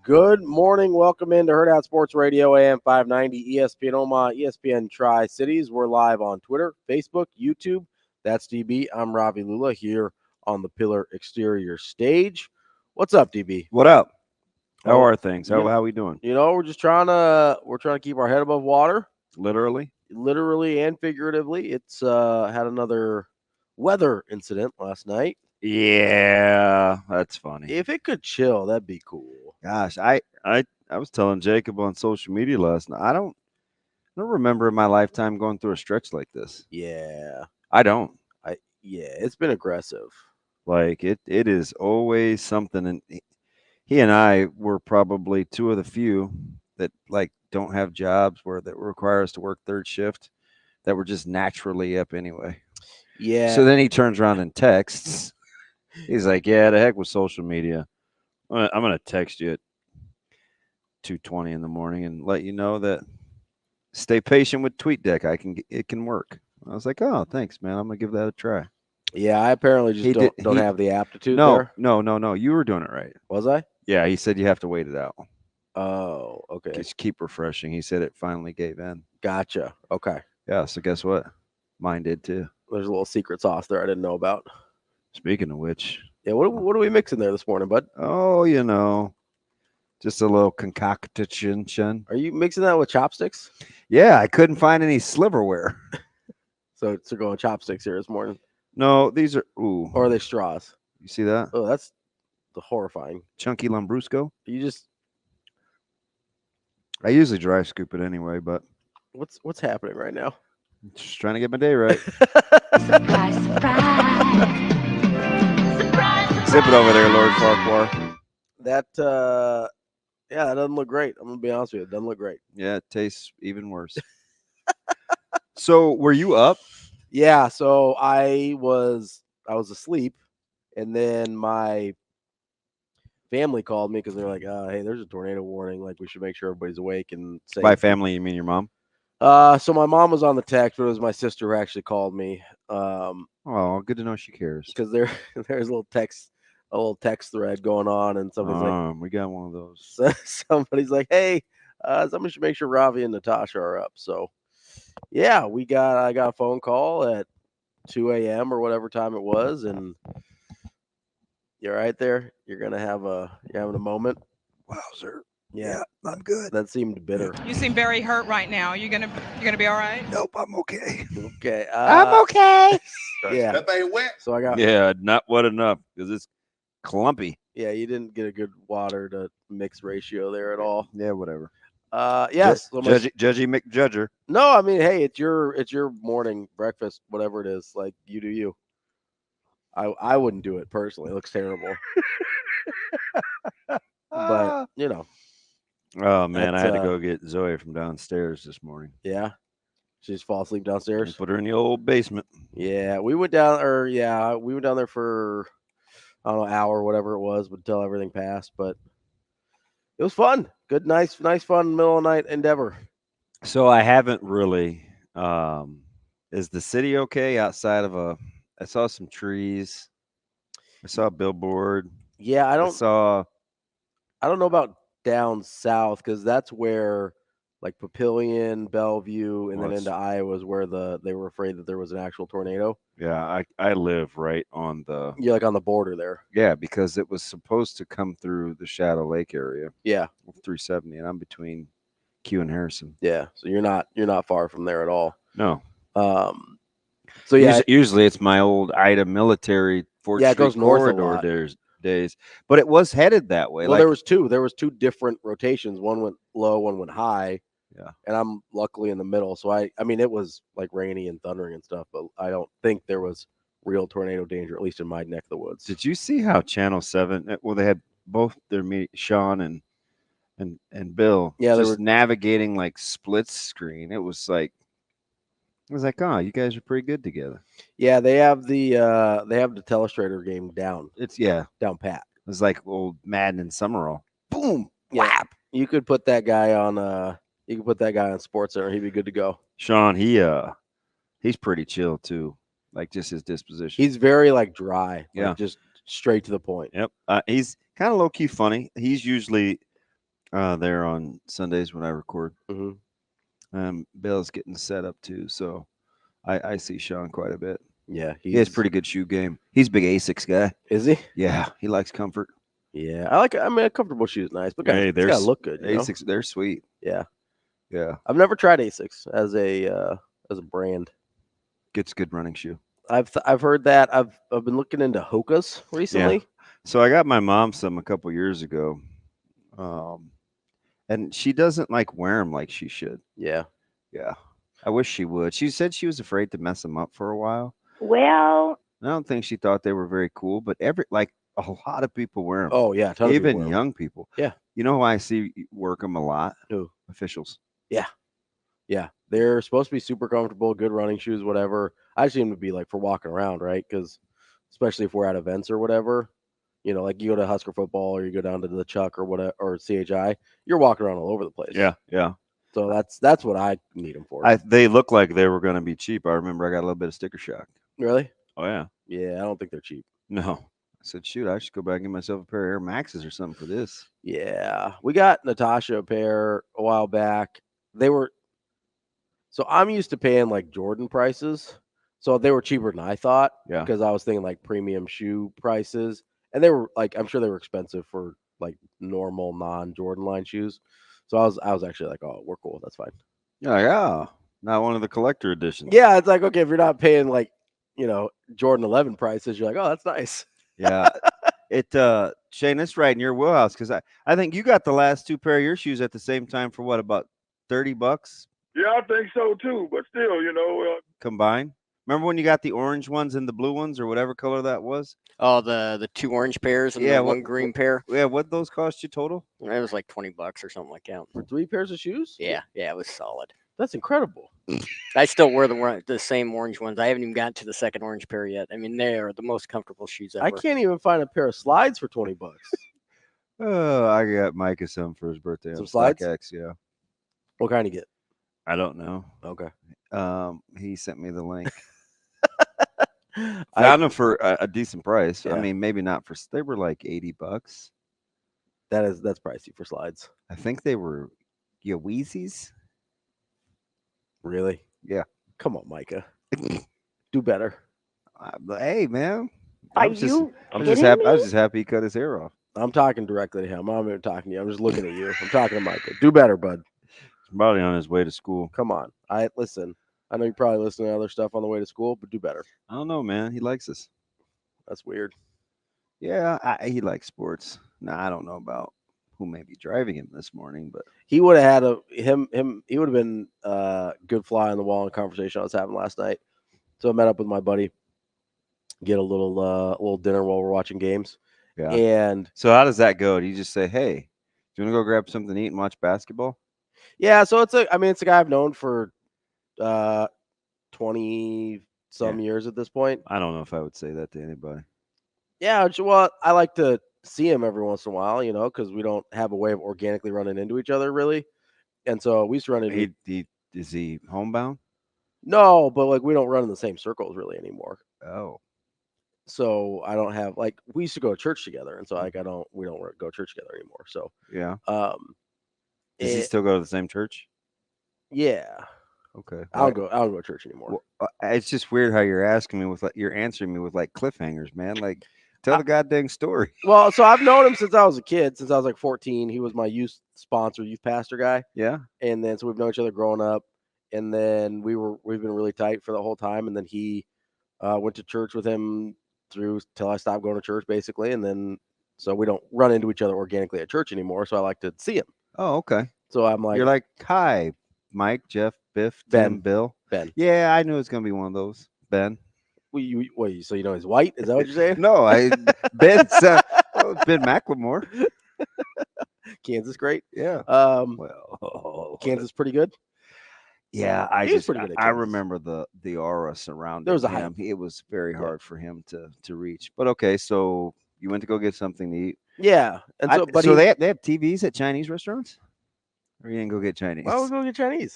Good morning. Welcome into Hurrdat Sports Radio, AM 590, ESPN Omaha, ESPN Tri-Cities. We're live on Twitter, Facebook, YouTube. That's DB. I'm Ravi Lulla here on the Pillar Exterior stage. What's up, DB? What up? How are things? How we doing? We're just trying to keep our head above water. Literally and figuratively. It's had another weather incident last night. Yeah, that's funny. If it could chill, that'd be cool. Gosh, I was telling Jacob on social media last night. I don't remember in my lifetime going through a stretch like this. Yeah. I don't. It's been aggressive. Like it is always something, and he and I were probably two of the few that like don't have jobs that require us to work third shift that were just naturally up anyway. Yeah. So then he turns around and texts. He's like, "Yeah, the heck with social media. I'm gonna text you at 2:20 in the morning and let you know that stay patient with TweetDeck. It can work." I was like, "Oh, thanks, man. I'm gonna give that a try." Yeah, I apparently just don't have the aptitude there. No. You were doing it right. Was I? Yeah, he said you have to wait it out. Oh, okay. Just keep refreshing. He said it finally gave in. Gotcha. Okay. Yeah, so guess what? Mine did too. There's a little secret sauce there I didn't know about. Speaking of which. Yeah, what are we mixing there this morning, bud? Oh, just a little concoction. Are you mixing that with chopsticks? Yeah, I couldn't find any sliverware. So it's going chopsticks here this morning. No, these are ooh. Or are they straws? You see that? Oh, that's the horrifying. Chunky Lambrusco. I usually dry scoop it anyway, but what's happening right now? Just trying to get my day right. Surprise, surprise. Surprise, Zip it over there, Lord Farquhar. That that doesn't look great. I'm gonna be honest with you, it doesn't look great. Yeah, it tastes even worse. So were you up? Yeah, so I was asleep, and then my family called me because they're like, "Hey, there's a tornado warning. Like, we should make sure everybody's awake and safe." By family, you mean your mom? So my mom was on the text, but it was my sister who actually called me. Oh, good to know she cares. Because there's a little text thread going on, and somebody's like, we got one of those. Somebody's like, "Hey, somebody should make sure Ravi and Natasha are up." So, yeah, I got a phone call at 2 a.m. or whatever time it was, and you're right there. You're having a moment. Wowzer. Yeah, I'm good. That seemed bitter. You seem very hurt right now. You're gonna be all right? Nope, I'm okay. Okay. I'm okay. Yeah. That ain't wet. So I got. Yeah, not wet enough because it's clumpy. Yeah, you didn't get a good water to mix ratio there at all. Yeah, whatever. Yes. Judgy McJudger. No, I mean, hey, it's your morning breakfast, whatever it is. Like, you do you. I wouldn't do it personally. It looks terrible. But Oh man, I had to go get Zoe from downstairs this morning. Yeah, she just fall asleep downstairs. Put her in the old basement. Yeah, we went down there for I don't know, hour, whatever it was, until everything passed. But it was fun. Good, nice, fun middle of the night endeavor. So I haven't really. Is the city okay outside of I saw some trees. I saw a billboard. Yeah, I don't know about down south because that's where like Papillion, Bellevue, and then into Iowa is where they were afraid that there was an actual tornado. Yeah, I live right on the. You're like on the border there. Yeah, because it was supposed to come through the Shadow Lake area. Yeah, 370, and I'm between Q and Harrison. Yeah, so you're not far from there at all. No. So yeah, usually it's my old Ida military Fort Street it goes north corridor days, but it was headed that way. Well, there was two different rotations. One went low, one went high. Yeah, and I'm luckily in the middle. So I mean, it was like rainy and thundering and stuff, but I don't think there was real tornado danger, at least in my neck of the woods. Did you see how Channel 7? Well, they had both their Sean and Bill. Yeah, they were navigating like split screen. It was like, oh, you guys are pretty good together. Yeah, they have the telestrator game down. It's down pat. It's like old Madden and Summerall. Boom, whap. You could put that guy on SportsCenter. He'd be good to go. Sean, he's pretty chill too. Like just his disposition. He's very like dry. Yeah, like, just straight to the point. Yep. He's kind of low key funny. He's usually There on Sundays when I record. Hmm. Bill's getting set up too, so I see Sean quite a bit. Yeah, He has pretty good shoe game. He's a big Asics guy. Is he? Yeah, he likes comfort. Yeah, I mean, a comfortable shoe is nice, but Hey, it's gotta look good. You know? Asics. They're sweet. Yeah, Yeah, I've never tried Asics as a brand. gets good running shoe. I've heard that. I've been looking into Hoka's recently. So I got my mom some a couple years ago, and she doesn't like wear them like she should. Yeah. Yeah, I wish she would. She said she was afraid to mess them up for a while. Well, I don't think she thought they were very cool, but a lot of people wear them. Oh yeah, a ton of people Even wear 'em. young people. Yeah. You know who I see work them a lot? Who? Officials. Yeah, they're supposed to be super comfortable, good running shoes, whatever. I just seem to be like for walking around, right? Because especially if we're at events or whatever, you know, like you go to Husker football or you go down to the Chuck or whatever or CHI, you're walking around all over the place. Yeah. So that's what I need them for. They look like they were going to be cheap. I remember I got a little bit of sticker shock. Really? Oh yeah. Yeah, I don't think they're cheap. No. I said, shoot, I should go back and get myself a pair of Air Maxes or something for this. Yeah, we got Natasha a pair a while back. They were so I'm used to paying like Jordan prices, so they were cheaper than I thought. Yeah. Because I was thinking like premium shoe prices, and they were like I'm sure they were expensive for like normal non-Jordan line shoes. So I was actually like, oh, we're cool, that's fine. Yeah. Not one of the collector editions. Yeah, it's like okay if you're not paying like Jordan 11 prices, you're like, oh, that's nice. Yeah. Shane, it's right in your wheelhouse because I think you got the last two pair of your shoes at the same time for what, about $30 Yeah, I think so too. But still, combined? Remember when you got the orange ones and the blue ones or whatever color that was? Oh, the two orange pairs and Yeah, the one green pair. Yeah, what'd those cost you total? It was like $20 or something like that. For 3 pairs of shoes? Yeah, it was solid. That's incredible. I still wear the same orange ones. I haven't even gotten to the second orange pair yet. I mean, they are the most comfortable shoes ever. I can't even find a pair of slides for $20. Oh, I got Micah some for his birthday. Some on slides? StockX, yeah. What kind you get? I don't know. Okay. He sent me the link. I Found them for a decent price. I Yeah. mean, maybe not for. They were like $80. that's pricey for slides. I think they were Yeezys. Really? Yeah. Come on, Micah. Do better. Hey, man. are I'm just you happy. kidding I was me? just happy he cut his hair off. I'm talking directly to him. I'm not even talking to you. I'm just looking at you. I'm talking to Micah. Do better, bud. He's probably on his way to school. Come on. Listen. I know you probably listen to other stuff on the way to school, but do better. I don't know, man. He likes us. That's weird. Yeah, he likes sports. Now I don't know about who may be driving him this morning, but He would have had he would have been a good fly on the wall in a conversation I was having last night. So I met up with my buddy, get a little dinner while we're watching games. yeah. And So how does that go? Do you just say, "Hey, do you want to go grab something to eat and watch basketball?" yeah, so it's a guy I've known for 20 some years at this point. I don't know if I would say that to anybody. Yeah, well, I like to see him every once in a while, because we don't have a way of organically running into each other really. And so we used to run into Is he homebound? no, but like we don't run in the same circles really anymore. Oh, So I don't have like we used to go to church together, and so like we don't go to church together anymore. So yeah. does Does he still go to the same church? Yeah, Okay. I don't go to church anymore. Well, it's just weird how you're asking me you're answering me with like cliffhangers, man. Like, tell the goddamn story. Well, so I've known him since I was a kid, since I was like 14. He was my youth pastor guy, Yeah. and then so we've known each other growing up, and then we've been really tight for the whole time, and then he went to church with him till I stopped going to church, basically, and then so we don't run into each other organically at church anymore. So I like to see him. Oh, okay. So I'm like, You're like, hi, Mike, Jeff, Biff, Ben. Tim, Bill. Ben. Yeah, I knew it's gonna be one of those. Ben. So he's white? Is that what you're saying? No, Ben's Ben McLemore. Kansas, great. Yeah. Well, Kansas pretty good. Yeah, He was pretty good at I Kansas. remember the aura surrounding There was a him. hype. It was very Yeah. hard for him to reach. But okay, so you went to go get something to eat. Yeah, and so they have TVs at Chinese restaurants, or you didn't go get Chinese? why would we go get Chinese?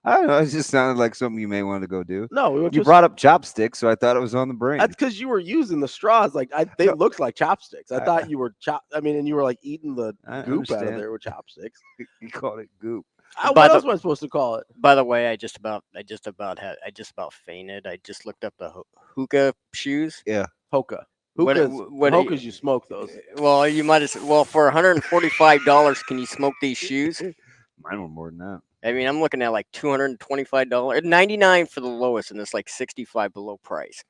I don't know. It just sounded like something you may want to go do. No, we went You to. brought up chopsticks, so I thought it was on the brain. That's because you were using the straws. Like they No. looked like chopsticks. I I- thought you were and you were like eating the I goop out of understand. there with chopsticks. You called it goop. By What the- else am I supposed to call it? By the way, I just about fainted. I just looked up the hookah shoes. Yeah. Hoka. What- Hookahs, what- hookahs, you smoke those. Well, you might as well for $145. Can you smoke these shoes? Mine were more than that. I mean, I'm looking at like $225, 99 for the lowest, and it's like 65 below price.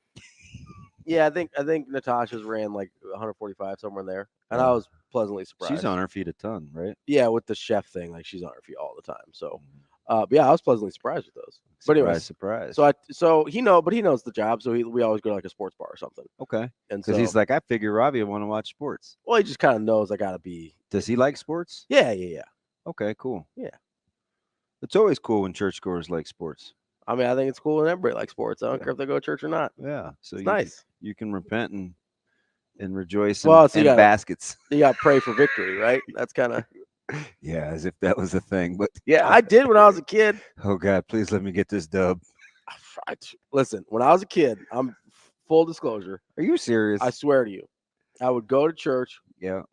Yeah, I think Natasha's ran like 145 somewhere in there, and I Yeah. was pleasantly surprised. She's on her feet a ton, right? Yeah, with the chef thing, like she's on her feet all the time. So, but yeah, I was pleasantly surprised with those. But anyways, Surprise. so he knows the job. So we always go to like a sports bar or something. Okay. And so Because he's like, I figure Ravi would want to watch sports. well, he just kind of knows I gotta be. Does he like sports? Yeah. Okay, cool. Yeah. It's always cool when churchgoers like sports. I mean, I think it's cool when everybody likes sports. I don't care if they go to church or not. Yeah. So It's you, nice. you can repent and rejoice Well, in, so you in gotta- baskets. You got to pray for victory, right? That's kind of. Yeah, as if that was a thing. But yeah. I did when I was a kid. Oh God, please let me get this dub. Listen, when I was a kid, I'm full disclosure. Are you serious? I swear to you, I would go to church Yeah.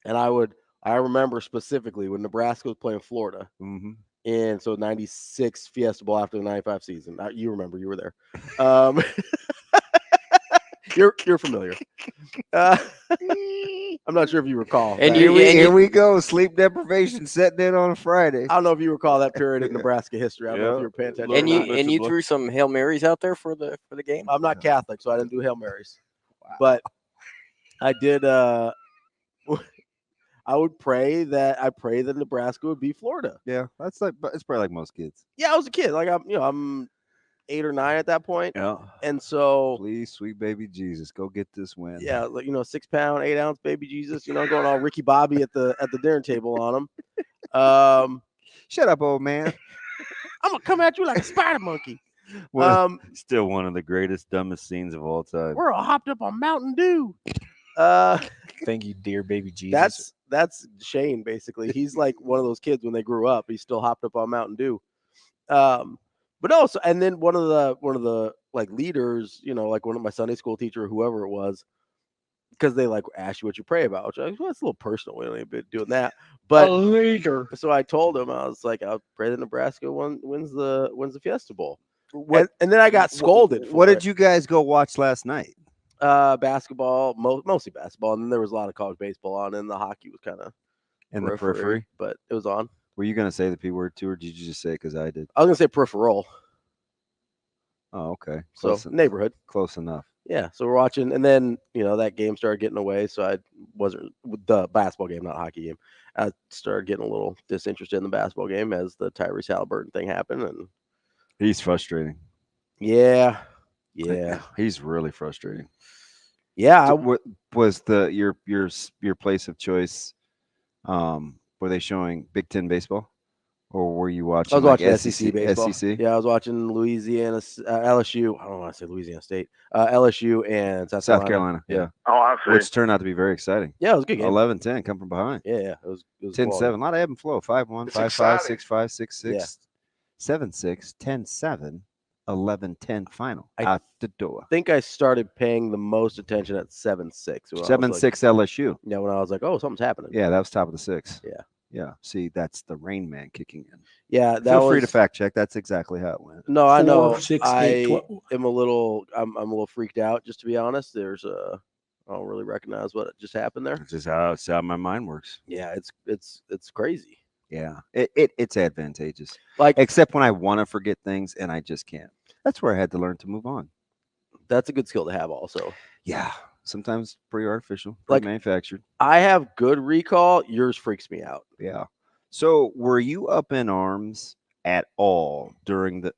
and I remember specifically when Nebraska was playing Florida. Mm-hmm. And so 96 Fiesta Bowl after the 95 season. You remember, you were there. You're familiar. I'm not sure if you recall. And that. Here we go. Sleep deprivation setting in on a Friday. I don't know if you recall that period in Nebraska history. I don't know if Yeah. you were paying attention. And or you not. and you threw some Hail Marys out there for the game. I'm not Catholic, so I didn't do Hail Marys. But I did. I would pray that Nebraska would beat Florida. Yeah, that's like, but it's probably like most kids. Yeah, I was a kid. Like I'm 8 or 9 at that point, Yeah. and so Please, sweet baby Jesus, go get this win. yeah, like 6 pound, 8 ounce baby Jesus. Going all Ricky Bobby at the dinner table on him. Shut up, old man. I'm gonna come at you like a spider monkey. Still one of the greatest, dumbest scenes of all time. We're all hopped up on Mountain Dew. Thank you, dear baby Jesus. That's Shane basically. He's like one of those kids when they grew up. He's still hopped up on Mountain Dew. But also, and then one of the like leaders, like one of my Sunday school teacher or whoever it was, because they like ask you what you pray about, which I was, well, it's a little personal. We don't need to be doing that. But leader. so I told him, I was like, I'll pray that Nebraska wins the Fiesta Bowl. And then I got scolded. What did you guys go watch last night? Basketball, mostly basketball, and then there was a lot of college baseball on, and the hockey was kind of In the periphery? but it was on. Were you going to say the P word too, or did you just say it because I did? I was gonna say peripheral, Oh, okay. so neighborhood. Close enough. Yeah, so we're watching, and then that game started getting away, so I wasn't with the basketball game, not hockey game. I started getting a little disinterested in the basketball game as the Tyrese Halliburton thing happened, and He's frustrating. yeah, He's really frustrating. yeah. So what was your place of choice? Were they showing Big Ten baseball, or were you watching? I was like watching SEC baseball. SEC? Yeah, I was watching Louisiana, LSU. I don't want to say Louisiana State, LSU and South Carolina. Yeah. Oh, I see. Which turned out to be very exciting. Yeah, it was a good game. 11-10, come from behind. Yeah, it was 10-7, a lot of ebb and flow. 5-1, It's 5-5, exciting. 6-5, 6-6, 7-6, 10-7, 11-10 final. I out the door. I think I started paying the most attention at 7-6. 7-6 LSU. Yeah, when I was like, oh, something's happening. Yeah, that was top of the 6. Yeah. Yeah. See, that's the Rain Man kicking in. Yeah, that Feel was free to fact check. That's exactly how it went. No, I know. 4, 6, I 8, 12. am a little. I'm a little freaked out, just to be honest. I don't really recognize what just happened there. It's just how my mind works. Yeah, it's crazy. Yeah. It's advantageous. Like Except when I want to forget things and I just can't. That's where I had to learn to move on. that's a good skill to have. Also, Yeah. Sometimes pretty artificial, Like- pretty manufactured. I have good recall. Yours freaks me out. Yeah. So were you up in arms at all during the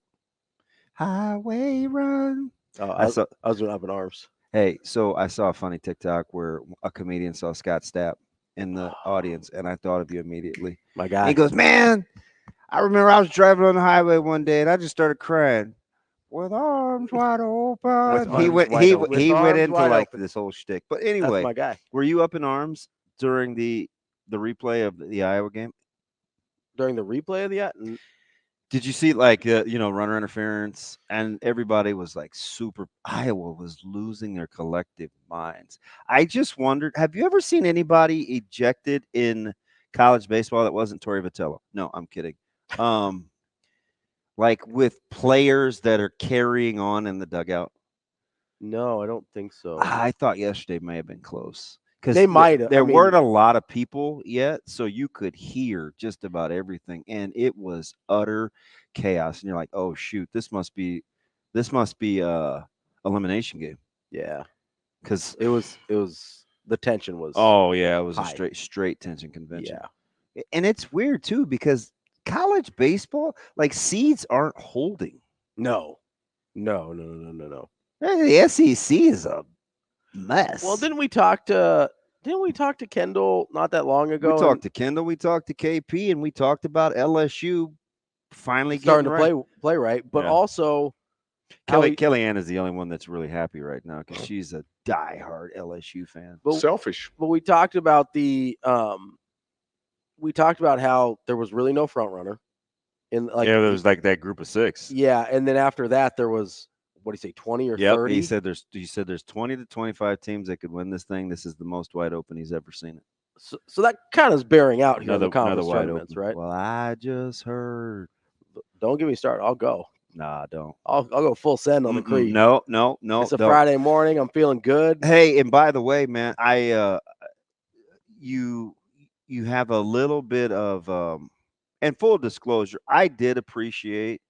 highway run? Oh, I saw I was doing up in arms. Hey, so I saw a funny TikTok where a comedian saw Scott Stapp in the audience, and I thought of you immediately. My And guy. he goes, "Man, I remember I was driving on the highway one day, and I just started crying with arms wide open." He arms went wide open. he With went arms into wide like open. this whole shtick. But That's anyway, my guy. were you up in arms during the replay of the Iowa game? During the replay of the Did you see like runner interference, and everybody was like super. Iowa was losing their collective minds. I just wondered, have you ever seen anybody ejected in college baseball that wasn't Torrey Vitello? No, I'm kidding. Like with players that are carrying on in the dugout. No, I don't think so. I thought yesterday may have been close because They might. There weren't a lot of people yet, so you could hear just about everything, and it was utter chaos. And you're like, "Oh shoot, this must be elimination game." Yeah, Because it was the tension was. Oh yeah, it was high. a straight tension convention. Yeah, And it's weird too because college baseball, like seeds aren't holding. no. The SEC is a mess. Well, didn't we talk to Kendall not that long ago? We talked to Kendall, we talked to KP, and we talked about LSU finally starting getting to right. play right, but Yeah. also Kellyanne is the only one that's really happy right now because she's a diehard LSU fan. Selfish. But we talked about how there was really no front runner, and there was like that group of 6. Yeah, and then after that there was, what do you say, 20 or 30? He said there's 20 to 25 teams that could win this thing. This is the most wide open he's ever seen it. So that kind of is bearing out here in the conference wide tournaments, open. right? Well, I just heard. Don't get me started. I'll go. Nah, don't. I'll go full send on the Creed. No. It's a Friday morning. I'm feeling good. Hey, and by the way, man, you have a little bit of and full disclosure, I did appreciate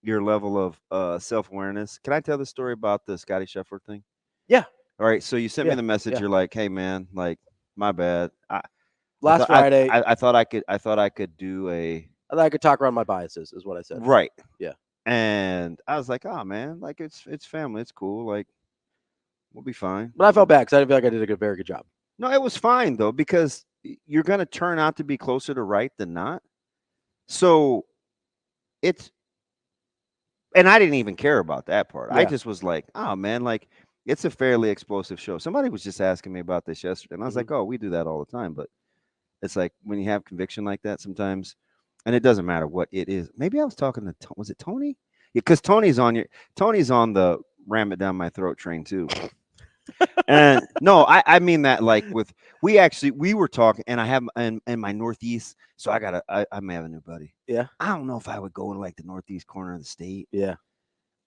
your level of self-awareness. Can I tell the story about the Scotty Scheffler thing? Yeah. All right. So you sent me the message. Yeah. You're like, hey man, like my bad. Last Friday, I thought I could do I thought I could talk around my biases, is what I said. Right. Yeah. And I was like, oh man, like it's family, it's cool, like we'll be fine. But I felt bad because I didn't feel like I did a very good job. No, it was fine though, because you're gonna turn out to be closer to right than not. So and I didn't even care about that part. Yeah. I just was like, oh man, like it's a fairly explosive show. Somebody was just asking me about this yesterday, and I was like, oh, we do that all the time. But it's like when you have conviction like that sometimes, and it doesn't matter what it is. Maybe I was talking to was it Tony? Yeah, because Tony's on the ram it down my throat train too. And no, I mean that like we were talking, and I have in my Northeast, so I may have a new buddy. Yeah. I don't know if I would go to like the Northeast corner of the state. Yeah.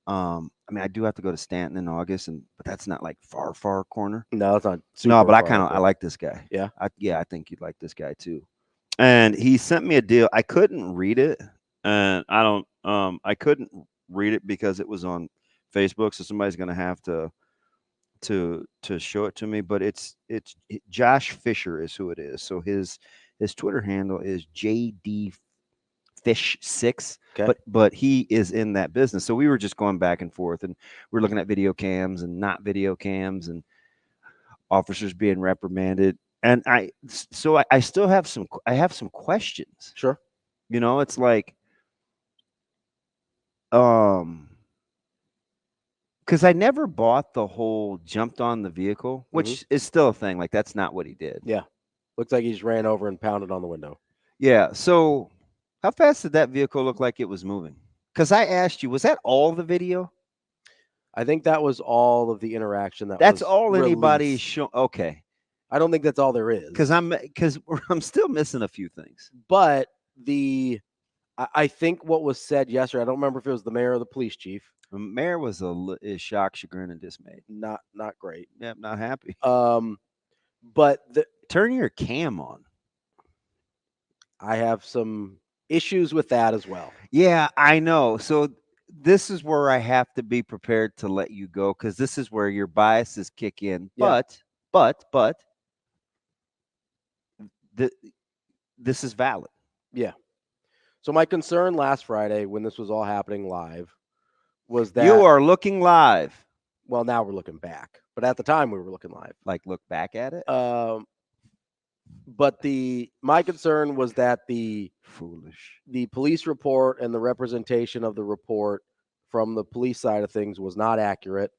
I mean, I do have to go to Stanton in August, but that's not like far corner. No, it's not. No, but I like this guy. Yeah. I think you'd like this guy too. And he sent me a deal. I couldn't read it, and I couldn't read it because it was on Facebook. So somebody's gonna have to show it to me. But it's Josh Fisher is who it is. So his Twitter handle is JD Fish 6, okay. but he is in that business. So we were just going back and forth, and we're looking at video cams and not video cams, and officers being reprimanded. And I still have some questions. Sure. It's like, because I never bought the whole jumped on the vehicle, which is still a thing. Like that's not what he did. Yeah. Looks like he just ran over and pounded on the window. Yeah. So how fast did that vehicle look like it was moving? Because I asked you, was that all the video? I think that was all of the interaction. That's all anybody's show. Okay. I don't think that's all there is. Because I'm still missing a few things. But I think what was said yesterday, I don't remember if it was the mayor or the police chief. The mayor was is shocked, chagrin, and dismayed. Not great. Yep, not happy. But turn your cam on. I have some issues with that as well. Yeah, I know. So this is where I have to be prepared to let you go, because this is where your biases kick in. Yeah. But this is valid. Yeah. So my concern last Friday when this was all happening live was that you are looking live. Well, now we're looking back, but at the time we were looking live. Like look back at it. But my concern was that the police report and the representation of the report from the police side of things was not accurate,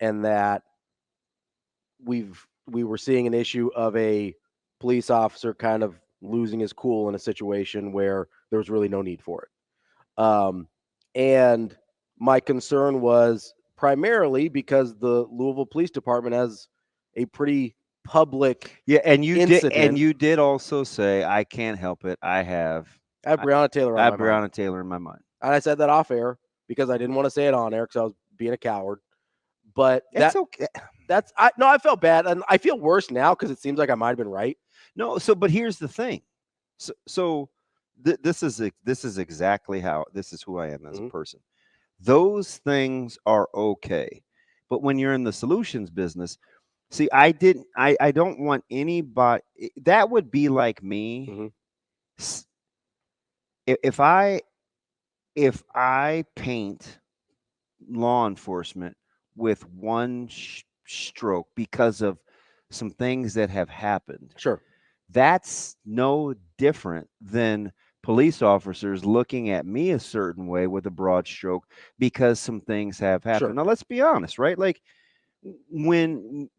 and that we were seeing an issue of a police officer kind of losing his cool in a situation where there was really no need for it. And my concern was primarily because the Louisville Police Department has a pretty public Yeah, and you incident. did also say I can't help it. I have Breonna Taylor I on have my mind. Breonna Taylor in my mind. And I said that off air because I didn't want to say it on air because I was being a coward. But It's okay. I felt bad, and I feel worse now because it seems like I might have been right. No, but here's the thing. This is exactly how this is who I am as a person. Those things are okay, but when you're in the solutions business, see, I don't want anybody. That would be like me. If I paint law enforcement with one stroke because of some things that have happened. Sure. That's no different than police officers looking at me a certain way with a broad stroke because some things have happened. Sure. Now, let's be honest, right? Like when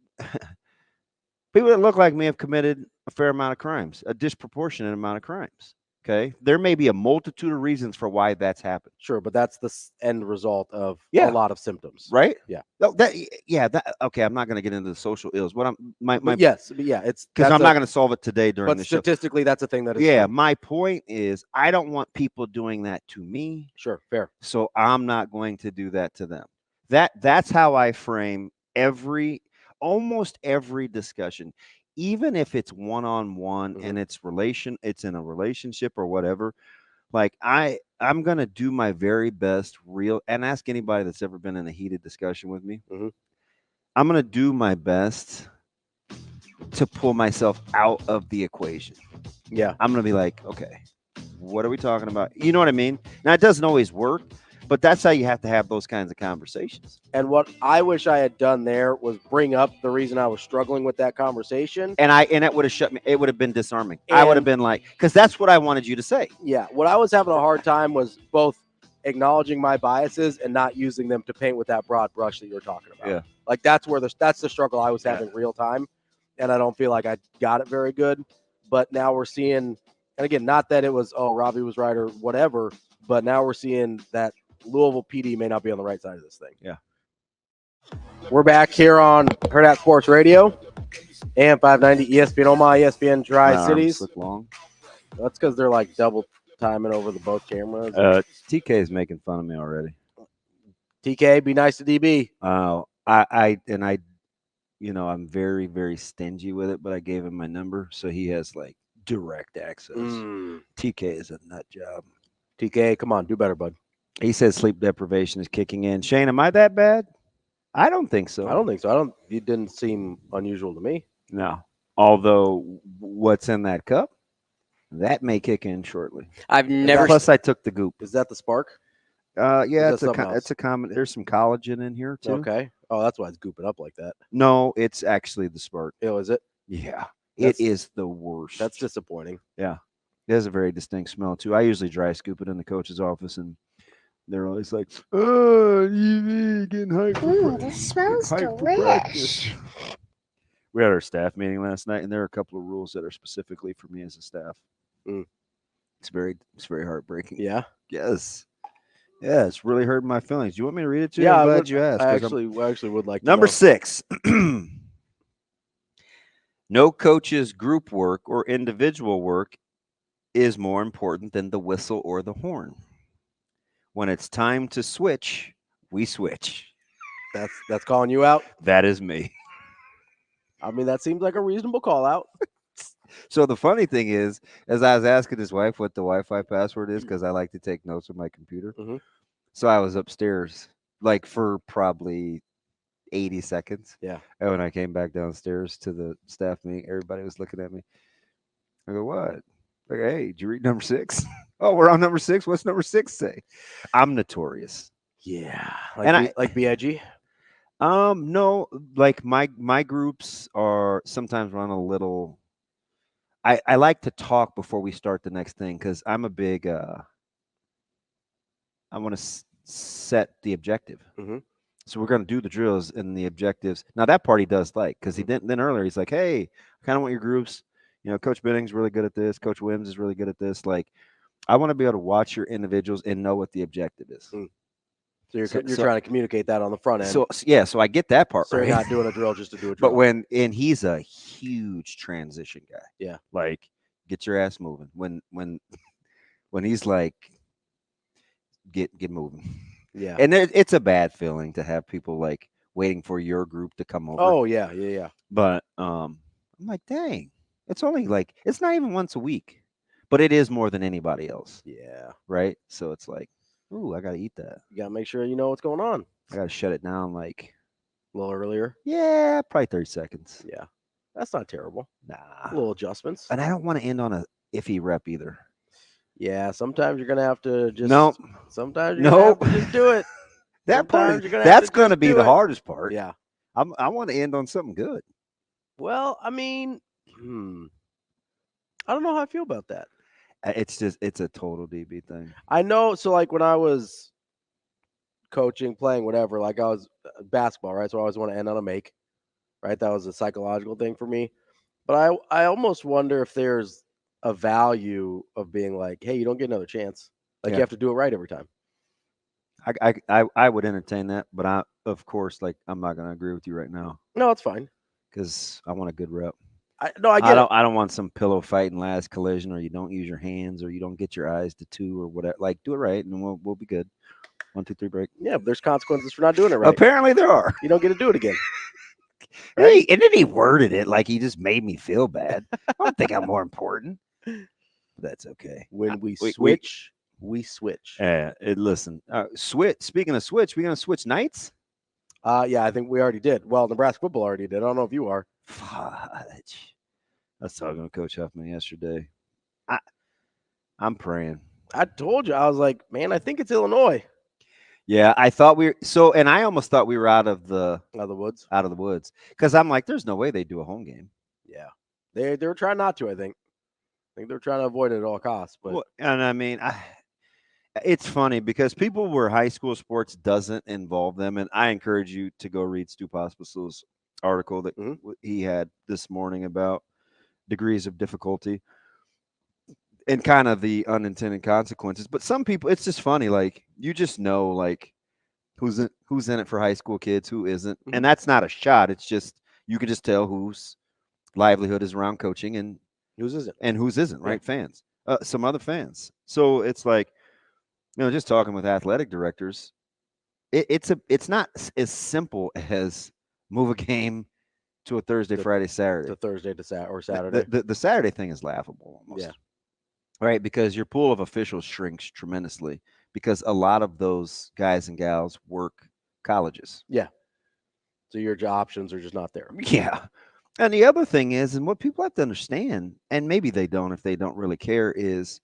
people that look like me have committed a fair amount of crimes, a disproportionate amount of crimes. Okay. There may be a multitude of reasons for why that's happened. Sure, but that's the end result of a lot of symptoms. Right? Yeah. Oh, okay, I'm not going to get into the social ills. What it's because I'm not going to solve it today during the show. But statistically, that's a thing that is true. true. My point is I don't want people doing that to me. Sure, fair. So I'm not going to do that to them. That's how I frame almost every discussion. Even if it's one-on-one and it's in a relationship or whatever, like I'm going to do my very best and ask anybody that's ever been in a heated discussion with me. I'm going to do my best to pull myself out of the equation. Yeah. I'm going to be like, okay, what are we talking about? You know what I mean? Now, it doesn't always work, but that's how you have to have those kinds of conversations. And what I wish I had done there was bring up the reason I was struggling with that conversation. And it would have shut me. It would have been disarming. I would have been like, because that's what I wanted you to say. Yeah. What I was having a hard time was both acknowledging my biases and not using them to paint with that broad brush that you're talking about. Yeah. Like that's the struggle I was having real time. And I don't feel like I got it very good. But now we're seeing, and again, not that it was, Ravi was right or whatever, but now we're seeing that Louisville PD may not be on the right side of this thing. Yeah. We're back here on Hurrdat Sports Radio, AM 590, ESPN Omaha, ESPN Tri-Cities. Long. That's because they're like double timing over the both cameras. TK is making fun of me already. TK, be nice to DB. I'm very, very stingy with it, but I gave him my number, so he has like direct access. TK is a nut job. TK, come on, do better, bud. He says sleep deprivation is kicking in. Shane, am I that bad? I don't think so. I don't think so. It didn't seem unusual to me. No. Although what's in that cup, that may kick in shortly. I've never. Plus, I took the goop. Is that the Spark? Yeah, it's a common. There's some collagen in here too. Okay. Oh, that's why it's gooping up like that. No, it's actually the Spark. Oh, is it? Yeah, it is the worst. That's disappointing. Yeah, it has a very distinct smell too. I usually dry scoop it in the coach's office, and they're always like, "Oh, you getting hyper." This smells delicious. We had our staff meeting last night, and there are a couple of rules that are specifically for me as a staff. It's very heartbreaking. Yeah. Yes. Yeah, it's really hurting my feelings. Do you want me to read it to you? Yeah, I'm glad you asked. I actually would like to Number know. 6. No coach's group work or individual work is more important than the whistle or the horn. When it's time to switch, we switch. That's calling you out? That is me. I mean, that seems like a reasonable call out. So the funny thing is, as I was asking his wife what the Wi-Fi password is, because I like to take notes on my computer. So I was upstairs like for probably 80 seconds. Yeah. And when I came back downstairs to the staff meeting, everybody was looking at me. I go, what? Like, hey, did you read number 6? Oh, we're on number 6. What's number 6 say? I'm notorious. Yeah. Like BIG? No, like my groups are sometimes run a little. I like to talk before we start the next thing because I'm a big. I want to set the objective. So we're going to do the drills and the objectives. Now that part he does like because he didn't. Then earlier he's like, "Hey, I kind of want your groups. You know, Coach Benning's really good at this. Coach Wims is really good at this. Like, I want to be able to watch your individuals and know what the objective is. So you're trying to communicate that on the front end. So I get that part. So right? you're not doing a drill just to do a drill. But he's a huge transition guy. Yeah. Like, get your ass moving. When he's like, get moving. Yeah. And it's a bad feeling to have people like waiting for your group to come over. Oh yeah. But I'm like, dang, it's only like, it's not even once a week, but it is more than anybody else. Yeah. Right. So it's like, ooh, I got to eat that. You got to make sure you know what's going on. I got to shut it down like a little earlier. Yeah, probably 30 seconds. Yeah. That's not terrible. Nah. Little adjustments. And I don't want to end on a iffy rep either. Yeah, sometimes you're gonna have to just. Nope. Sometimes you're gonna have to just do it. That part. Sometimes That's gonna be the hardest part. Yeah. I want to end on something good. Well, I mean, I don't know how I feel about that. It's a total DB thing. I know. So, like when I was coaching, playing, whatever, like I was basketball, right? So I always want to end on a make, right? That was a psychological thing for me. But I almost wonder if there's a value of being like, hey, you don't get another chance. Like you have to do it right every time. I would entertain that, but of course, like I'm not going to agree with you right now. No, it's fine. Because I want a good rep. I get it. I don't want some pillow fighting last collision, or you don't use your hands, or you don't get your eyes to 2 or whatever. Like do it right, and we'll be good. 1, 2, 3, break. Yeah, but there's consequences for not doing it right. Apparently there are. You don't get to do it again. Right? And then he worded it like he just made me feel bad. I don't think I'm more important. That's okay. When we switch, we switch. Listen, switch. Speaking of switch, we gonna switch nights? Yeah, I think we already did. Well, Nebraska football already did. I don't know if you are. Fudge. I was talking to Coach Huffman yesterday. I'm praying. I told you. I was like, man, I think it's Illinois. Yeah, I thought and I almost thought we were out of the woods. Out of the woods. Because I'm like, there's no way they do a home game. Yeah. They were trying not to, I think. I think they're trying to avoid it at all costs. But and I mean, it's funny because people where high school sports doesn't involve them, and I encourage you to go read Stu Pospisil's article that he had this morning about degrees of difficulty and kind of the unintended consequences. But some people, it's just funny. Like you just know, like who's in it for high school kids, who isn't, and that's not a shot. It's just you can just tell whose livelihood is around coaching and whose isn't, right? Yeah. Fans, some other fans. So it's like, just talking with athletic directors, it's not as simple as move a game to a Thursday, Friday, Saturday. To Thursday to or Saturday. The Saturday thing is laughable almost. Yeah. Right, because your pool of officials shrinks tremendously because a lot of those guys and gals work colleges. Yeah. So your options are just not there. Yeah. And the other thing is, and what people have to understand, and maybe they don't if they don't really care, is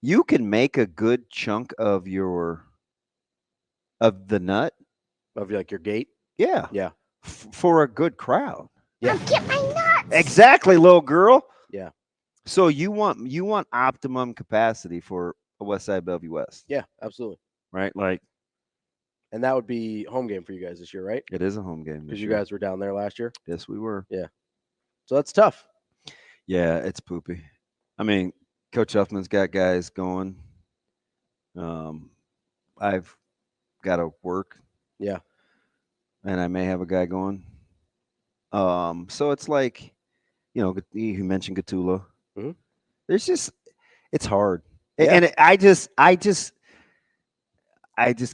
you can make a good chunk of the nut of like your gate. Yeah. Yeah. For a good crowd. Yeah. I'll get my nuts. Exactly, little girl. Yeah. So you want optimum capacity for a West Side Bellevue West. Yeah, absolutely. Right? Like, and that would be home game for you guys this year, right? It is a home game because you guys were down there last year. Yes, we were. Yeah. So that's tough. Yeah, it's poopy. I mean, Coach Huffman's got guys going. I've got to work. Yeah. And I may have a guy going. So it's like, you mentioned Gatula. Mm-hmm. There's just, it's hard. Yeah. And I just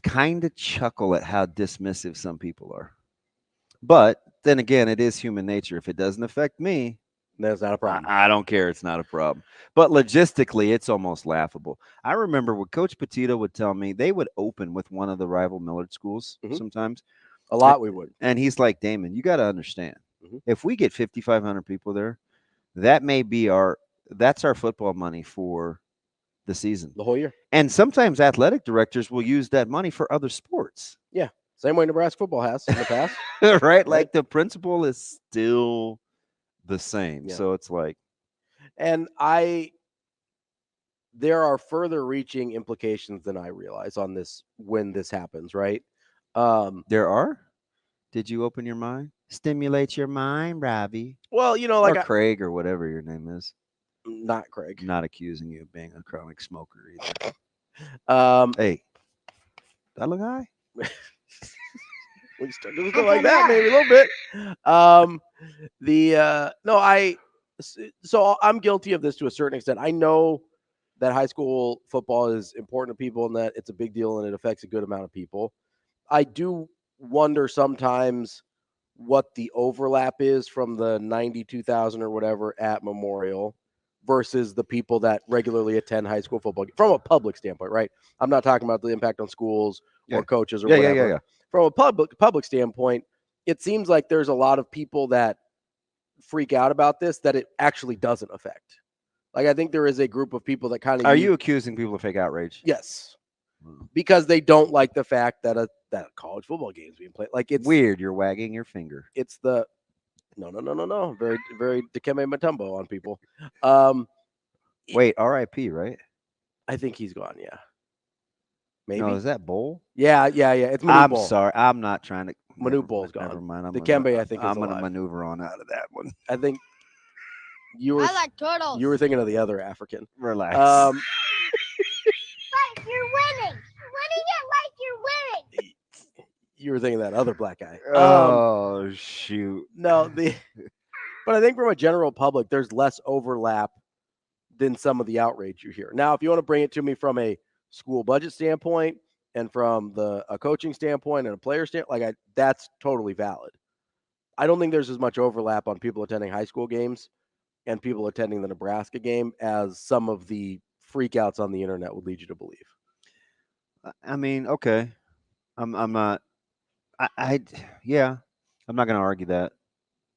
kind of chuckle at how dismissive some people are. But then again, it is human nature. If it doesn't affect me, that's not a problem. I don't care. It's not a problem. But logistically, it's almost laughable. I remember what Coach Petito would tell me. They would open with one of the rival Millard schools sometimes. A lot we would. And he's like, Damon, you got to understand. If we get 5,500 people there, that's our football money for the season. The whole year. And sometimes athletic directors will use that money for other sports. Yeah. Same way Nebraska football has in the past. Right? Like the principle is still the same. Yeah. So it's like. And there are further reaching implications than I realize on this when this happens, right? There are? Did you open your mind? Stimulate your mind, Ravi. Well, or Craig or whatever your name is. Not Craig. Not accusing you of being a chronic smoker either. Hey, did I look high? We start doing stuff like that, maybe a little bit. So I'm guilty of this to a certain extent. I know that high school football is important to people and that it's a big deal and it affects a good amount of people. I do wonder sometimes what the overlap is from the 92,000 or whatever at Memorial versus the people that regularly attend high school football from a public standpoint, right? I'm not talking about the impact on schools or coaches or whatever. Yeah. From a public standpoint, it seems like there's a lot of people that freak out about this that it actually doesn't affect. Like, I think there is a group of people that kind of. Are you accusing people of fake outrage? Yes, because they don't like the fact that that college football game is being played. Like, it's weird. You're wagging your finger. It's the no. Very, very Dikembe Mutombo on people. Wait, R.I.P. Right? I think he's gone. Yeah. Maybe. No, is that Bowl? Yeah. It's Manu Bowl. I'm sorry. I'm not trying to. Manu Bowl's gone. Never mind. Dikembe, I think, is I'm going to alive. maneuver on out of that one. I think you were. I like turtles. You were thinking of the other African. Relax. Like you're winning. Winning it like you're winning. You were thinking that other black guy. Oh shoot. No, but I think from a general public, there's less overlap than some of the outrage you hear. Now, if you want to bring it to me from a school budget standpoint and from a coaching standpoint and a player standpoint, that's totally valid. I don't think there's as much overlap on people attending high school games and people attending the Nebraska game as some of the freakouts on the internet would lead you to believe. I mean, okay. I'm not. Yeah. I'm not going to argue that.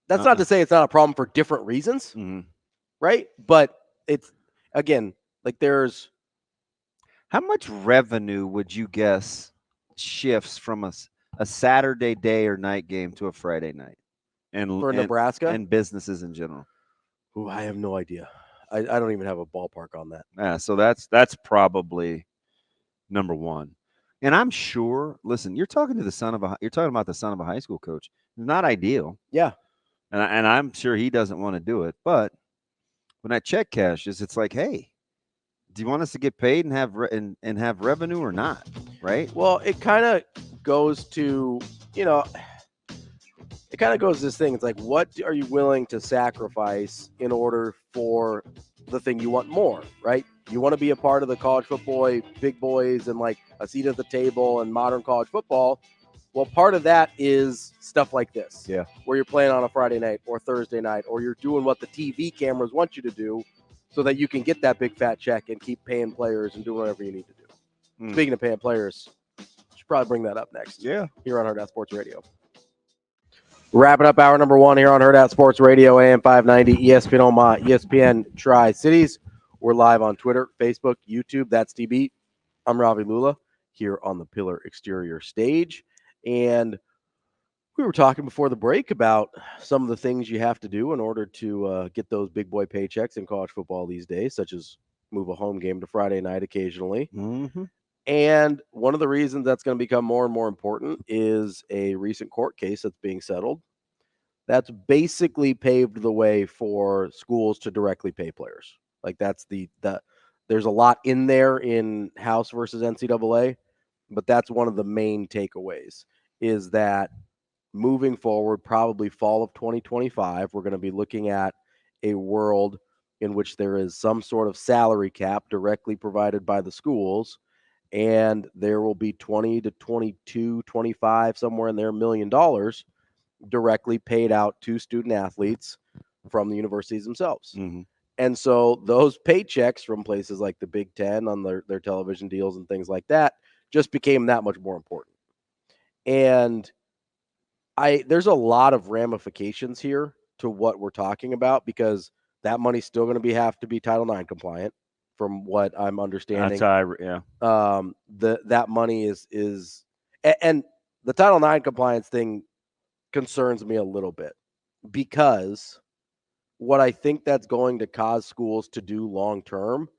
That's not to say it's not a problem for different reasons, right? But it's, again, like there's. How much revenue would you guess shifts from a Saturday day or night game to a Friday night? For Nebraska? And businesses in general? Ooh, I have no idea. I don't even have a ballpark on that. Yeah, so that's probably number one. And I'm sure, listen, you're talking about the son of a high school coach. It's not ideal. Yeah. And I'm sure he doesn't want to do it. But when that check cashes, it's like, hey, do you want us to get paid and have have revenue or not? Right? Well, it kind of goes to, this thing. It's like, what are you willing to sacrifice in order for the thing you want more, right? You want to be a part of the college football big boys and like a seat at the table and modern college football. Well, part of that is stuff like this. Yeah. Where you're playing on a Friday night or Thursday night, or you're doing what the TV cameras want you to do so that you can get that big fat check and keep paying players and doing whatever you need to do. Speaking of paying players, should probably bring that up next. Yeah. Here on Hurrdat Sports Radio. Wrapping up hour number one here on Hurrdat Sports Radio, AM 590, ESPN Omaha, ESPN Tri-Cities. We're live on Twitter, Facebook, YouTube. That's TB. I'm Ravi Lulla here on the Pillar Exterior stage. And we were talking before the break about some of the things you have to do in order to get those big boy paychecks in college football these days, such as move a home game to Friday night occasionally. Mm-hmm. And one of the reasons that's going to become more and more important is a recent court case that's being settled. That's basically paved the way for schools to directly pay players. Like that's there's a lot in there in House versus NCAA, but that's one of the main takeaways is that moving forward, probably fall of 2025, we're going to be looking at a world in which there is some sort of salary cap directly provided by the schools. And there will be 20 to 22, 25, somewhere in there, $1 million directly paid out to student athletes from the universities themselves. Mm-hmm. And so those paychecks from places like the Big Ten on their television deals and things like that just became that much more important. And there's a lot of ramifications here to what we're talking about because that money's still going to have to be Title IX compliant. From what I'm understanding, that money is, and the Title IX compliance thing concerns me a little bit because what I think that's going to cause schools to do long term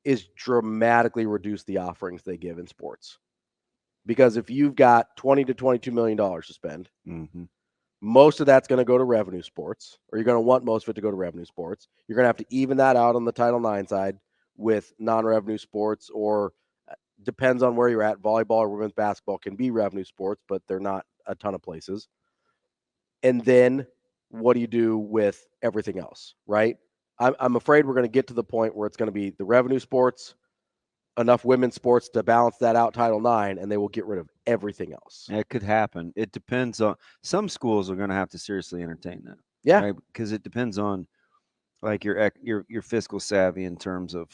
is dramatically reduce the offerings they give in sports. Because if you've got $20 to $22 million to spend, most of that's going to go to revenue sports, or you're going to want most of it to go to revenue sports. You're going to have to even that out on the Title IX side with non-revenue sports, or depends on where you're at. Volleyball or women's basketball can be revenue sports, but they're not a ton of places. And then what do you do with everything else, right? I'm afraid we're going to get to the point where it's going to be the revenue sports, enough women's sports to balance that out Title IX, and they will get rid of everything else. It could happen. It depends on some schools are going to have to seriously entertain that. Yeah, right? Because it depends on like your fiscal savvy in terms of.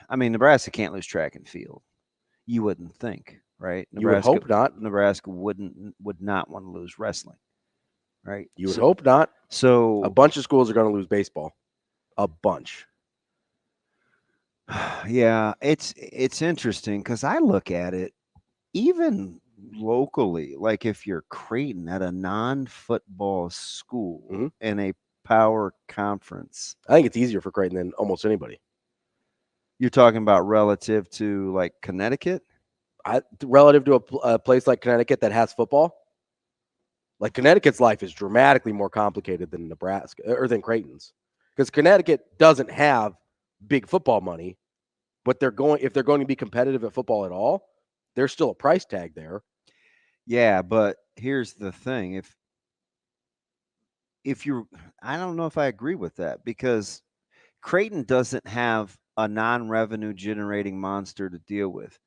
I mean, Nebraska can't lose track and field. You wouldn't think, right? Nebraska, you would hope not. Nebraska would not want to lose wrestling, right? You would hope not. So a bunch of schools are going to lose baseball. A bunch. Yeah, it's interesting because I look at it even locally, like if you're Creighton at a non-football school in a power conference. I think it's easier for Creighton than almost anybody. You're talking about relative to like Connecticut? Relative to a place like Connecticut that has football? Like Connecticut's life is dramatically more complicated than Nebraska or than Creighton's. Because Connecticut doesn't have big football money, but if they're going to be competitive at football at all, there's still a price tag there. Yeah, but here's the thing. If you're, I don't know if I agree with that because Creighton doesn't have a non-revenue generating monster to deal with.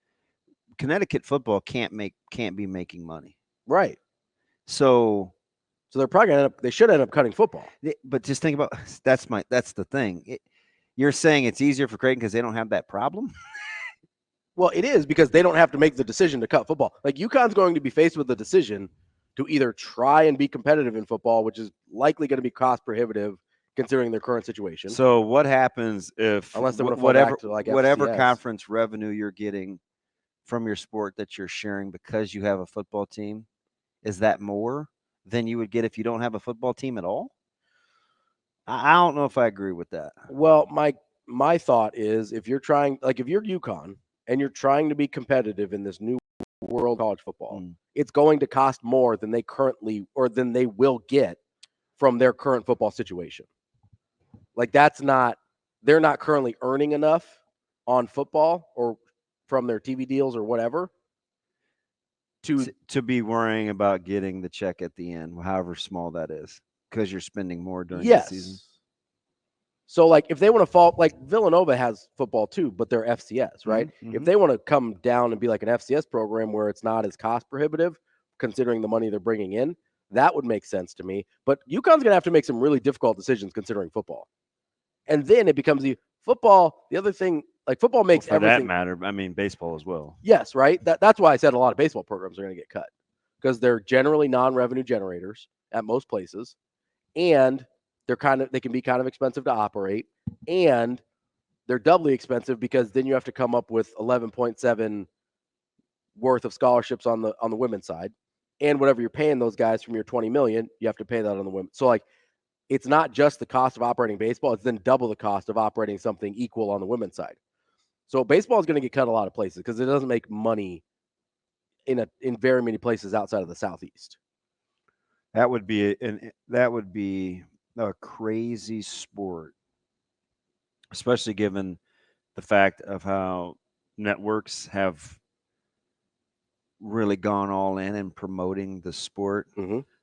Connecticut football can't be making money. Right. So they're probably they should end up cutting football. But just think about that's the thing. You're saying it's easier for Creighton because they don't have that problem? Well, it is because they don't have to make the decision to cut football. Like UConn's going to be faced with the decision to either try and be competitive in football, which is likely going to be cost prohibitive considering their current situation. So what happens if unless they want to whatever to like whatever FCS. Conference revenue you're getting from your sport that you're sharing because you have a football team, is that more than you would get if you don't have a football team at all? I don't know if I agree with that. Well, my thought is if you're UConn and you're trying to be competitive in this new world of college football, it's going to cost more than they currently or than they will get from their current football situation. Like they're not currently earning enough on football or from their TV deals or whatever to be worrying about getting the check at the end, however small that is, because you're spending more during the season. So, like, if they want to fall, like Villanova has football too, but they're FCS, right? Mm-hmm. If they want to come down and be like an FCS program where it's not as cost prohibitive, considering the money they're bringing in, that would make sense to me. But UConn's going to have to make some really difficult decisions considering football. And then it becomes the football. The other thing, like football makes everything. For that matter, I mean, baseball as well. Yes, right? That's why I said a lot of baseball programs are going to get cut because they're generally non-revenue generators at most places. And they can be kind of expensive to operate, and they're doubly expensive because then you have to come up with 11.7 worth of scholarships on the women's side, and whatever you're paying those guys from your $20 million, you have to pay that on the women. So like, it's not just the cost of operating baseball; it's then double the cost of operating something equal on the women's side. So baseball is going to get cut a lot of places because it doesn't make money in very many places outside of the Southeast. That would be a crazy sport, especially given the fact of how networks have really gone all in promoting the sport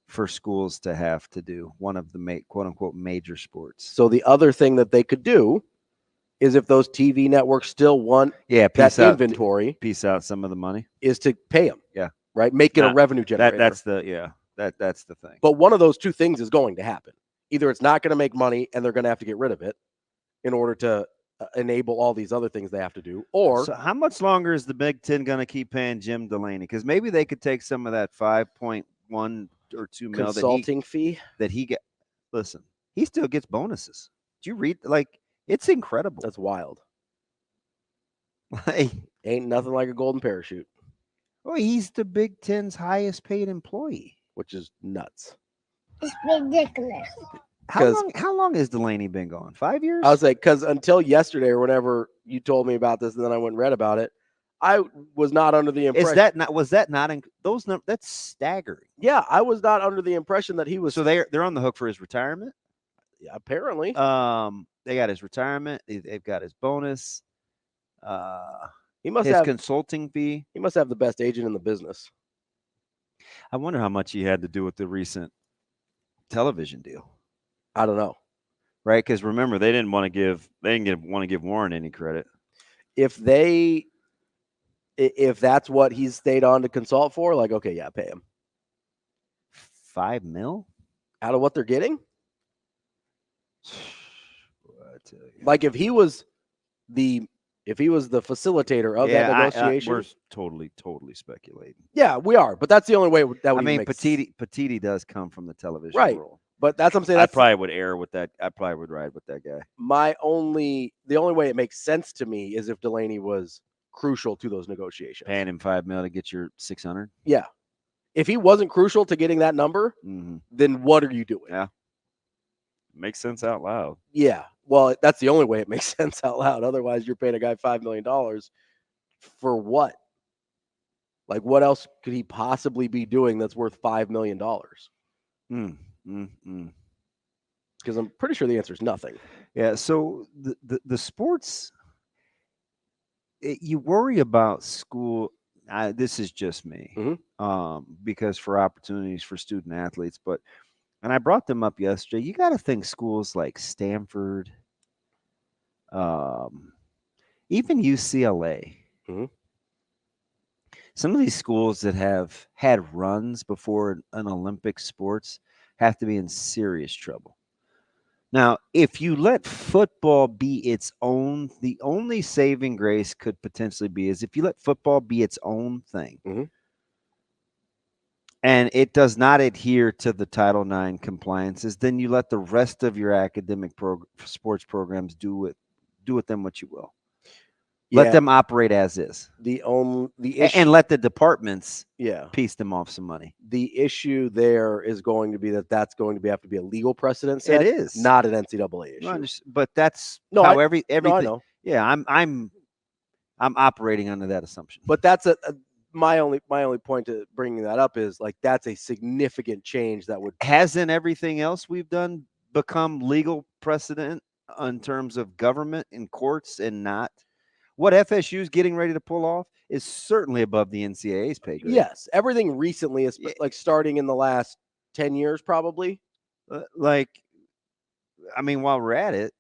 for schools to have to do one of the quote unquote major sports. So the other thing that they could do is if those TV networks still want that inventory, piece out some of the money, is to pay them. Yeah. Right. Make it a revenue generator. That's the thing. But one of those two things is going to happen. Either it's not going to make money and they're going to have to get rid of it in order to enable all these other things they have to do. Or so how much longer is the Big Ten going to keep paying Jim Delaney? Because maybe they could take some of that 5.1 or 2 mil consulting fee that he get. Listen, he still gets bonuses. Do you read? Like, it's incredible. That's wild. Like, ain't nothing like a golden parachute. Oh, he's the Big Ten's highest paid employee, which is nuts. It's ridiculous. How long has Delaney been gone? 5 years? I was like, because until yesterday or whenever you told me about this, and then I went and read about it, I was not under the impression. Is that not? Was that not in those numbers? That's staggering. Yeah, I was not under the impression that he was. So they're on the hook for his retirement. Yeah, apparently. They got his retirement. They've got his bonus. He must his have consulting fee. He must have the best agent in the business. I wonder how much he had to do with the recent television deal. I don't know. Right? Because remember, they didn't want to give Warren any credit. If that's what he's stayed on to consult for, like, okay, yeah, pay him. $5 million out of what they're getting. I tell you. Like if he was the facilitator of that negotiation, we're totally speculating. Yeah, we are, but that's the only way that would. I mean, Petiti does come from the television right? role. But that's what I'm saying. I probably would err with that. I probably would ride with that guy. The only way it makes sense to me is if Delaney was crucial to those negotiations. Paying him $5 million to get your 600. Yeah, if he wasn't crucial to getting that number, then what are you doing? Yeah, makes sense out loud. Yeah, well, that's the only way it makes sense out loud. Otherwise, you're paying a guy $5 million for what? Like, what else could he possibly be doing that's worth $5 million? Because I'm pretty sure the answer is nothing. Yeah. So the sports, you worry about school. This is just me, because for opportunities for student athletes, and I brought them up yesterday. You got to think schools like Stanford, even UCLA. Some of these schools that have had runs before an Olympic sports have to be in serious trouble. Now, if you let football be its own, the only saving grace could potentially be is if you let football be its own thing, and it does not adhere to the Title IX compliances, then you let the rest of your academic sports programs do with them what you will. Let them operate as is. And let the departments piece them off some money. The issue there is going to be that's going to have to be a legal precedent set. It is not an NCAA issue. But that's everything. No, I know. Yeah, I'm operating under that assumption. But that's my only point to bringing that up is like that's a significant change that would. Hasn't everything else we've done become legal precedent in terms of government and courts and not? What FSU is getting ready to pull off is certainly above the NCAA's pay grade. Yes, everything recently is like starting in the last 10 years, probably. While we're at it,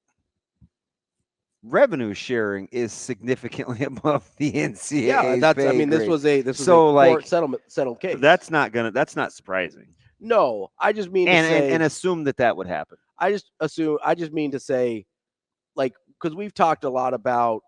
revenue sharing is significantly above the NCAA's. Yeah, this was a court settled case. That's not surprising. No, I just mean and assume that would happen. I just mean to say, like, because we've talked a lot about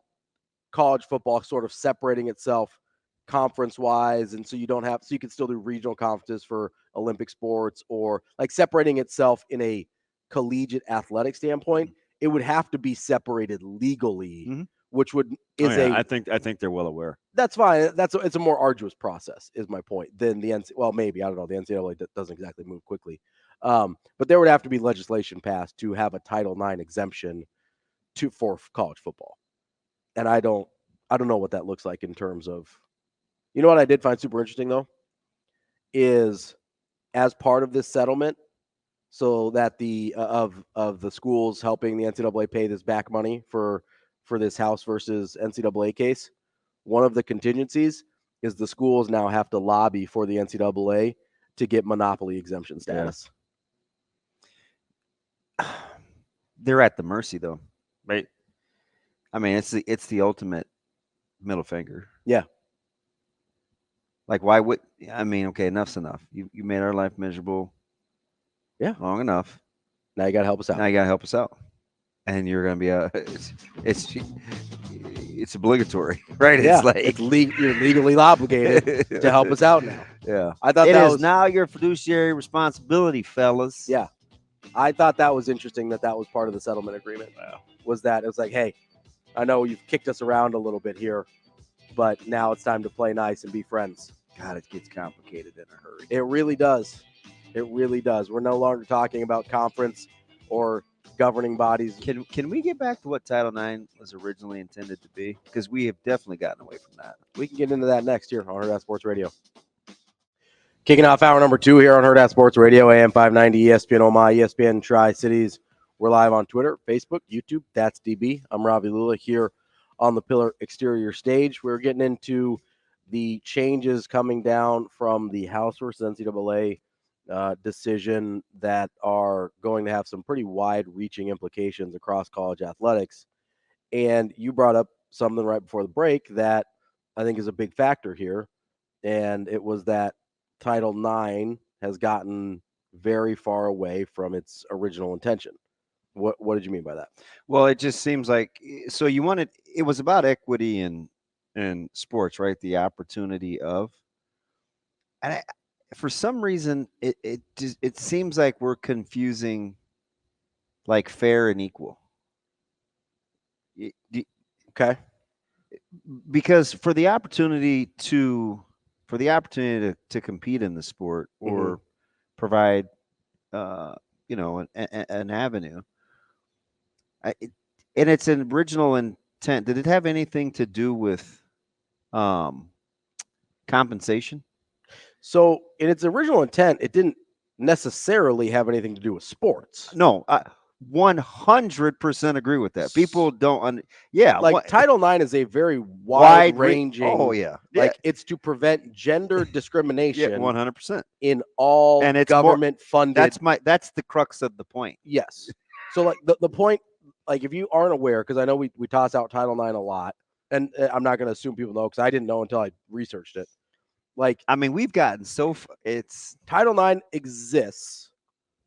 college football sort of separating itself conference-wise, and so you can still do regional conferences for Olympic sports, or like separating itself in a collegiate athletic standpoint. It would have to be separated legally, which I think they're well aware. That's fine. It's a more arduous process, is my point, than the NCAA. Well, maybe, I don't know. The NCAA doesn't exactly move quickly, but there would have to be legislation passed to have a Title IX exemption for college football. And I don't know what that looks like in terms of, what I did find super interesting though, is as part of this settlement, so that the of the schools helping the NCAA pay this back money for this House versus NCAA case, one of the contingencies is the schools now have to lobby for the NCAA to get monopoly exemption status. Yeah. They're at the mercy though, right? I mean, it's the ultimate middle finger. Yeah. Like, why would okay, enough's enough. You made our life miserable. Yeah. Long enough. Now you got to help us out. And you're going to be it's obligatory, right? Yeah. It's you're legally obligated to help us out now. Yeah. I thought it is now your fiduciary responsibility, fellas. Yeah. I thought that was interesting that was part of the settlement agreement. Wow. Was that it was like, hey, I know you've kicked us around a little bit here, but now it's time to play nice and be friends. God, it gets complicated in a hurry. It really does. It really does. We're no longer talking about conference or governing bodies. Can we get back to what Title IX was originally intended to be? Because we have definitely gotten away from that. We can get into that next year on Hurrdat Sports Radio. Kicking off hour number 2 here on Hurrdat Sports Radio, AM 590, ESPN Omaha, ESPN Tri-Cities. We're live on Twitter, Facebook, YouTube. That's DB. I'm Ravi Lulla here on the Pillar Exterior stage. We're getting into the changes coming down from the House versus NCAA decision that are going to have some pretty wide-reaching implications across college athletics. And you brought up something right before the break that I think is a big factor here, and it was that Title IX has gotten very far away from its original intention. What did you mean by that? Well, it just seems like so you wanted it was about equity in sports, right? The opportunity of, and for some reason it seems like we're confusing like fair and equal. Okay, because for the opportunity to compete in the sport or provide an avenue, and its original intent, did it have anything to do with compensation? So in its original intent, it didn't necessarily have anything to do with sports. No, I 100% agree with that. People don't Title IX is a very wide-ranging. Oh yeah, like it's to prevent gender discrimination. 100% in all and it's government-funded. That's the crux of the point. Yes. So like the point, like if you aren't aware, because I know we toss out Title IX a lot, and I'm not going to assume people know because I didn't know until I researched it. Like, I mean, we've gotten it's Title IX exists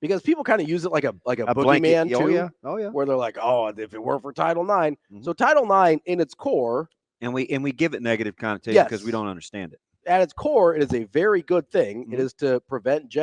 because people kind of use it like a boogeyman too. Oh yeah. Where they're like, oh, if it weren't for Title IX. So Title IX in its core, and we give it negative connotation because we don't understand it. At its core, it is a very good thing. It is to prevent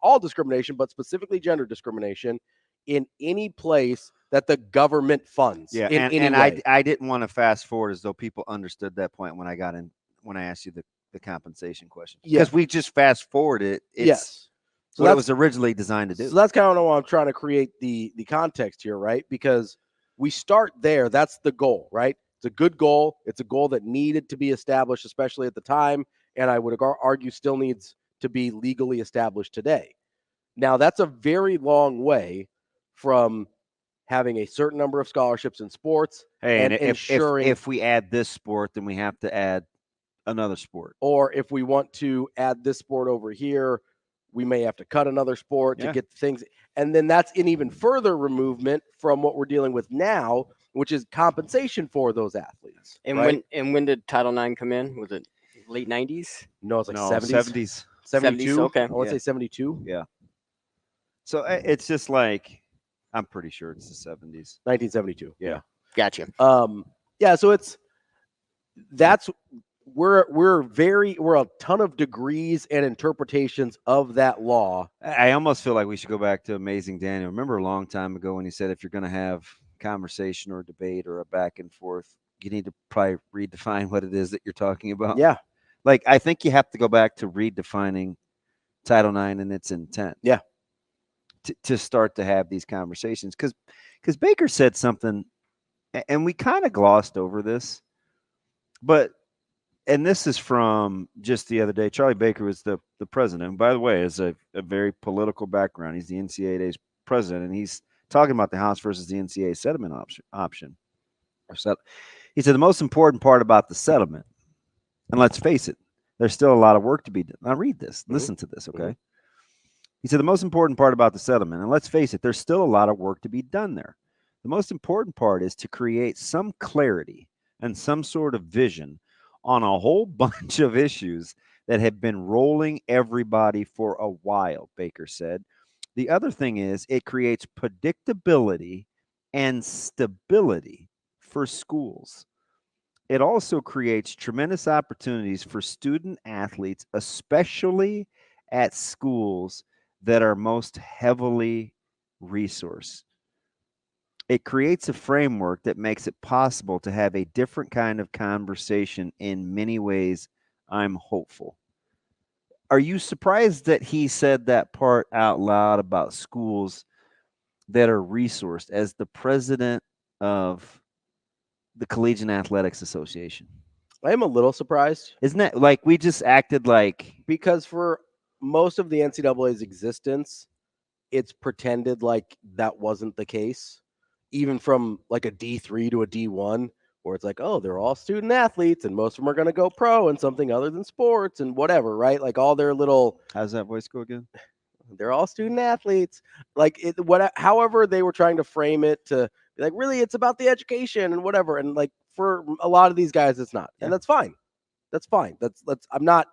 all discrimination, but specifically gender discrimination in any place that the government funds. Yeah, in any and way. I didn't want to fast forward as though people understood that point when I asked you the compensation question. Because we just fast forward it. It's so what it was originally designed to do. So that's kind of what I'm trying to create the context here, right? Because we start there. That's the goal, right? It's a good goal. It's a goal that needed to be established, especially at the time. And I would argue still needs to be legally established today. Now, that's a very long way from having a certain number of scholarships in sports and ensuring if we add this sport, then we have to add another sport. Or if we want to add this sport over here, we may have to cut another sport to get things. And then that's an even further removement from what we're dealing with now, which is compensation for those athletes. And right? when did Title IX come in? Was it late 90s? No, it's like 70s. 72. Okay. I want to say 72. Yeah. So it's just like, I'm pretty sure it's the 70s. 1972. Yeah. Gotcha. Yeah. So we're a ton of degrees and interpretations of that law. I almost feel like we should go back to Amazing Daniel. Remember a long time ago when he said, if you're going to have conversation or debate or a back and forth, you need to probably redefine what it is that you're talking about. Yeah. Like, I think you have to go back to redefining Title IX and its intent. Yeah. To start to have these conversations. Because Baker said something, and we kind of glossed over this, and this is from just the other day. Charlie Baker was the president. And by the way, has a very political background. He's the NCAA's president, and he's talking about the House versus the NCAA settlement option. He said the most important part about the settlement, and let's face it, there's still a lot of work to be done. Now read this. Listen to this, okay? He said the most important part about the settlement, and let's face it, there's still a lot of work to be done there. The most important part is to create some clarity and some sort of vision on a whole bunch of issues that have been rolling everybody for a while, Baker said. The other thing is it creates predictability and stability for schools. It also creates tremendous opportunities for student athletes, especially at schools that are most heavily resourced. It creates a framework that makes it possible to have a different kind of conversation. In many ways, I'm hopeful. Are you surprised that he said that part out loud about schools that are resourced as the president of the Collegiate Athletics Association? I am a little surprised. Isn't that like we just acted like, because for most of the NCAA's existence, it's pretended like that wasn't the case, even from like a D3 to a D1, where it's like, oh, they're all student athletes and most of them are going to go pro in something other than sports and whatever, right? Like all their little, how's that voice go again? they're all student athletes. Like however they were trying to frame it to be like, really, it's about the education and whatever. And like for a lot of these guys, it's not, and that's fine. That's fine. I'm not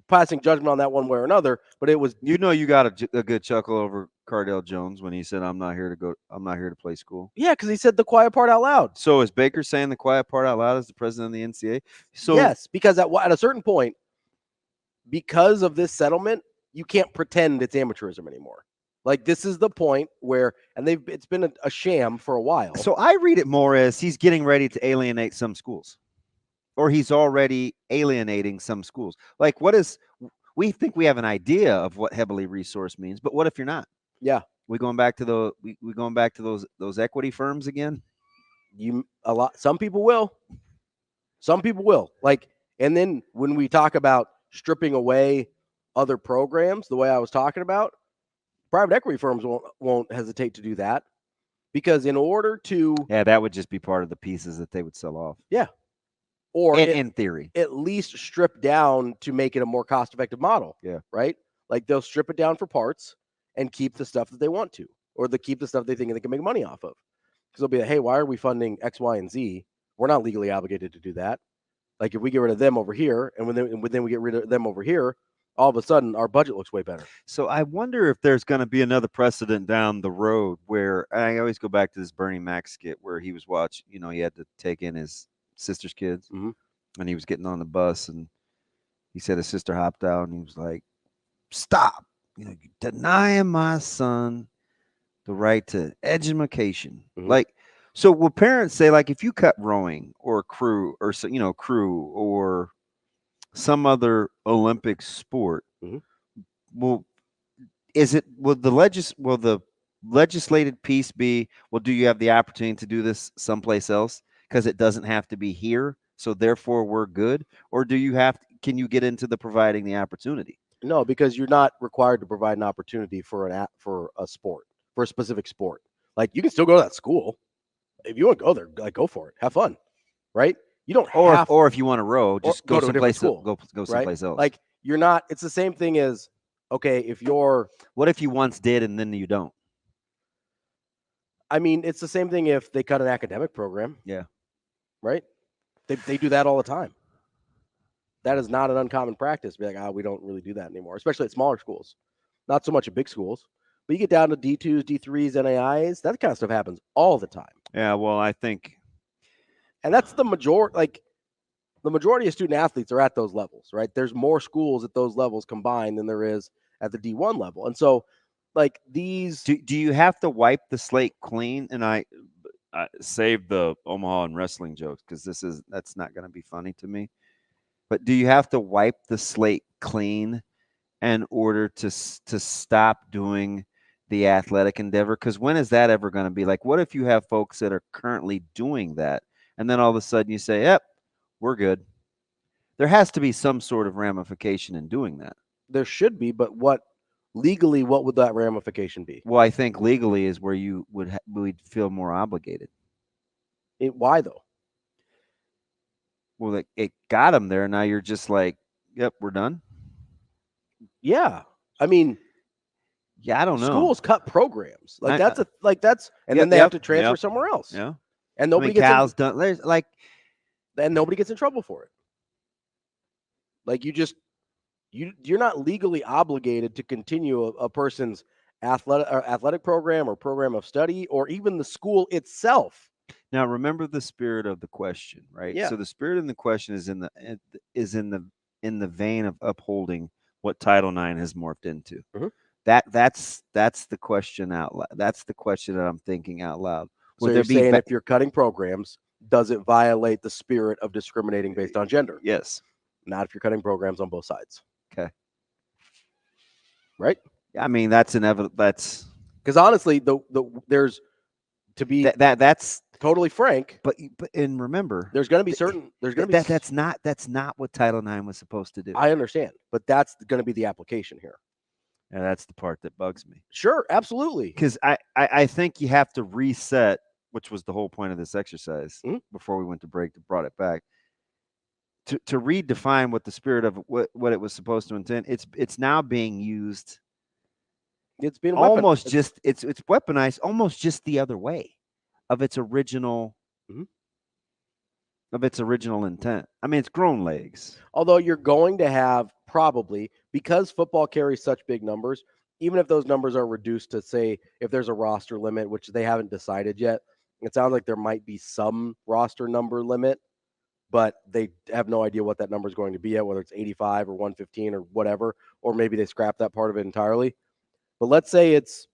passing judgment on that one way or another, but it was, You got a good chuckle over Cardell Jones when he said, I'm not here to play school. yeah, because he said the quiet part out loud. So is Baker saying the quiet part out loud as the president of the NCAA? So yes, because at a certain point, because of this settlement, you can't pretend it's amateurism anymore. Like this is the point where, and it's been a sham for a while. So I read it more as he's getting ready to alienate some schools, or he's already alienating some schools. Like we think we have an idea of what heavily resourced means, but what if you're not? Yeah. We going back to those equity firms again? Some people will. Some people will. Like, and then when we talk about stripping away other programs, the way I was talking about, private equity firms won't hesitate to do that, because in order to that would just be part of the pieces that they would sell off. Yeah. Or in theory, at least strip down to make it a more cost-effective model. Yeah. Right? Like they'll strip it down for parts and keep the stuff that they want to, or keep the stuff they think they can make money off of. Because they'll be like, hey, why are we funding X, Y, and Z? We're not legally obligated to do that. Like if we get rid of them over here, and then we get rid of them over here, all of a sudden our budget looks way better. So I wonder if there's going to be another precedent down the road where I always go back to this Bernie Mac skit where he was watching, he had to take in his sister's kids, and he was getting on the bus, and he said his sister hopped out, and he was like, stop, denying my son the right to education. Like, so will parents say, like, if you cut rowing or crew or or some other Olympic sport, will the legislated piece be, well, do you have the opportunity to do this someplace else because it doesn't have to be here, so therefore we're good? Or can you get into the providing the opportunity? No, because you're not required to provide an opportunity for a sport, for a specific sport. Like you can still go to that school if you want to go there. Like go for it, have fun, right? You don't have, or if you want to row, just go someplace else. Go someplace else. Like you're not. It's the same thing as okay. What if you once did and then you don't? I mean, it's the same thing if they cut an academic program. Yeah, right. They do that all the time. That is not an uncommon practice. Be like, we don't really do that anymore, especially at smaller schools. Not so much at big schools, but you get down to D2s, D3s, NAIs. That kind of stuff happens all the time. Yeah, well, I think, and that's the majority. Like the majority of student athletes are at those levels, right? There's more schools at those levels combined than there is at the D1 level, and so like these. Do you have to wipe the slate clean? And I save the Omaha and wrestling jokes because that's not going to be funny to me. But do you have to wipe the slate clean in order to stop doing the athletic endeavor? Because when is that ever going to be? Like, what if you have folks that are currently doing that, and then all of a sudden you say, yep, we're good? There has to be some sort of ramification in doing that. There should be, but what would that ramification be? Well, I think legally is where you would feel more obligated. Why though? Well, it got them there. Now you're just like, yep, we're done. Yeah. I mean, yeah, I don't know. Schools cut programs. Like and then they have to transfer somewhere else. Yeah. And nobody gets done. There's and nobody gets in trouble for it. Like you're not legally obligated to continue a person's athletic program or program of study or even the school itself. Now, remember the spirit of the question, right? Yeah. So the spirit in the question is in the vein of upholding what Title IX has morphed into. That's the question out loud. That's the question that I'm thinking out loud. So you're saying if you're cutting programs, does it violate the spirit of discriminating based on gender? Yes. Not if you're cutting programs on both sides. Okay. Right? I mean, that's inevitable. That's Because honestly, there's to be that's totally frank. But and remember, there's going to be certain. There's going to be that's not what Title IX was supposed to do. I understand, but that's going to be the application here. And that's the part that bugs me. Sure, absolutely. Because I think you have to reset, which was the whole point of this exercise before we went to break, brought it back. To redefine what the spirit of what it was supposed to intend, it's now being used. It's being almost just it's weaponized almost just the other way of its original intent. I mean, it's grown legs. Although you're going to have probably, because football carries such big numbers, even if those numbers are reduced to, say, if there's a roster limit, which they haven't decided yet, it sounds like there might be some roster number limit, but they have no idea what that number is going to be at, whether it's 85 or 115 or whatever, or maybe they scrap that part of it entirely. But let's say it's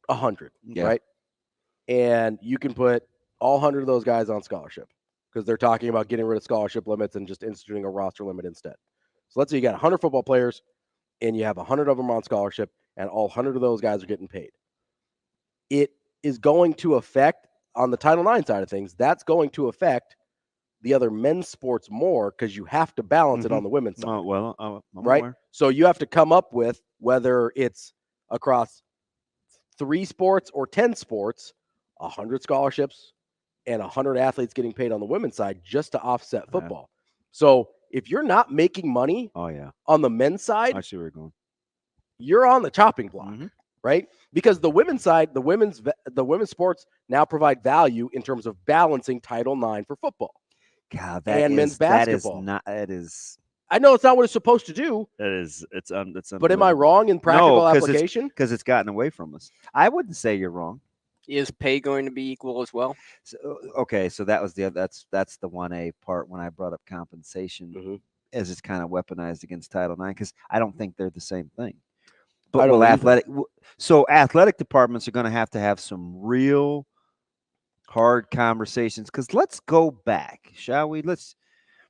100, right? And you can put all 100 of those guys on scholarship because they're talking about getting rid of scholarship limits and just instituting a roster limit instead. So let's say you got 100 football players and you have 100 of them on scholarship and all 100 of those guys are getting paid. It is going to affect, on the Title IX side of things, that's going to affect the other men's sports more because you have to balance it on the women's side. I'm right? aware. So you have to come up with, whether it's across 3 sports or 10 sports, 100 scholarships and 100 athletes getting paid on the women's side just to offset football. So if you're not making money on the men's side, I see where you're going. You're on the chopping block, right? Because the women's side, the women's sports now provide value in terms of balancing Title IX for football. God, men's basketball. That is. I know it's not what it's supposed to do. It's but am I wrong in practical application? Because it's gotten away from us. I wouldn't say you're wrong. Is pay going to be equal as well? So, okay, so that was that's the 1A part when I brought up compensation, as it's kind of weaponized against Title IX, because I don't think they're the same thing. But athletic departments are going to have some real hard conversations, because let's go back, shall we? Let's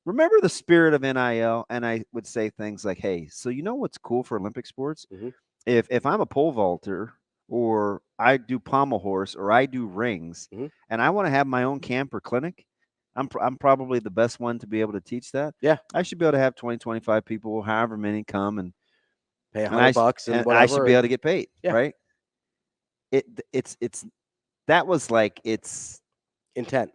remember the spirit of NIL, and I would say things like, hey, so you know what's cool for Olympic sports? If I'm a pole vaulter, or I do pommel horse, or I do rings, and I want to have my own camp or clinic, I'm probably the best one to be able to teach that. Yeah. I should be able to have 20, 25 people, however many, come and pay $100 and whatever. I should be able to get paid, right? It's that was like its intent.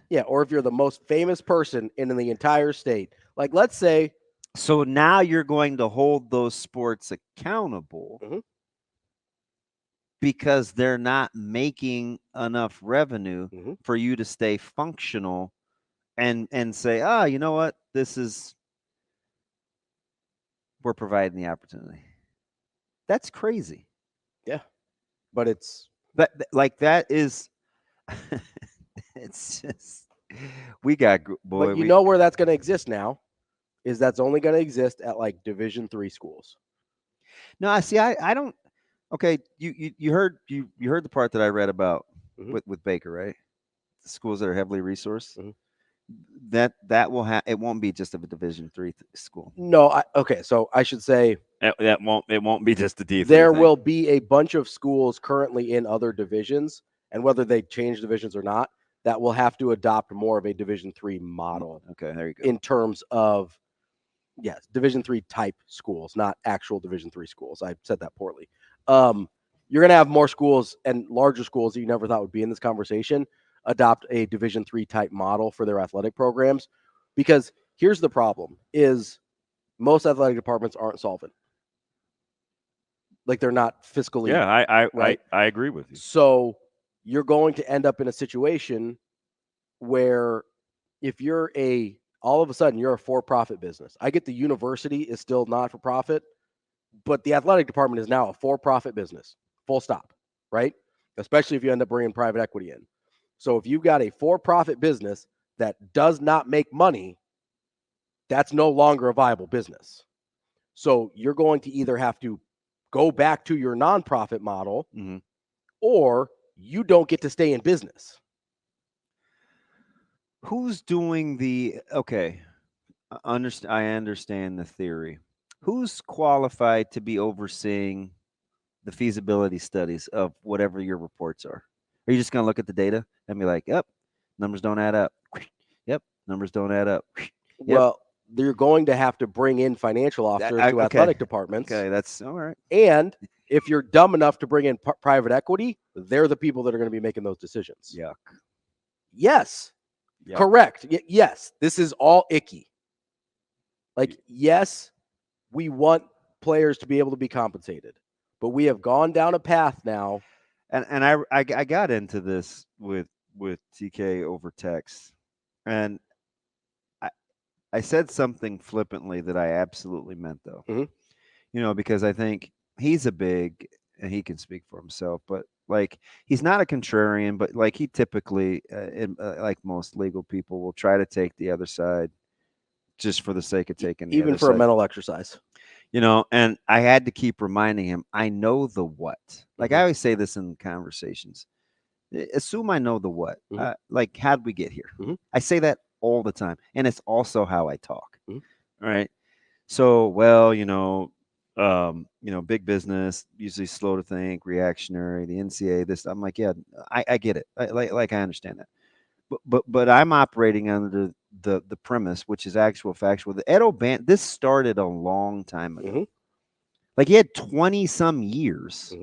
Yeah, or if you're the most famous person in the entire state. Like, let's say. So now you're going to hold those sports accountable because they're not making enough revenue for you to stay functional and say, you know what? We're providing the opportunity. That's crazy. Yeah. But it's that is it's just we got boy. But you know where that's going to exist now is that's only going to exist at like Division III schools. No, I see. I don't. Okay, you heard the part that I read about with Baker, right? The schools that are heavily resourced. That will have. It won't be just of a Division III school. No, so I should say it won't be just a D3. There will be a bunch of schools currently in other divisions, and whether they change divisions or not, that will have to adopt more of a Division III model. Okay, there you go. In terms of Division III type schools, not actual Division III schools. I said that poorly. You're going to have more schools and larger schools that you never thought would be in this conversation adopt a Division III type model for their athletic programs, because here's the problem: is most athletic departments aren't solvent. Like, they're not fiscally. Yeah, right? I agree with you. So you're going to end up in a situation where if you're all of a sudden you're a for-profit business. I get the university is still not for profit, but the athletic department is now a for-profit business, full stop, right? Especially if you end up bringing private equity in. So if you've got a for-profit business that does not make money, that's no longer a viable business. So you're going to either have to go back to your nonprofit model, or you don't get to stay in business. Who's doing the okay? I understand the theory. Who's qualified to be overseeing the feasibility studies of whatever your reports are? Are you just going to look at the data and be like, yep, numbers don't add up. Yep, numbers don't add up. Yep. Well, you're going to have to bring in financial officers to okay. athletic departments. Okay, that's all right. And if you're dumb enough to bring in private equity, they're the people that are going to be making those decisions. Yuck. Yes. Yuck. Correct. Yes. This is all icky. Like, yes, we want players to be able to be compensated, but we have gone down a path now. And I got into this with TK over text, and I said something flippantly that I absolutely meant, though. Mhm. You know, because I think he's a big, and he can speak for himself, but like he's not a contrarian, but like he typically, like most legal people, will try to take the other side just for the sake of taking the Even other for side. a mental exercise. You know, and I had to keep reminding him, I know the what. Like I always say this in conversations. Assume I know the what. Like, how'd we get here? I say that all the time. And it's also how I talk. Right. So, well, big business, usually slow to think, reactionary, the NCAA, this. I'm like, yeah, I get it. I understand that. But I'm operating under the premise, which is actual factual. The Ed O'Bannon, this started a long time ago. Like he had 20 some years,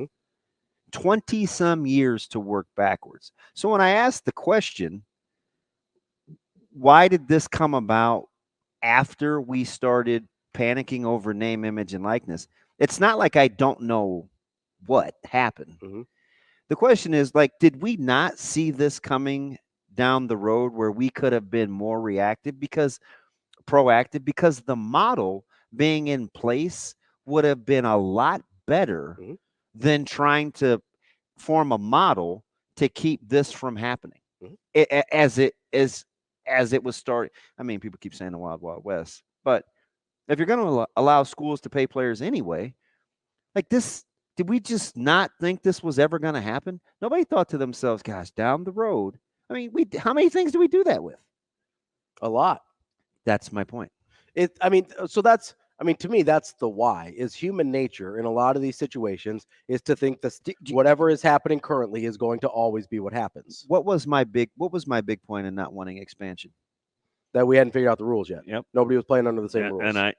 20 some years to work backwards. So when I asked the question, why did this come about after we started panicking over name, image, and likeness? It's not like I don't know what happened. The question is, like, did we not see this coming down the road where we could have been more proactive because the model being in place would have been a lot better than trying to form a model to keep this from happening as it was started. I mean, people keep saying the Wild Wild West, but if you're going to allow schools to pay players anyway, like this, did we just not think this was ever going to happen? Nobody thought to themselves, gosh, down the road. I mean, how many things do we do that with? A lot. That's my point. To me, that's the why. Is human nature in a lot of these situations is to think that whatever is happening currently is going to always be what happens. What was my big point in not wanting expansion? That we hadn't figured out the rules yet. Yep. Nobody was playing under the same rules. And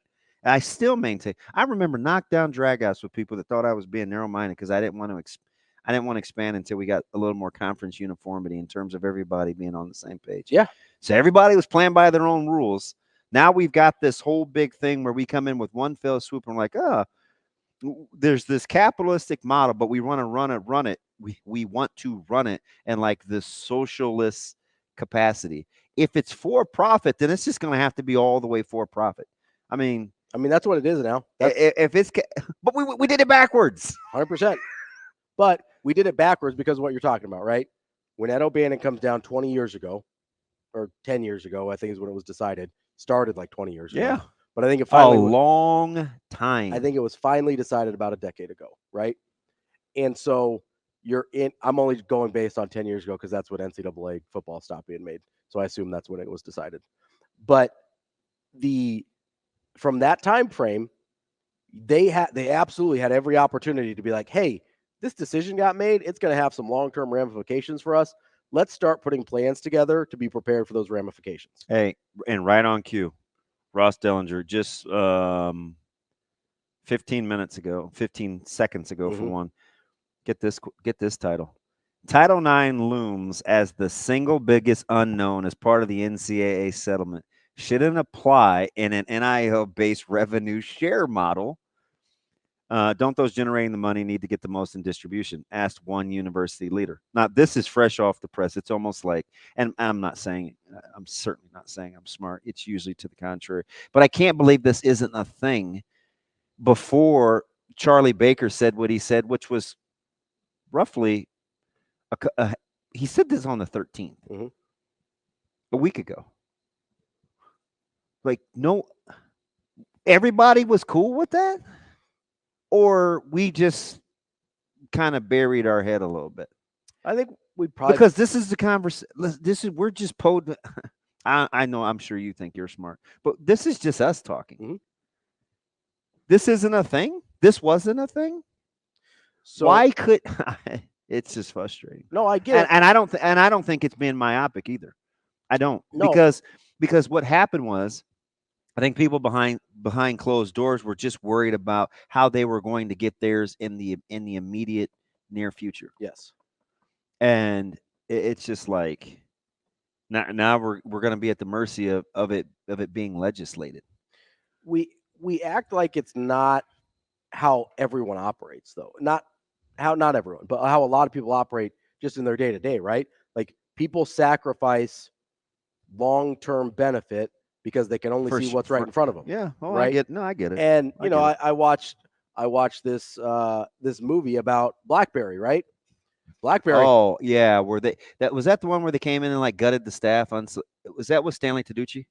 I still maintain. I remember knockdown dragouts with people that thought I was being narrow-minded because I didn't want to expand until we got a little more conference uniformity in terms of everybody being on the same page. Yeah. So everybody was playing by their own rules. Now we've got this whole big thing where we come in with one fell swoop and we're like, there's this capitalistic model, but we want to run it. We want to run it in like this socialist capacity. If it's for profit, then it's just going to have to be all the way for profit. I mean, that's what it is now. But we did it backwards. 100%. But we did it backwards because of what you're talking about, right? When Ed O'Bannon comes down 20 years ago, or 10 years ago, I think is when it was decided. Started like 20 years ago. Yeah. But I think it finally a long time. I think it was finally decided about a decade ago, right? And so I'm only going based on 10 years ago because that's when NCAA football stopped being made. So I assume that's when it was decided. But from that time frame, they absolutely had every opportunity to be like, hey, this decision got made. It's going to have some long-term ramifications for us. Let's start putting plans together to be prepared for those ramifications. Hey, and right on cue, Ross Dellinger just 15 seconds ago for one. Get this title. Title IX looms as the single biggest unknown as part of the NCAA settlement. Shouldn't apply in an NIL-based revenue share model. Don't those generating the money need to get the most in distribution? Asked one university leader. Now, this is fresh off the press. It's almost like, and I'm certainly not saying I'm smart. It's usually to the contrary. But I can't believe this isn't a thing before Charlie Baker said what he said, which was roughly, he said this on the 13th, a week ago. Like, no, everybody was cool with that? Or we just kind of buried our head a little bit? I think we probably, because this is the conversation. We're just poding. I know. I'm sure you think you're smart, but this is just us talking. This isn't a thing. This wasn't a thing. So Why could it's just frustrating. No, I get it. And I don't think it's being myopic either. I don't. No. Because what happened was I think people behind closed doors were just worried about how they were going to get theirs in the immediate near future. Yes. And it's just like now we're going to be at the mercy of it being legislated. We act like it's not how everyone operates, though. Not everyone, but how a lot of people operate just in their day to day, right? Like people sacrifice long-term benefit because they can only see what's right in front of them. Yeah. Oh, right? I get it. And I watched this movie about BlackBerry, right? BlackBerry. Oh yeah, were they? Was that the one where they came in and like gutted the staff? Was that with Stanley Tucci?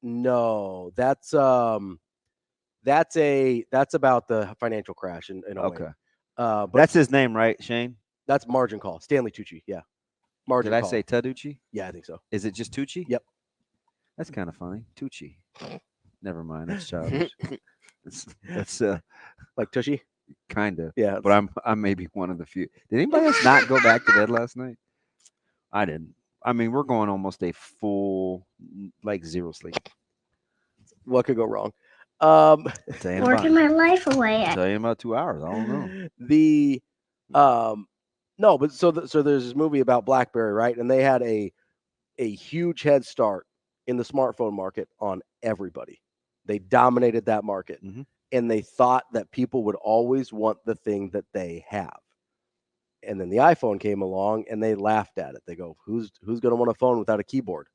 No, that's about the financial crash in a way. Okay. But That's his name, right, Shane? That's Margin Call. Stanley Tucci. Yeah. Margin Did Call. I say Taducci? Yeah, I think so. Is it just Tucci? Yep. That's kind of funny. Tucci. Never mind. That's childish. That's like Tushy. Kind of. Yeah. But I'm maybe one of the few. Did anybody else not go back to bed last night? I didn't. I mean, we're going almost a full zero sleep. What could go wrong? Working my life away. I'll tell you in about 2 hours. I don't know. No, but so there's this movie about BlackBerry, right? And they had a huge head start in the smartphone market on everybody. They dominated that market. Mm-hmm. And they thought that people would always want the thing that they have. And then the iPhone came along and they laughed at it. They go, who's going to want a phone without a keyboard?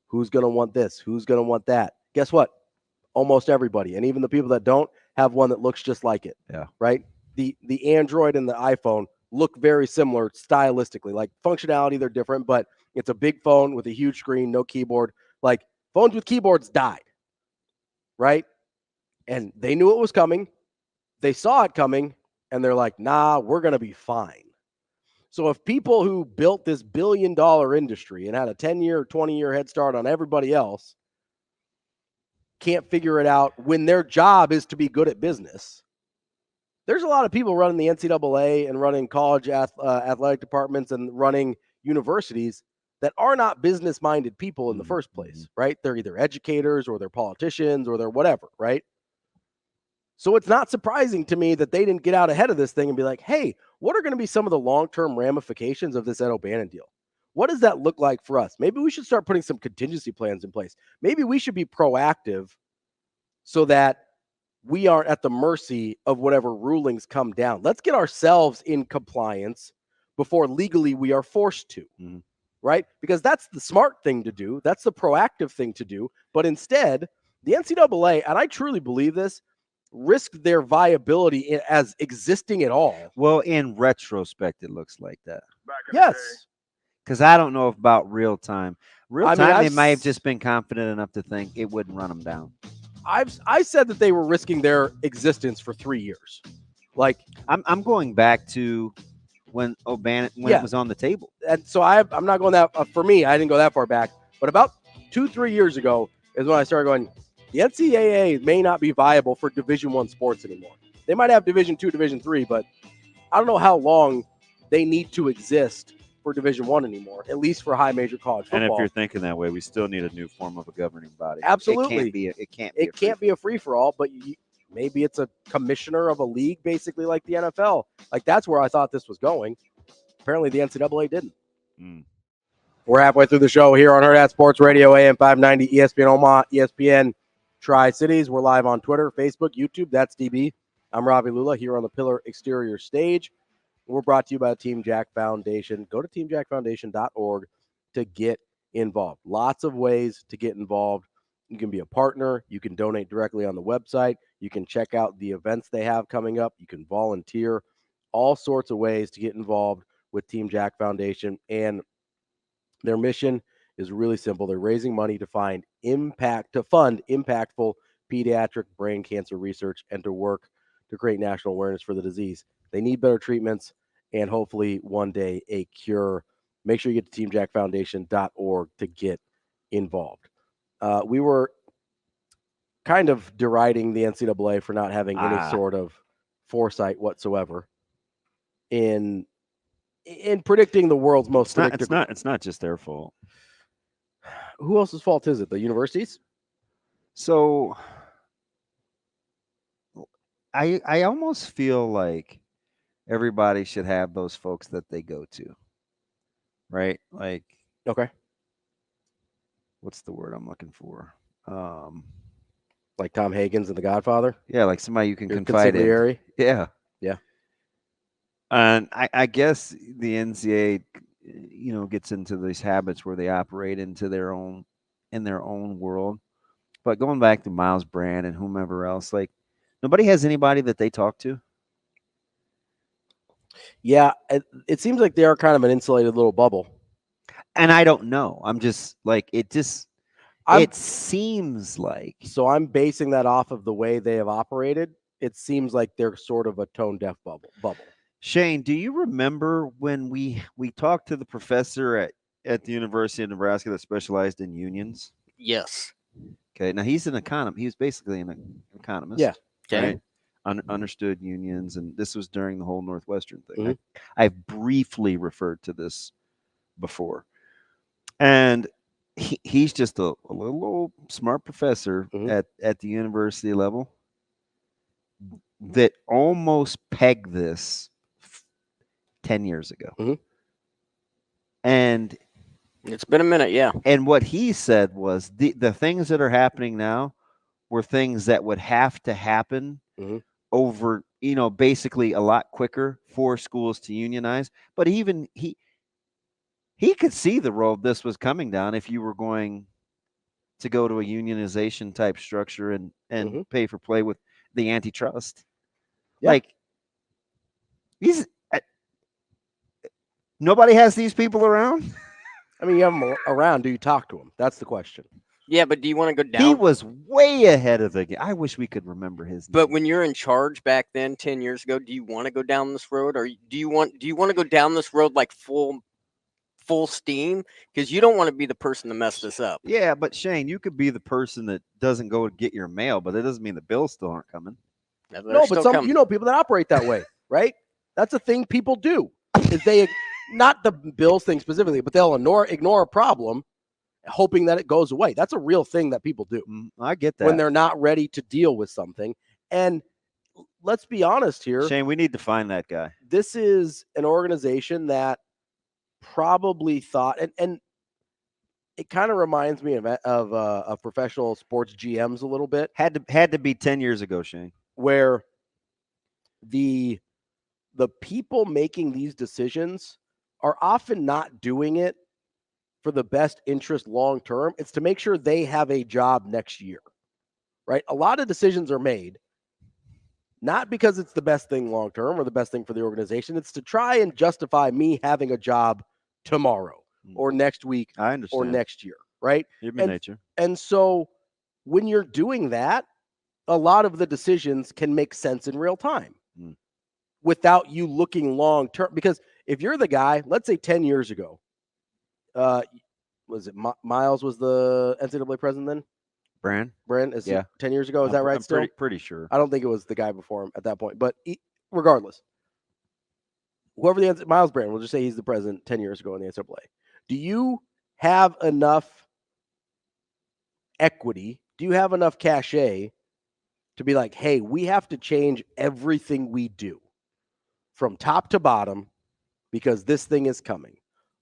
Who's going to want this? Who's going to want that? Guess what? Almost everybody. And even the people that don't have one that looks just like it. Yeah. Right? The Android and the iPhone look very similar stylistically. Like functionality, they're different, but it's a big phone with a huge screen, no keyboard. Like phones with keyboards died. Right? And they knew it was coming. They saw it coming, and they're like, nah, we're going to be fine. So if people who built this billion-dollar industry and had a 10-year, 20-year head start on everybody else can't figure it out when their job is to be good at business, there's a lot of people running the NCAA and running college athletic departments and running universities that are not business-minded people in the first place, right? They're either educators or they're politicians or they're whatever, right? So it's not surprising to me that they didn't get out ahead of this thing and be like, hey, what are going to be some of the long-term ramifications of this Ed O'Bannon deal? What does that look like for us? Maybe we should start putting some contingency plans in place. Maybe we should be proactive so that we aren't at the mercy of whatever rulings come down. Let's get ourselves in compliance before legally we are forced to, right? Because that's the smart thing to do. That's the proactive thing to do. But instead, the NCAA, and I truly believe this, risked their viability as existing at all. Well, in retrospect, it looks like that. Yes. Because I don't know about real time. They might have just been confident enough to think it wouldn't run them down. I said that they were risking their existence for 3 years. Like I'm going back to when O'Bannon it was on the table. And so I'm not going that for me. I didn't go that far back, but about 2-3 years ago is when I started going. The NCAA may not be viable for Division I sports anymore. They might have Division II, Division III, but I don't know how long they need to exist for Division I anymore, at least for high major college football. And if you're thinking that way, we still need a new form of a governing body. Absolutely. It can't be a free-for-all, but maybe it's a commissioner of a league, basically like the NFL. Like that's where I thought this was going. Apparently the NCAA didn't. We're halfway through the show here on Hurrdat Sports Radio, AM 590, ESPN Omaha, ESPN Tri-Cities. We're live on Twitter, Facebook, YouTube. That's DB. I'm Ravi Lulla here on the Pillar Exterior stage. We're brought to you by the Team Jack Foundation. Go to teamjackfoundation.org to get involved. Lots of ways to get involved. You can be a partner. You can donate directly on the website. You can check out the events they have coming up. You can volunteer. All sorts of ways to get involved with Team Jack Foundation. And their mission is really simple. They're raising money to fund impactful pediatric brain cancer research and to work to create national awareness for the disease. They need better treatments and hopefully one day a cure. Make sure you get to teamjackfoundation.org to get involved. We were kind of deriding the NCAA for not having any sort of foresight whatsoever. in predicting the world's most predictable. It's not just their fault. Who else's fault is it? The universities? So I almost feel like everybody should have those folks that they go to. Right? Like, okay. What's the word I'm looking for? Like Tom Hagen's in The Godfather? Yeah, like somebody you can confide in. Yeah. Yeah. And I guess the NCAA, gets into these habits where they operate in their own world. But going back to Miles Brand and whomever else, like nobody has anybody that they talk to. Yeah, it seems like they are kind of an insulated little bubble. And I don't know. I'm just like it seems like. So I'm basing that off of the way they have operated. It seems like they're sort of a tone deaf bubble. Shane, do you remember when we talked to the professor at the University of Nebraska that specialized in unions? Yes. Okay. Now he's an economist. He was basically an economist. Yeah. Okay. Right? Understood unions, and this was during the whole Northwestern thing. Mm-hmm. I've briefly referred to this before, and he's just a little old smart professor at the university level that almost pegged this 10 years ago. Mm-hmm. And it's been a minute, yeah. And what he said was the things that are happening now were things that would have to happen over, basically a lot quicker for schools to unionize. But even he could see the road this was coming down if you were going to go to a unionization type structure and pay for play with the antitrust. Yeah. Like nobody has these people around. I mean, you have them around. Do you talk to them? That's the question. Yeah, but do you want to go down? He was way ahead of the game. I wish we could remember his name. But when you're in charge back then, 10 years ago, do you want to go down this road, or do you want to go down this road like full steam? Because you don't want to be the person to mess this up. Yeah, but Shane, you could be the person that doesn't go get your mail, but that doesn't mean the bills still aren't coming. No, but people that operate that way, right? That's a thing people do. Is they not the bills thing specifically, but they'll ignore a problem, hoping that it goes away. That's a real thing that people do. I get that. When they're not ready to deal with something. And let's be honest here. Shane, we need to find that guy. This is an organization that probably thought, and it kind of reminds me of professional sports GMs a little bit. Had to be 10 years ago, Shane. Where the people making these decisions are often not doing it for the best interest long term. It's to make sure they have a job next year, right? A lot of decisions are made not because it's the best thing long term or the best thing for the organization. It's to try and justify me having a job tomorrow or next week or next year, right? Human nature. And so when you're doing that, a lot of the decisions can make sense in real time without you looking long term. Because if you're the guy, let's say 10 years ago, was it Miles was the NCAA president then? Brand is 10 years ago. Is that right? I'm still pretty sure. I don't think it was the guy before him at that point, but regardless, whoever Miles Brand, we'll just say he's the president 10 years ago in the NCAA. Do you have enough equity? Do you have enough cachet to be like, hey, we have to change everything we do from top to bottom because this thing is coming?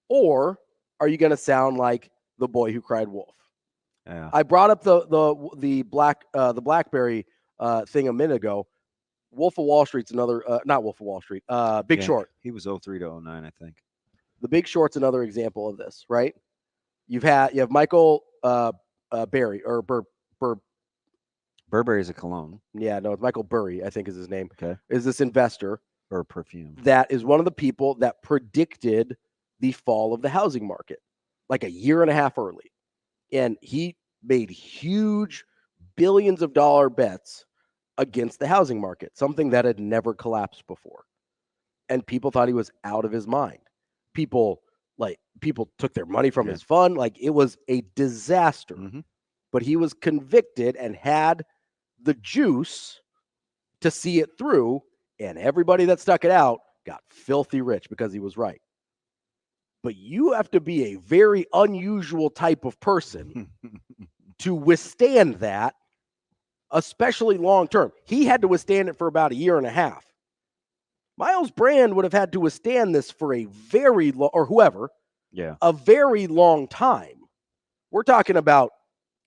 Or are you going to sound like the boy who cried wolf? Yeah. I brought up the BlackBerry thing a minute ago. Wolf of Wall Street's another, not Wolf of Wall Street, Big Short. He was 03 to 09, I think. The Big Short's another example of this, right? You have Michael Berry or Burberry's a cologne. Yeah, no, it's Michael Burry, I think is his name. Okay. Is this investor or perfume that is one of the people that predicted the fall of the housing market like a year and a half early. And he made huge billions of dollar bets against the housing market, something that had never collapsed before. And people thought he was out of his mind. People took their money from his fund. Like, it was a disaster. But he was convicted and had the juice to see it through. And everybody that stuck it out got filthy rich because he was right. But you have to be a very unusual type of person to withstand that, especially long term. He had to withstand it for about a year and a half. Miles Brand would have had to withstand this for a very long, or whoever, a very long time. We're talking about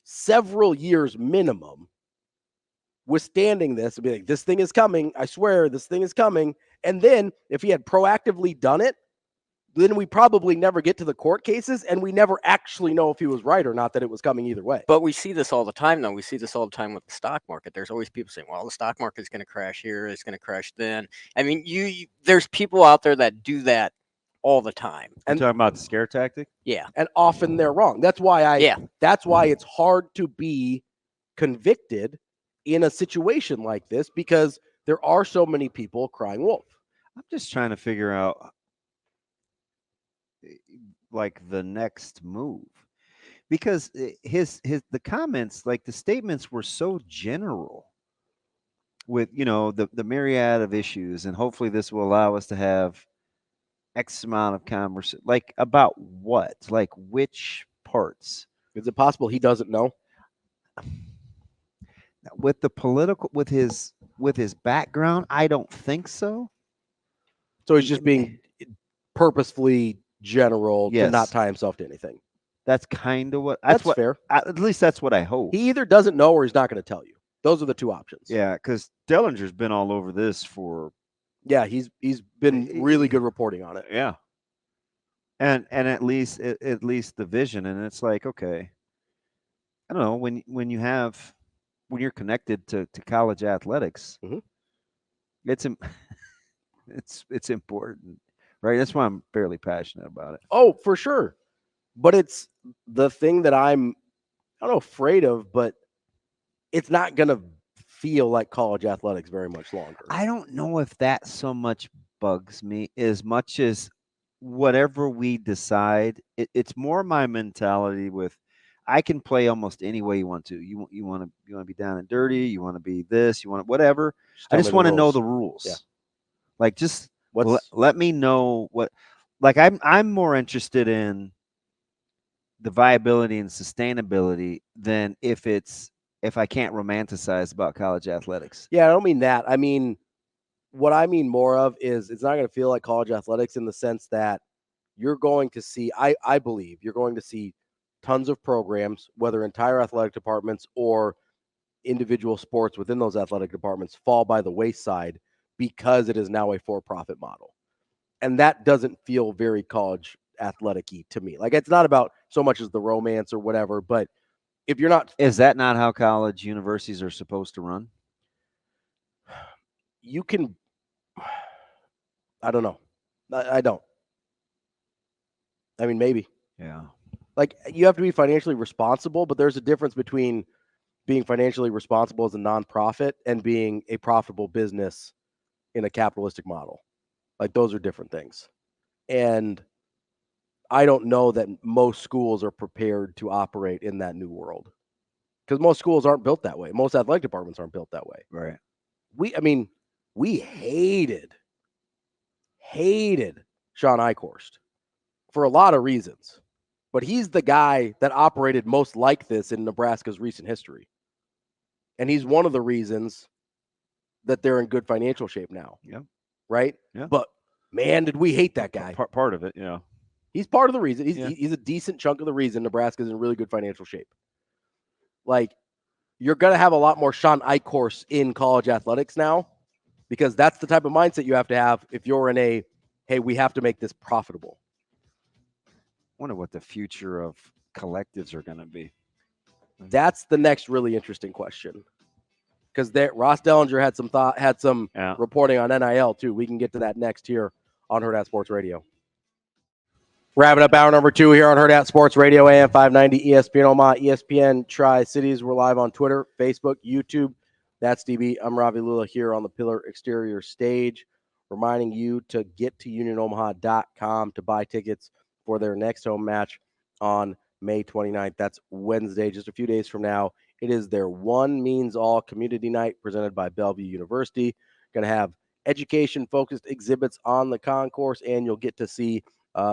several years minimum withstanding this and be like, this thing is coming. I swear this thing is coming. And then if he had proactively done it, then we probably never get to the court cases, and we never actually know if he was right or not that it was coming either way. But we see this all the time, though. We see this all the time with the stock market. There's always people saying, well, the stock market is going to crash here. It's going to crash then. I mean, there's people out there that do that all the time. And talking about the scare tactic? Yeah. And often they're wrong. That's why that's why it's hard to be convicted in a situation like this, because there are so many people crying wolf. I'm just trying to figure out like the next move, because the comments, like the statements, were so general with the myriad of issues, and hopefully this will allow us to have X amount of conversation. Like about what? Like which parts? Is it possible he doesn't know? With the political, with his background, I don't think so. So he's just being purposefully general to not tie himself to anything. That's kind of what. That's fair. At least that's what I hope. He either doesn't know or he's not going to tell you. Those are the two options. Yeah, because Dellinger's been all over this for. Yeah, he's been really good reporting on it. Yeah, and at least the vision, and it's like, okay, I don't know, when you're connected to college athletics, it's important, right? That's why I'm fairly passionate about it. Oh, for sure. But it's the thing that I'm not afraid of, but it's not going to feel like college athletics very much longer. I don't know if that so much bugs me as much as whatever we decide. It's more my mentality with, I can play almost any way you want to. You want to be down and dirty. You want to be this. You want whatever. I just want to know the rules. Yeah. Like just let me know what. Like I'm more interested in the viability and sustainability than if I can't romanticize about college athletics. Yeah, I don't mean that. I mean, what I mean more of is it's not going to feel like college athletics in the sense that you're going to see, I believe you're going to see tons of programs, whether entire athletic departments or individual sports within those athletic departments, fall by the wayside because it is now a for-profit model. And that doesn't feel very college athletic-y to me. Like, it's not about so much as the romance or whatever, but if you're not... Is that not how college universities are supposed to run? You can... I don't know. I don't. I mean, maybe. Yeah. Like, you have to be financially responsible, but there's a difference between being financially responsible as a nonprofit and being a profitable business in a capitalistic model. Like, those are different things. And I don't know that most schools are prepared to operate in that new world, because most schools aren't built that way. Most athletic departments aren't built that way. Right. We hated Sean Eichhorst for a lot of reasons, but he's the guy that operated most like this in Nebraska's recent history. And he's one of the reasons that they're in good financial shape now. Yeah. Right? Yeah. But man, did we hate that guy. Part of it, yeah. He's part of the reason. He's a decent chunk of the reason Nebraska's in really good financial shape. Like, you're going to have a lot more Sean Eichhorst in college athletics now, because that's the type of mindset you have to have if you're in a, hey, we have to make this profitable. Wonder what the future of collectives are going to be. That's the next really interesting question, because Ross Dellinger had some reporting on NIL too. We can get to that next here on Hurrdat Sports Radio. Wrapping up hour number 2 here on Hurrdat Sports Radio, AM 590, ESPN Omaha, ESPN Tri-Cities. We're live on Twitter, Facebook, YouTube. That's DB. I'm Ravi Lulla here on the Pillar Exterior stage, reminding you to get to unionomaha.com to buy tickets for their next home match on May 29th. That's Wednesday, just a few days from now. It is their One Means All Community Night presented by Bellevue University. Going to have education-focused exhibits on the concourse, and you'll get to see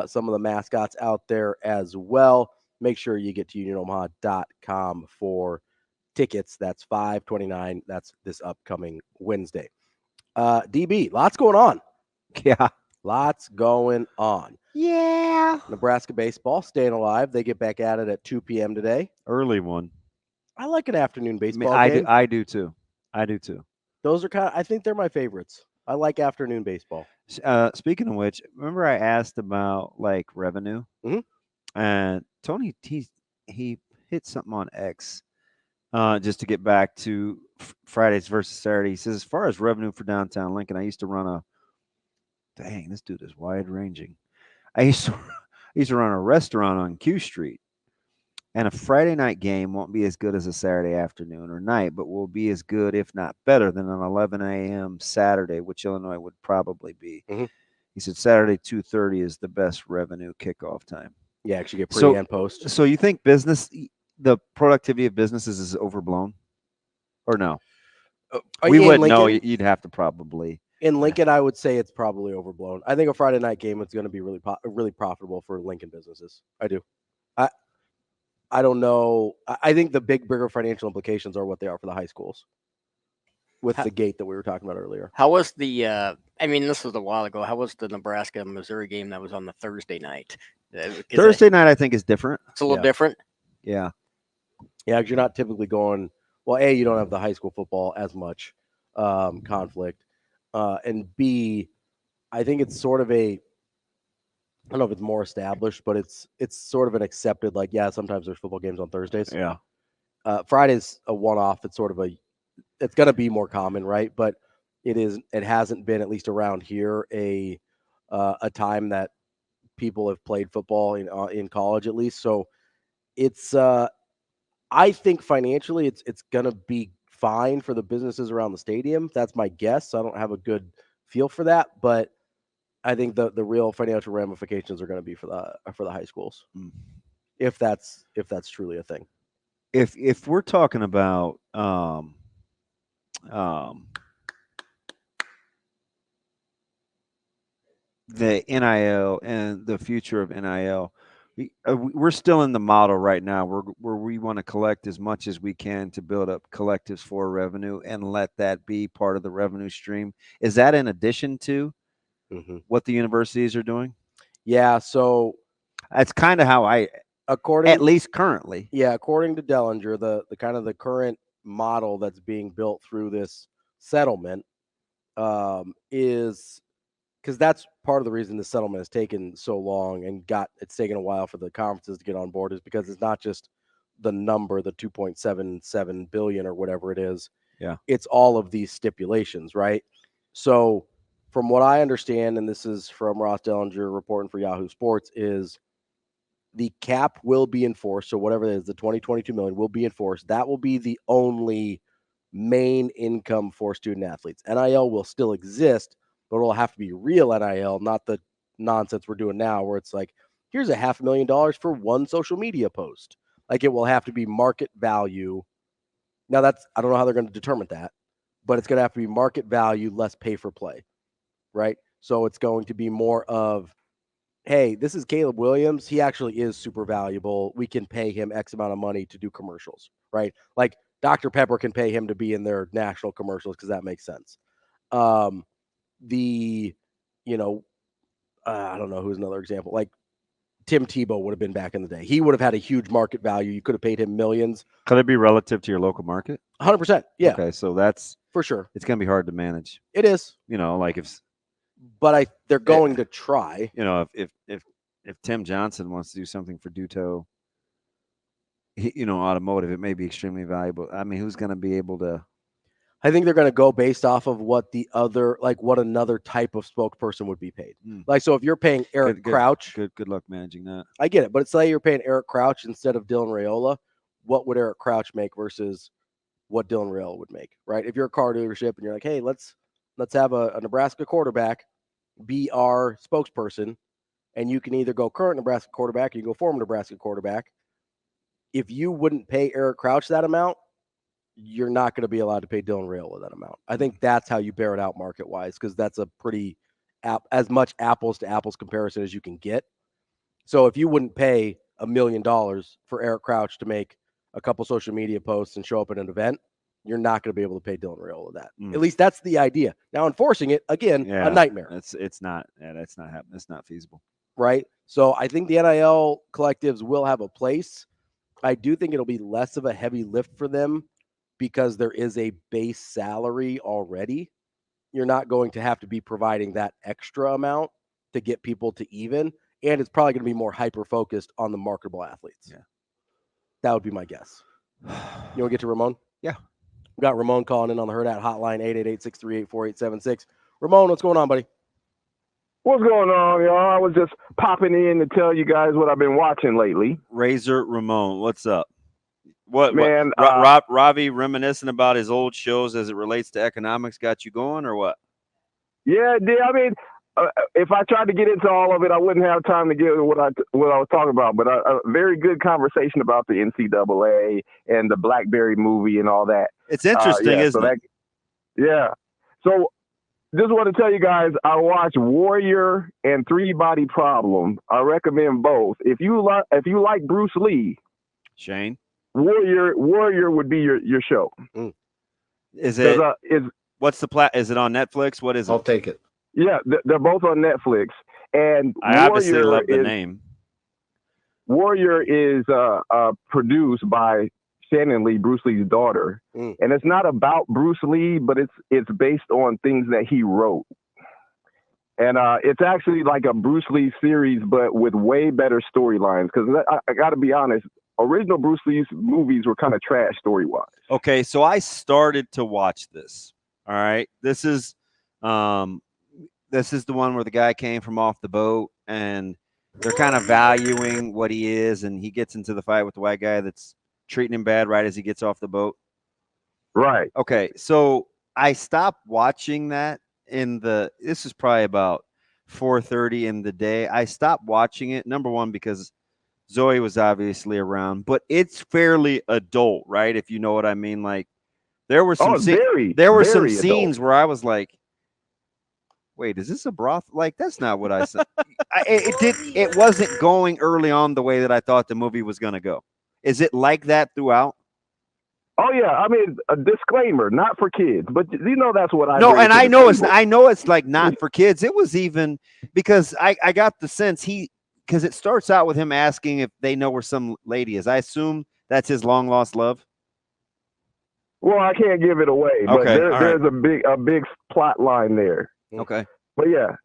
some of the mascots out there as well. Make sure you get to unionomaha.com for tickets. That's $5.29. That's this upcoming Wednesday. DB, lots going on. Yeah. Lots going on. Yeah. Nebraska baseball staying alive. They get back at it at 2 p.m. today. Early one. I like an afternoon baseball game. game. I do too. Those are I think they're my favorites. I like afternoon baseball. Speaking of which, remember I asked about like revenue? Mm-hmm. And Tony, he hit something on X just to get back to Fridays versus Saturday. He says, as far as revenue for downtown Lincoln, I used to run dang, this dude is wide ranging. I used to run a restaurant on Q Street. And a Friday night game won't be as good as a Saturday afternoon or night, but will be as good, if not better, than an 11 a.m. Saturday, which Illinois would probably be. Mm-hmm. He said Saturday 2:30 is the best revenue kickoff time. Yeah, actually get pre and post. So you think the productivity of businesses is overblown, or no? We wouldn't know. You'd have to probably. In Lincoln, I would say it's probably overblown. I think a Friday night game is going to be really profitable for Lincoln businesses. I do. I don't know. I think the bigger financial implications are what they are for the high schools with the gate that we were talking about earlier. How was the, I mean, this was a while ago. How was the Nebraska-Missouri game that was on the Thursday night? Thursday night, I think, is different. It's a little different. Yeah. Yeah, because you're not typically going, well, A, you don't have the high school football as much conflict. And B, I think it's sort of I don't know if it's more established, but it's sort of an accepted, like, yeah, sometimes there's football games on Thursdays. Yeah. Friday's a one-off. It's sort of it's going to be more common, right? But it hasn't been, at least around here, a time that people have played football in college, at least. So it's, I think financially it's going to be fine for the businesses around the stadium. That's my guess. I don't have a good feel for that, but I think the real financial ramifications are going to be for the high schools, if that's truly a thing. If we're talking about the NIL and the future of NIL, we're still in the model right now where we want to collect as much as we can to build up collectives for revenue and let that be part of the revenue stream. Is that in addition to what the universities are doing? Yeah, so that's kind of how at least currently. Yeah, according to Dellinger, the kind of the current model that's being built through this settlement is because that's part of the reason the settlement has taken so long and it's taken a while for the conferences to get on board, is because it's not just the number, the 2.77 billion or whatever it is. Yeah, it's all of these stipulations, right? So from what I understand, and this is from Ross Dellinger reporting for Yahoo Sports, is the cap will be enforced. So whatever it is, the 2022 million will be enforced. That will be the only main income for student athletes. NIL will still exist, but it'll have to be real NIL, not the nonsense we're doing now where it's like, here's $500,000 for one social media post. Like, it will have to be market value. Now I don't know how they're going to determine that, but it's going to have to be market value, less pay for play, right? So it's going to be more of, hey, this is Caleb Williams. He actually is super valuable. We can pay him X amount of money to do commercials, right? Like Dr. Pepper can pay him to be in their national commercials because that makes sense. I don't know who's another example. Like Tim Tebow would have been back in the day. He would have had a huge market value. You could have paid him millions. Could it be relative to your local market? 100%. Yeah. Okay, so that's for sure. It's going to be hard to manage. It is. Like but they're going to try. If Tim Johnson wants to do something for Duto, automotive, it may be extremely valuable. I mean, who's going to be able to? I think they're going to go based off of what what another type of spokesperson would be paid. Like, so if you're paying Eric Crouch, good luck managing that. I get it, but say you're paying Eric Crouch instead of Dylan Raiola, what would Eric Crouch make versus what Dylan Raiola would make, right? If you're a car dealership and you're like, hey, let's have a Nebraska quarterback be our spokesperson, and you can either go current Nebraska quarterback or you can go former Nebraska quarterback. If you wouldn't pay Eric Crouch that amount, you're not going to be allowed to pay Dylan Raiola that amount. I think that's how you bear it out market wise, because that's a pretty as much apples to apples comparison as you can get. So if you wouldn't pay $1 million for Eric Crouch to make a couple social media posts and show up at an event, you're not going to be able to pay Dylan Raiola that. At least that's the idea. Now enforcing it, again, a nightmare. It's not. Yeah, that's not happening. It's not feasible. Right. So I think the NIL collectives will have a place. I do think it'll be less of a heavy lift for them because there is a base salary already. You're not going to have to be providing that extra amount to get people to even. And it's probably going to be more hyper-focused on the marketable athletes. Yeah. That would be my guess. You want to get to Ramon? Yeah. We got Ramon calling in on the Hurrdat hotline, 888-638-4876. Ramon, what's going on, buddy? What's going on, y'all? I was just popping in to tell you guys what I've been watching lately. Razor Ramon, what's up? What, man? Ravi reminiscing about his old shows as it relates to economics got you going, or what? Yeah, I mean, if I tried to get into all of it, I wouldn't have time to get what I was talking about. But a very good conversation about the NCAA and the BlackBerry movie and all that. It's interesting, isn't it? Yeah. So just want to tell you guys, I watched Warrior and Three Body Problem. I recommend both. If you like Bruce Lee, Shane, Warrior would be your show. Is it? What's the Is it on Netflix? What is it? I'll take it. Yeah, they're both on Netflix. And I obviously love the name. Warrior is produced by Shannon Lee, Bruce Lee's daughter. And it's not about Bruce Lee, but it's based on things that he wrote. And it's actually like a Bruce Lee series, but with way better storylines. Because I got to be honest, original Bruce Lee's movies were kind of trash story-wise. Okay, so I started to watch this. All right, this is the one where the guy came from off the boat, and they're kind of valuing what he is, and he gets into the fight with the white guy that's treating him bad right as he gets off the boat. Right. Okay, so I stopped watching that this is probably about 4:30 in the day. I stopped watching it, number one, because Zoe was obviously around, but it's fairly adult, right? If you know what I mean. Like, there were some some scenes where I was like, wait, is this a broth? Like, that's not what I said. It wasn't going early on the way that I thought the movie was going to go. Is it like that throughout? Oh yeah, I mean, a disclaimer, not for kids, but you know that's what I and I know it's like not for kids. It was even because I got the sense because it starts out with him asking if they know where some lady is. I assume that's his long lost love. Well, I can't give it away, but there's a big plot line there. Okay. But yeah,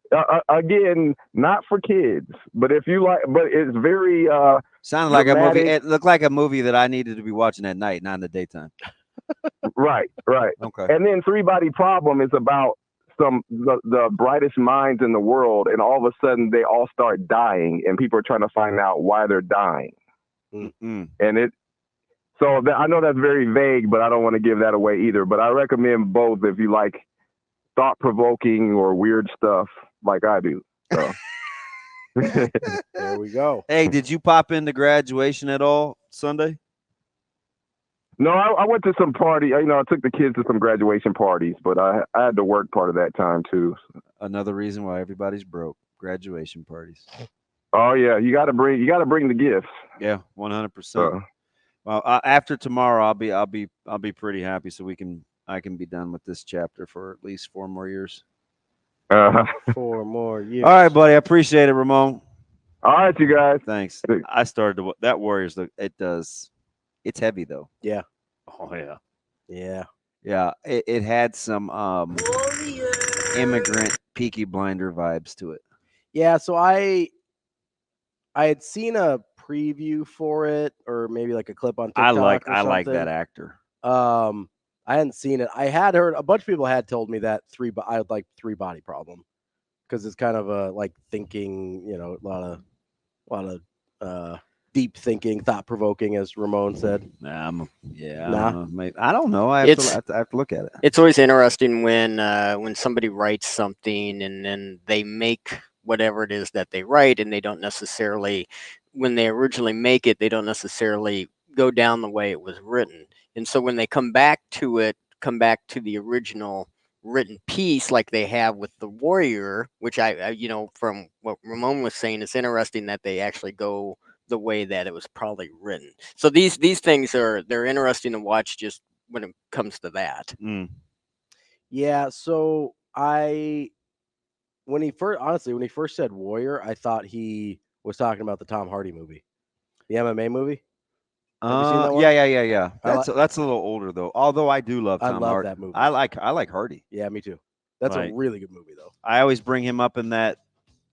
again, not for kids. But if you like, but it's very sounded like dramatic. A movie. It looked like a movie that I needed to be watching at night, not in the daytime. Right. Okay. And then Three Body Problem is about the brightest minds in the world, and all of a sudden they all start dying, and people are trying to find out why they're dying. Mm-hmm. And I know that's very vague, but I don't want to give that away either. But I recommend both if you like thought-provoking or weird stuff like I do. So. There we go. Hey, did you pop into graduation at all Sunday? No, I went to some party. I took the kids to some graduation parties, but I had to work part of that time too. Another reason why everybody's broke: graduation parties. Oh yeah, you got to bring the gifts. Yeah, 100%. Well, after tomorrow, I'll be pretty happy, so I can be done with this chapter for at least 4 more years. 4 more years. All right, buddy. I appreciate it, Ramon. All right, you guys. Thanks. I started that Warriors look. It does. It's heavy though. Yeah. Oh yeah. Yeah. Yeah. It had some immigrant Peaky Blinder vibes to it. Yeah. So I had seen a preview for it, or maybe like a clip on TikTok. I like that actor. I hadn't seen it. I had heard a bunch of people had told me that I would like Three Body Problem because it's kind of a like thinking, a lot of deep thinking, thought provoking, as Ramon said. I don't know. I have to look at it. It's always interesting when somebody writes something and then they make whatever it is that they write, and they don't necessarily, when they originally make it, they don't necessarily go down the way it was written. And so when they come back to the original written piece like they have with the Warrior, which I from what Ramon was saying, it's interesting that they actually go the way that it was probably written. So these things they're interesting to watch just when it comes to that. Yeah, so when he first said Warrior, I thought he was talking about the Tom Hardy movie, the MMA movie. Have you seen that one? Yeah. That's a little older though. Although I do love Tom Hardy. That movie. I like Hardy. Yeah, me too. That's a really good movie though. I always bring him up in that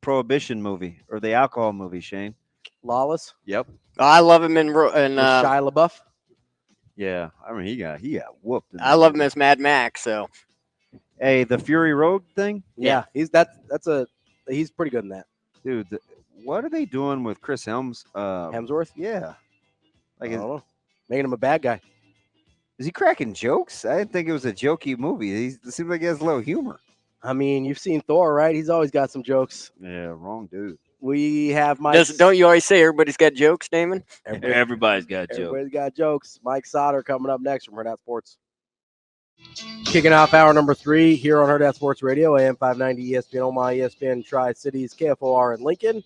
Prohibition movie or the alcohol movie, Shane. Lawless. Yep. I love him in Shia LaBeouf. Yeah, I mean he got whooped. I love him as Mad Max. So, hey, the Fury Road thing. Yeah, he's pretty good in that. Dude, what are they doing with Chris Hemsworth? Yeah, I don't know. Making him a bad guy. Is he cracking jokes? I didn't think it was a jokey movie. It seems like he has a little humor. I mean, you've seen Thor, right? He's always got some jokes. Yeah, wrong dude. We have Mike. Don't you always say everybody's got jokes, Damon? Everybody's got jokes. Everybody's got jokes. Mike Sautter coming up next from Hurrdat Sports. Kicking off hour number 3 here on Hurrdat Sports Radio, AM 590 ESPN Omaha, ESPN Tri-Cities, KFOR in Lincoln.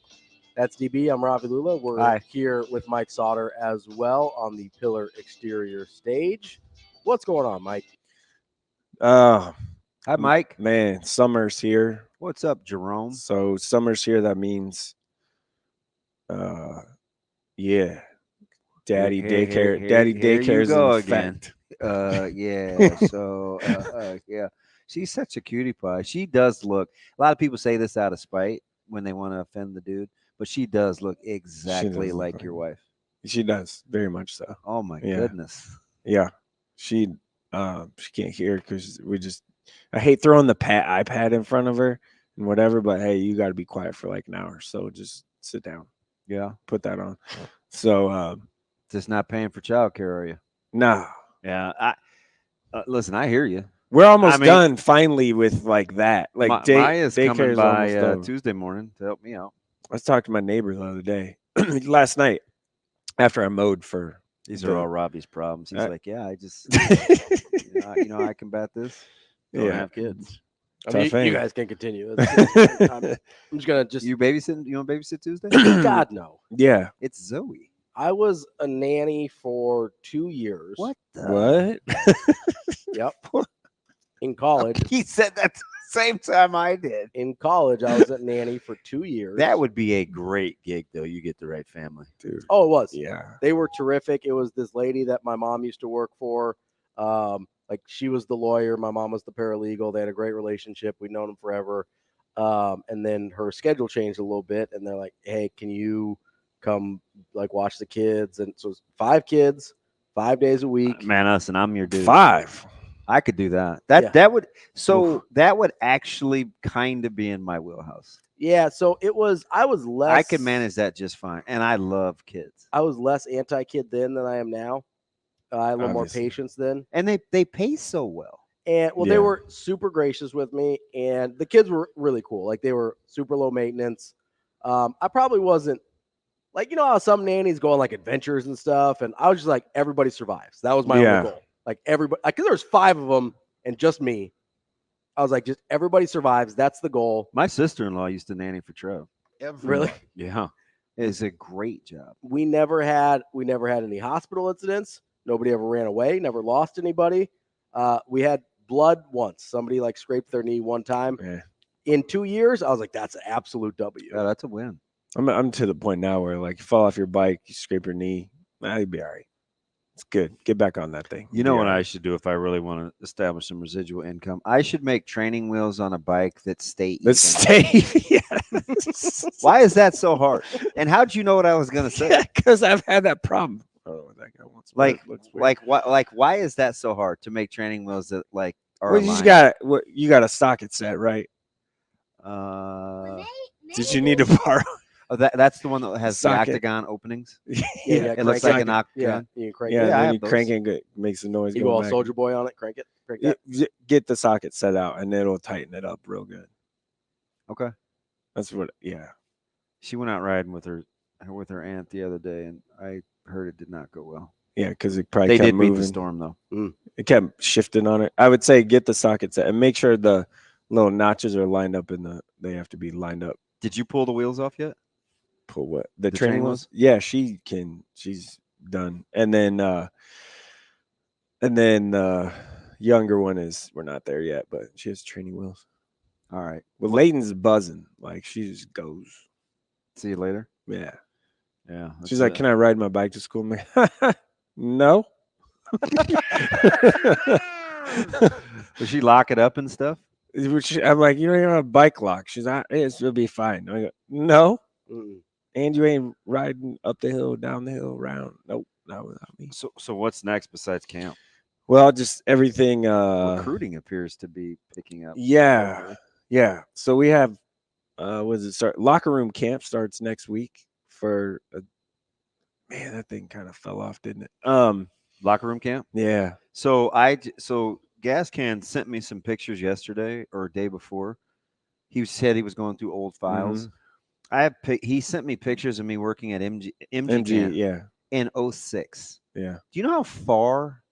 That's DB. I'm Ravi Lulla. We're here with Mike Sautter as well on the Pillar Exterior stage. What's going on, Mike? Hi, Mike. Man, summer's here. What's up, Jerome? So summer's here. That means, yeah, daddy daycare. Daddy daycare is in effect. Yeah. So, yeah, she's such a cutie pie. She does look. A lot of people say this out of spite when they want to offend the dude, but she does look exactly like your wife. She does, very much so. Oh my goodness. Yeah, she can't hear because I hate throwing the iPad in front of her and whatever, but hey, you got to be quiet for like an hour, so just sit down. Yeah, put that on. So, just not paying for childcare, are you? No. Yeah, listen, I hear you. We're almost done finally with like that. Like Maya's coming by Tuesday morning to help me out. I was talking to my neighbor the other day, last night, after I mowed for. These are all Robbie's problems. He's like, yeah, I just, I combat this. Don't have kids. I mean, you guys can continue. I'm just gonna you babysitting. You want to babysit Tuesday? God no. Yeah, it's Zoe. I was a nanny for 2 years. What? Yep. In college. He said that the same time I did. In college, I was a nanny for 2 years. That would be a great gig, though. You get the right family, dude. Oh, it was. Yeah. They were terrific. It was this lady that my mom used to work for. Like she was the lawyer. My mom was the paralegal. They had a great relationship. We'd known them forever. And then her schedule changed a little bit. And they're like, hey, can you come like watch the kids? And so it's 5 kids, 5 days a week. Man, listen, I'm your dude. 5. I could do that. That would actually kind of be in my wheelhouse. Yeah, so I was less. I could manage that just fine, and I love kids. I was less anti-kid then than I am now. I had a little more patience then, and they pay so well. And they were super gracious with me, and the kids were really cool. Like they were super low maintenance. I probably wasn't like how some nannies go on like adventures and stuff, and I was just like everybody survives. That was my only goal. Like everybody, because there was 5 of them and just me. I was like, just everybody survives. That's the goal. My sister-in-law used to nanny for Trev. Really? Yeah, it's a great job. We never had any hospital incidents. Nobody ever ran away. Never lost anybody. We had blood once. Somebody like scraped their knee one time. Yeah. In 2 years, I was like, that's an absolute W. Yeah, that's a win. I'm to the point now where like you fall off your bike, you scrape your knee, you'd be all right. It's good. Get back on that thing. You know what I should do if I really want to establish some residual income? I should make training wheels on a bike that stay even. Why is that so hard? And how'd you know what I was going to say? Because I've had that problem. Oh, that guy wants why is that so hard to make training wheels that like are aligned? You got a socket set, right? Did you need to borrow? Oh, that's the one that has the octagon openings. It looks like an octagon. Yeah, you crank it. Then you crank it, it makes a noise. You go all Soldier Boy on it, crank it. Get the socket set out, and it'll tighten it up real good. Okay, that's what. Yeah, she went out riding with her aunt the other day, and I heard it did not go well. Yeah, because it probably They kept did moving. beat the storm though. It kept shifting on it. I would say get the sockets and make sure the little notches are lined up they have to be lined up. Did you pull the wheels off yet? Pull what? The training training wheels? Yeah, she can. She's done. And then younger one we're not there yet, but she has training wheels. All right. Well, Layton's buzzing. Like she just goes. See you later. Yeah. Yeah. She's like, "Can I ride my bike to school?" I'm like, no. Does she lock it up and stuff? I'm like, you don't even have a bike lock. She's like, it'll be fine. I go, no. And you ain't riding up the hill, down the hill, around. Nope, not without me. So what's next besides camp? Well, just everything. Recruiting appears to be picking up. Yeah. Yeah. So we have what does it start? Locker room camp starts next week for man, that thing kind of fell off, didn't it? Locker room camp? Yeah. So Gas Can sent me some pictures yesterday or day before. He said he was going through old files. He sent me pictures of me working at MG camp in 06. Yeah. Do you know how far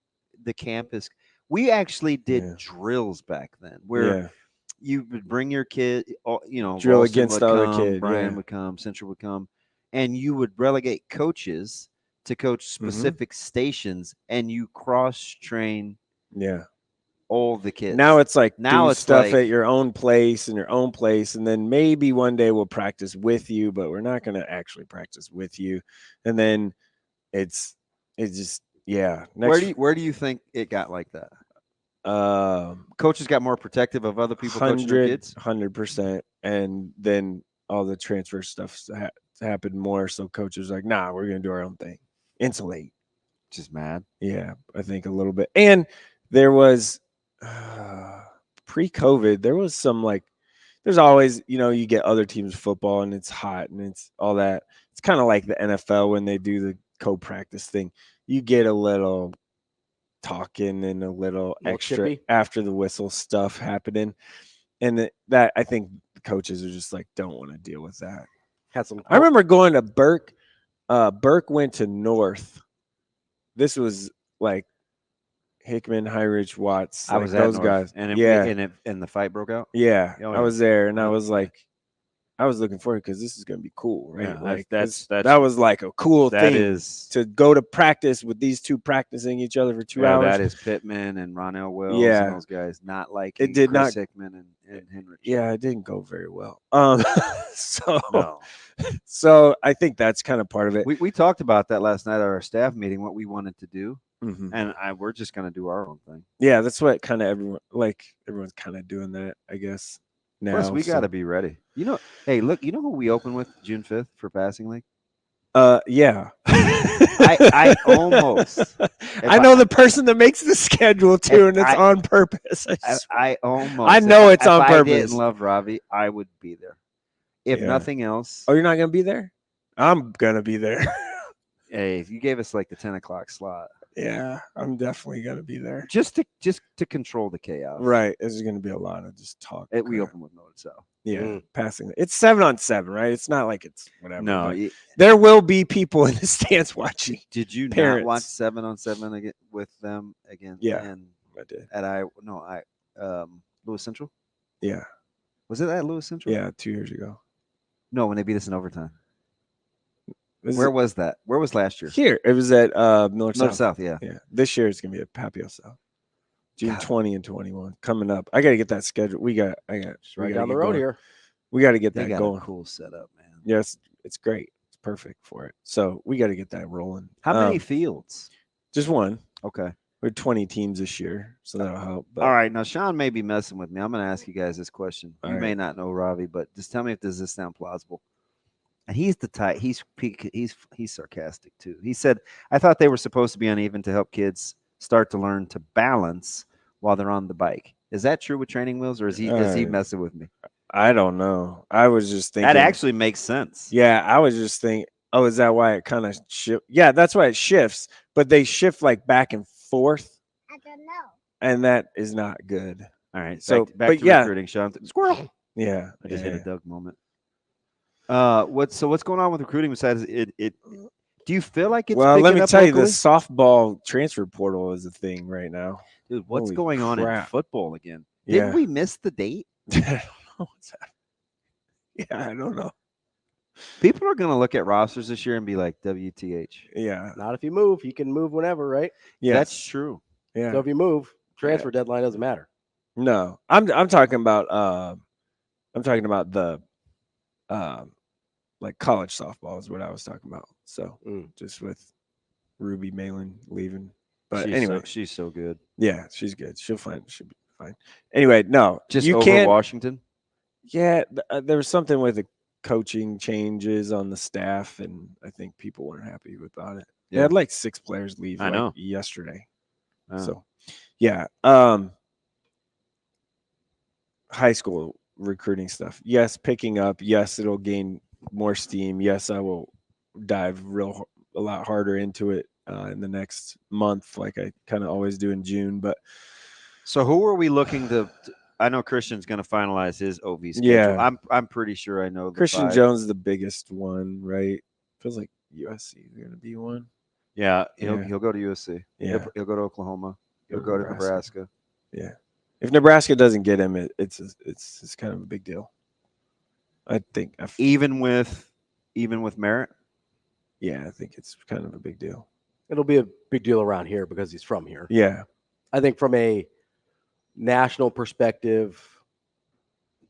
the camp is? We actually did drills back then where you would bring your kid, drill Ralston against the other kid. Brian would come, Central would come, and you would relegate coaches to coach specific stations, and you cross-train all the kids. Now it's like it's stuff like, at your own place, and then maybe one day we'll practice with you, but we're not going to actually practice with you. And then it's just where do you think it got like that? Coaches got more protective of other people coaching their kids? 100%. And then all the transfer stuff happened more, so coaches are like, nah, we're going to do our own thing. Insulate. Just mad. Yeah, I think a little bit. And there was pre-COVID, there was some there's always, you get other teams football and it's hot and it's all that. It's kind of like the NFL when they do the co-practice thing. You get a little talking and a little extra chippy after the whistle stuff happening. And that I think the coaches are just like, don't want to deal with that. I remember going to Burke. Burke went to North. This was like Hickman, Heinrich, Watts. I was those at guys. And the fight broke out. Yeah, I was there, and I was like, I was looking forward because this is going to be cool, right? Yeah, that was like a cool thing. Is to go to practice with these two practicing each other for 2 hours. That is Pittman and Ronell Wells and those guys. Not like it did Chris not Hickman and Henry. Yeah, it didn't go very well. So I think that's kind of part of it. We talked about that last night at our staff meeting, what we wanted to do. Mm-hmm. And we're just going to do our own thing. Yeah, that's what kind of everyone's kind of doing that, I guess. Now, plus, we got to be ready. Hey, look, you know who we open with June 5th for passing league? Yeah. I almost. I know the person that makes the schedule too, and it's on purpose. I almost. I know it's on purpose. If I didn't love Ravi, I would be there. If nothing else. Oh, you're not gonna be there? I'm gonna be there. Hey, if you gave us like the 10 o'clock slot. Yeah, I'm definitely gonna be there. Just to control the chaos. Right. There's gonna be a lot of just talk. We open with notes out. Yeah, passing. It's 7-on-7, right? It's not like it's whatever. No, there will be people in the stands watching. Did you Parents. not watch 7-on-7 again with them again? Yeah, I did. Louis Central. Yeah, was it at Louis Central? Yeah, 2 years ago. No, when they beat us in overtime. Where was that? Where was last year? Here, it was at Miller South. Yeah. This year it's gonna be at Papio South. June 20 and 21 coming up. I got to get that schedule. I got right down the road here. We got to get that got going. A cool setup, man. Yes, it's great. It's perfect for it. So we got to get that rolling. How many fields? Just one. Okay. We're 20 teams this year, so that'll help. But. All right, now Sean may be messing with me. I'm going to ask you guys this question. You may not know Ravi, but just tell me if does this sound plausible. And he's the type. He's sarcastic too. He said, "I thought they were supposed to be uneven to help kids start to learn to balance while they're on the bike." Is that true with training wheels, or is he messing with me? I don't know. I was just thinking that actually makes sense. Yeah, I was just thinking, oh, is that why it kind of shifts? Yeah, that's why it shifts, but they shift like back and forth. I don't know. And that is not good. All right, so back to recruiting, Sean. Squirrel. Yeah, I just hit a Doug moment. What's going on with recruiting besides it? Do you feel like it's well? Let picking me up tell you, the locally? softball transfer portal is a thing right now. Dude, what's Holy going on in crap. football again? Yeah. Did we miss the date? Yeah, I don't know. People are going to look at rosters this year and be like, WTH. Yeah, Not if you move. You can move whenever, right? yes. That's true. Yeah. So if you move, transfer deadline doesn't matter. No, I'm talking about the like college softball is what I was talking about. So just with Ruby Malin leaving, but anyway, she's so good. Yeah, she's good. She'll be fine. Anyway, no, Just you over can't. Washington. Yeah, there was something with the coaching changes on the staff, and I think people weren't happy about it. They had like 6 players leave yesterday. Oh. So, yeah. High school recruiting stuff. Yes, picking up. Yes, it'll gain more steam. Yes, I will dive a lot harder into it in the next month, like I kind of always do in June. But so, who are we looking to? I know Christian's going to finalize his OV schedule. Yeah. I'm pretty sure I know. Christian Jones is the biggest one, right? Feels like USC is going to be one. Yeah, he'll go to USC. Yeah, he'll go to Oklahoma. He'll go to Nebraska. Yeah, if Nebraska doesn't get him, it's kind of a big deal. I think even with merit. Yeah, I think it's kind of a big deal. It'll be a big deal around here because he's from here. Yeah, I think from a national perspective,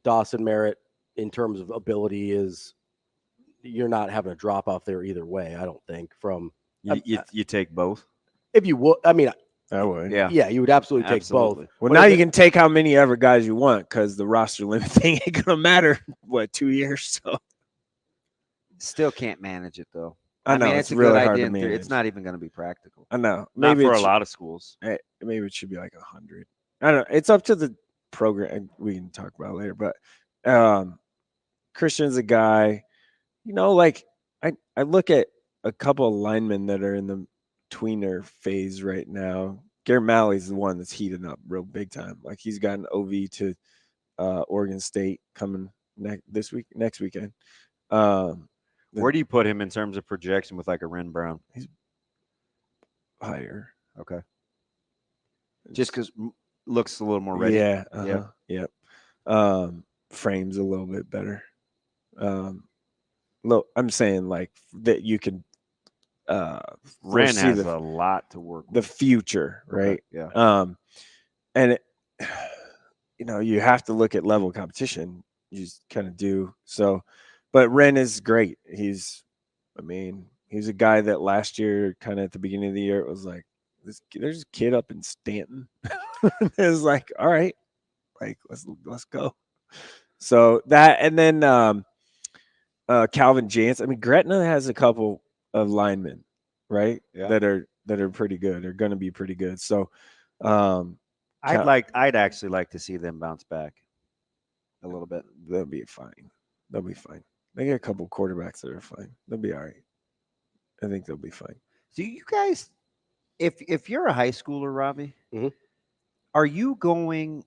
Dawson Merritt, in terms of ability, you're not having a drop off there either way. I don't think. From you take both. If you would, I mean, I would. Yeah, you would absolutely take both. Well, now you can take how many ever guys you want because the roster limit thing ain't gonna matter. 2 years? So still can't manage it though. I know, mean, it's a really good hard idea. to manage. It's not even going to be practical. I know. Maybe not for a lot of schools. Maybe it should be like 100. I don't know. It's up to the program. We can talk about it later. But Christian's a guy, like I look at a couple of linemen that are in the tweener phase right now. Garrett Malley's the one that's heating up real big time. Like he's got an OV to Oregon State coming next weekend. Where do you put him in terms of projection with like a Ren Brown? He's higher. Okay. Just because looks a little more ready. Yeah. Yep. Frames a little bit better. Look, I'm saying like that you can. Ren has a lot to work with. The future, right? Okay. Yeah. And you have to look at level competition. You just kind of do so. But Ren is great. He's a guy that last year, kind of at the beginning of the year, it was like, there's a kid up in Stanton. It was like, all right, like let's go. So that, and then Calvin Jansen. I mean, Gretna has a couple of linemen, right? Yeah. That are pretty good. They're going to be pretty good. So, I'd actually like to see them bounce back a little bit. They'll be fine. They get a couple quarterbacks that are fine. They'll be all right. I think they'll be fine. Do you guys, if you're a high schooler, Ravi, mm-hmm. are you going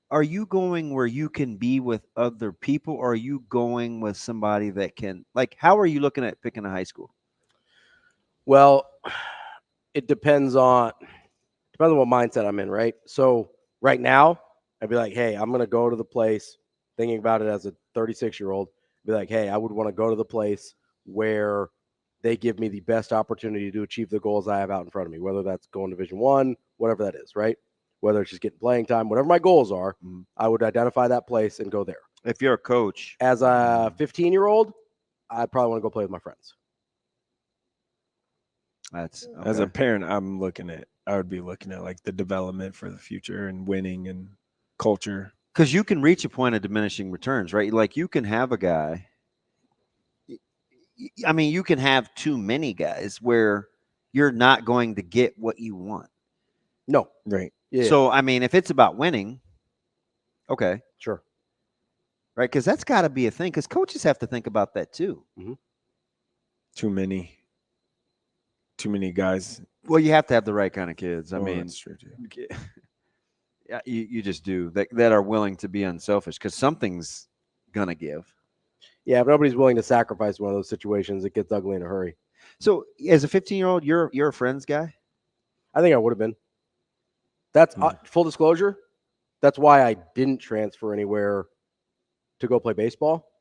where you can be with other people, or are you going with somebody that can, like, how are you looking at picking a high school? Well, it depends on what mindset I'm in, right? So right now, I'd be like, hey, I'm going to go to the place, thinking about it as a 36-year-old, be like, hey, I would want to go to the place where they give me the best opportunity to achieve the goals I have out in front of me, whether that's going to Division I, whatever that is, right? Whether it's just getting playing time, whatever my goals are, I would identify that place and go there. If you're a coach. As a 15-year-old, I'd probably want to go play with my friends. That's okay. As a parent, I would be looking at like the development for the future and winning and culture. Because you can reach a point of diminishing returns, right? Like you can have a guy. I mean, you can have too many guys where you're not going to get what you want. No. Right. Yeah. So, I mean, if it's about winning, okay. Sure. Right? Because that's got to be a thing. Because coaches have to think about that too. Mm-hmm. Too many guys. Well, you have to have the right kind of kids. I mean, that's true too. Yeah, you just do that are willing to be unselfish because something's gonna give. Yeah, if nobody's willing to sacrifice one of those situations, it gets ugly in a hurry. So as a 15-year-old, you're a friends guy? I think I would have been. That's full disclosure. That's why I didn't transfer anywhere to go play baseball,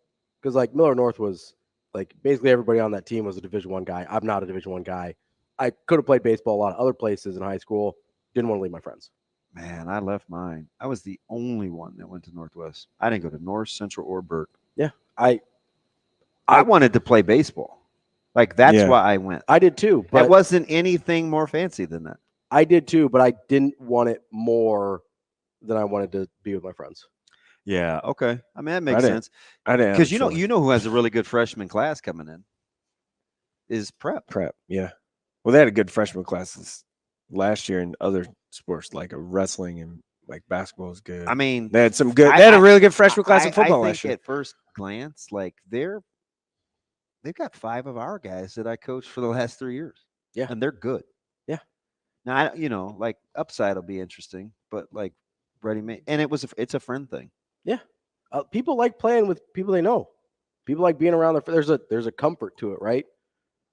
because like Miller North was like basically everybody on that team was a Division I guy. I'm not a Division I guy. I could have played baseball a lot of other places in high school. Didn't want to leave my friends. Man, I left mine. I was the only one that went to Northwest. I didn't go to North, Central, or Burke. Yeah, I wanted to play baseball. Like that's why I went. I did too, but it wasn't anything more fancy than that. I did too, but I didn't want it more than I wanted to be with my friends. Yeah. Okay. I mean that makes sense. I didn't because you know who has a really good freshman class coming in is Prep. Yeah. Well, they had a good freshman classes last year in other sports like wrestling and like basketball is good. I mean, they had some good. They had a really good freshman class in football last year. At first glance, like they've got 5 of our guys that I coached for the last 3 years. Yeah, and they're good. Yeah. Now like upside will be interesting, but like ready made, and it's a friend thing. Yeah, people like playing with people they know. People like being around there's a comfort to it, right?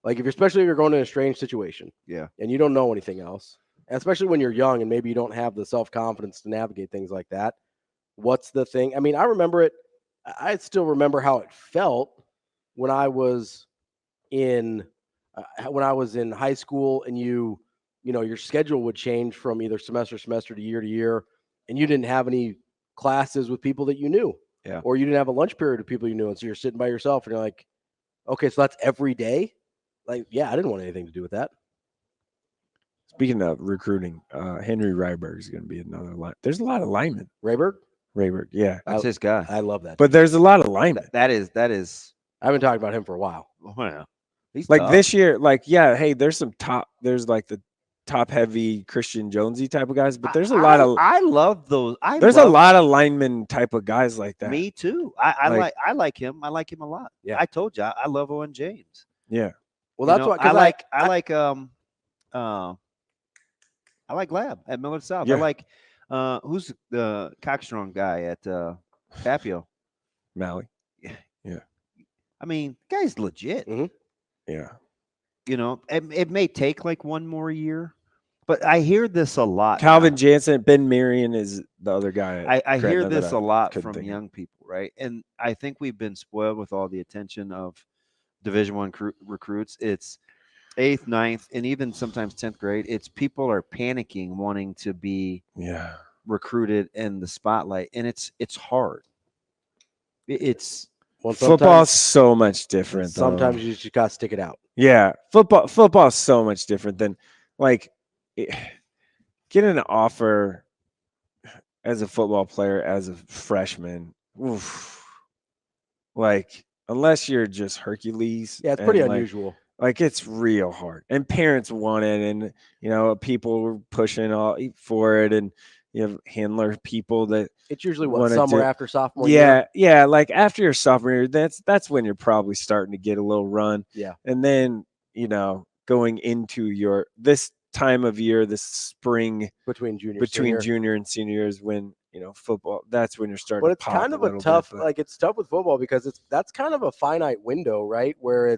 Like especially if you're going in a strange situation, and you don't know anything else, and especially when you're young and maybe you don't have the self-confidence to navigate things like that. What's the thing? I mean, I remember it. I still remember how it felt when I was in high school, and you know your schedule would change from either semester to year, and you didn't have any classes with people that you knew, or you didn't have a lunch period with people you knew, and so you're sitting by yourself, and you're like, okay, so that's every day. Like, yeah, I didn't want anything to do with that. Speaking of recruiting, Henry Ryberg is going to be another line. There's a lot of linemen. Rayberg, yeah, that's his guy. I love that. But there's a lot of linemen. That is. I've been talking about him for a while. Oh yeah, he's like tough. This year. Like, yeah, hey, there's like the top heavy Christian Jonesy type of guys, but there's a lot of. I love those. There's a lot of lineman type of guys like that. Me too. I like him. I like him a lot. Yeah, I told you I love Owen James. Yeah. Well, that's what I like Lab at Millard South. Yeah. I like who's the Cockstrong guy at Tapio? Malley. Yeah. I mean, guy's legit. Mm-hmm. Yeah. You know, it may take like one more year, but I hear this a lot. Calvin Jansen, Ben Marion is the other guy. I hear this a lot from young people, right? And I think we've been spoiled with all the attention of Division I recruits. It's 8th, 9th, and even sometimes 10th grade. It's people are panicking, wanting to be recruited in the spotlight, and it's hard. It's football's so much different. Sometimes you just gotta stick it out. Yeah, football is so much different than like getting an offer as a football player as a freshman. Oof. Like unless you're just Hercules. Yeah, it's pretty unusual. Like it's real hard, and parents want it, and you know people were pushing all for it, and you have handler people that it's usually summer after sophomore year. Yeah, like after your sophomore year, that's when you're probably starting to get a little run. Yeah, and then going into this time of year, this spring between junior and senior years, when football, that's when you're starting. But it's kind of a tough, it's tough with football because that's kind of a finite window, right? Where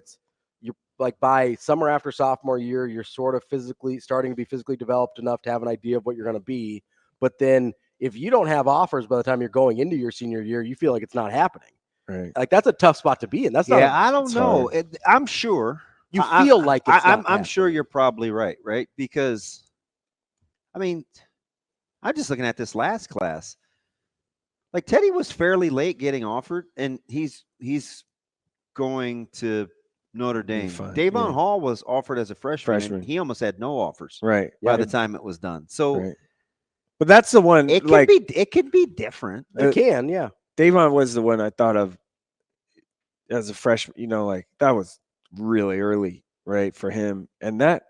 you're like by summer after sophomore year, you're sort of starting to be physically developed enough to have an idea of what you're going to be. But then if you don't have offers by the time you're going into your senior year, you feel like it's not happening. Right. Like that's a tough spot to be in. That's not. Yeah, I don't know. I'm sure you feel like it's I'm sure you're probably right, because I mean, I'm just looking at this last class. Like Teddy was fairly late getting offered, and he's going to Notre Dame. Davon Hall was offered as a freshman. And he almost had no offers. Right. By the time it was done. So, but that's the one. It can be different. It can, yeah. Davon was the one I thought of as a freshman. Like that was really early, right, for him, and that.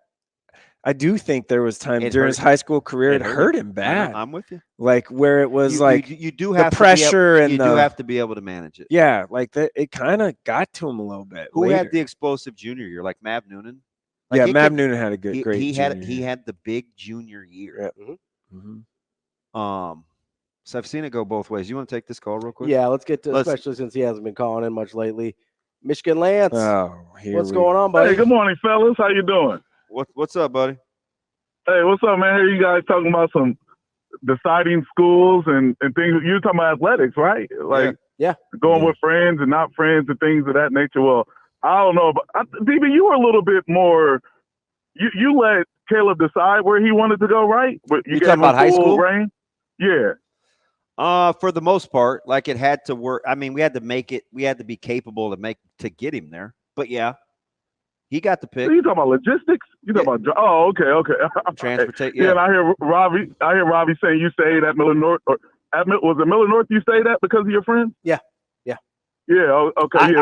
I do think there was time during his high school career it hurt him bad. I'm with you. Like where it was you do have the pressure and you do have to be able to manage it. Yeah, like that. It kind of got to him a little bit. Who had the explosive junior year, like Mav Noonan? Like Mav Noonan had a great. He had the big junior year. Yeah. Mm-hmm. So I've seen it go both ways. You want to take this call real quick? Yeah, let's get to especially since he hasn't been calling in much lately. Michigan Lance. Oh, what's going on, buddy? Hey, good morning, fellas. How you doing? What's up, buddy? Hey, what's up, man? Here you guys talking about some deciding schools and things. You're talking about athletics, right? Like yeah. Going with friends and not friends and things of that nature. Well, I don't know, but DB, you were a little bit more. You let Caleb decide where he wanted to go, right? But you talking about high school? Reign? Yeah. For the most part, like it had to work. I mean, we had to make it. We had to be capable to get him there. But yeah, he got the pick. So you talking about logistics? You talking about? Oh, okay. Transportation. Yeah. And I hear Ravi saying you stayed at Miller North, or was it Miller North you stayed at because of your friends? Yeah. Yeah. Okay.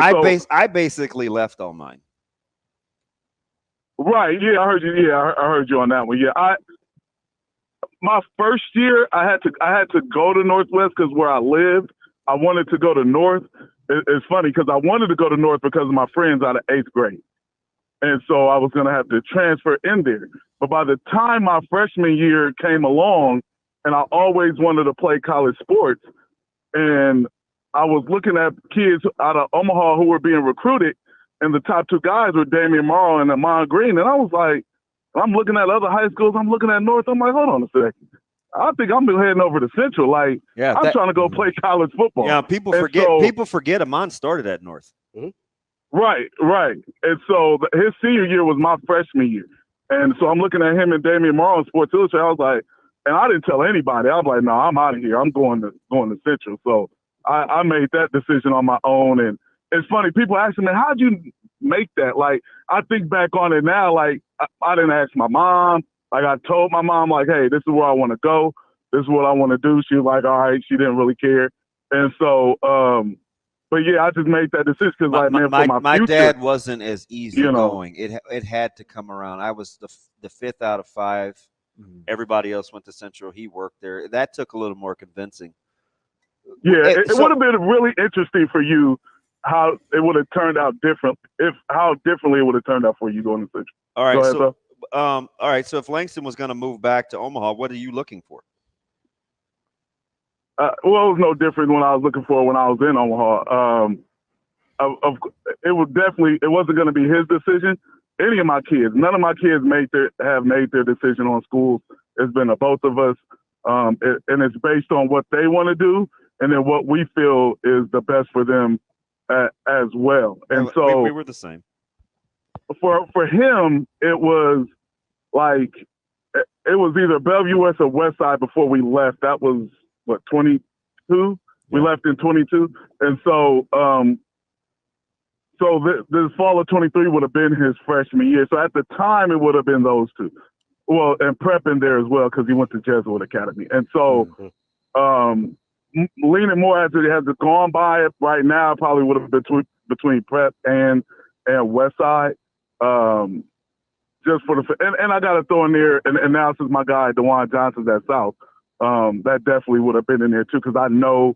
I basically left all mine. Right. Yeah, I heard you. Yeah, I heard you on that one. Yeah, my first year, I had to go to Northwest because where I lived, I wanted to go to North. It's funny because I wanted to go to North because of my friends out of 8th grade. And so I was going to have to transfer in there. But by the time my freshman year came along, and I always wanted to play college sports, and I was looking at kids out of Omaha who were being recruited, and the top two guys were Damian Morrow and Amon Green. And I was like, I'm looking at other high schools. I'm looking at North. I'm like, hold on a second. I think I'm heading over to Central. Like, I'm trying to go play college football. Yeah, people forget Amon started at North. Mm-hmm. Right. And so his senior year was my freshman year. And so I'm looking at him and Damian Morrow in Sports Illustrated. I was like, and I didn't tell anybody. I was like, no, I'm out of here. I'm going to Central. So I made that decision on my own. And it's funny, people ask me, how'd you make that? Like, I think back on it now, like, I didn't ask my mom. Like, I told my mom, like, hey, this is where I want to go. This is what I want to do. She was like, all right. She didn't really care. And so, but yeah, I just made that decision because, like, man, for my future, dad wasn't as easy going. It had to come around. I was the 5th out of 5. Mm-hmm. Everybody else went to Central. He worked there. That took a little more convincing. Yeah, it would have been really interesting for you how it would have turned out different. How differently it would have turned out for you going to Central. All right, all right. So if Langston was going to move back to Omaha, what are you looking for? Well, it was no different when I was looking for when I was in Omaha. It wasn't going to be his decision. Any of my kids, none of my kids have made their decision on schools. It's been a both of us, and it's based on what they want to do, and then what we feel is the best for them as well. And so we were the same. For him, it was like it was either Bellevue West or West Side before we left. That was what, 22? We left in 22, and so this fall of 23 would have been his freshman year. So at the time, it would have been those two. Well, and Prep in there as well because he went to Jesuit Academy. And so leaning more as it has gone by it right now, probably would have been between Prep and West Side. Just for and I got to throw in there, and now since my guy DeJuan Johnson's at South, that definitely would have been in there too because I know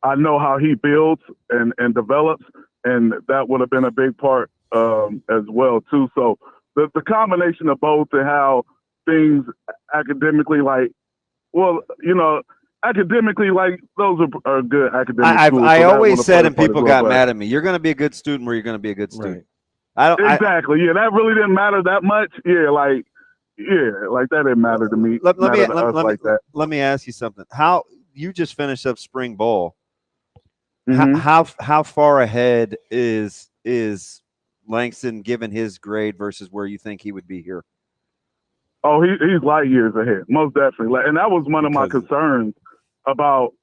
how he builds and develops, and that would have been a big part as well too. So the combination of both and how things academically, academically, like those are good academic schools. I always said, and people got mad at me, you're going to be a good student where you're going to be a good student. Right. Exactly. That really didn't matter that much. Like that didn't matter to me. Let me ask you something. How you just finished up spring ball? Mm-hmm. How far ahead is Langston given his grade versus where you think he would be here? Oh, he's light years ahead, most definitely. And that was one of my concerns about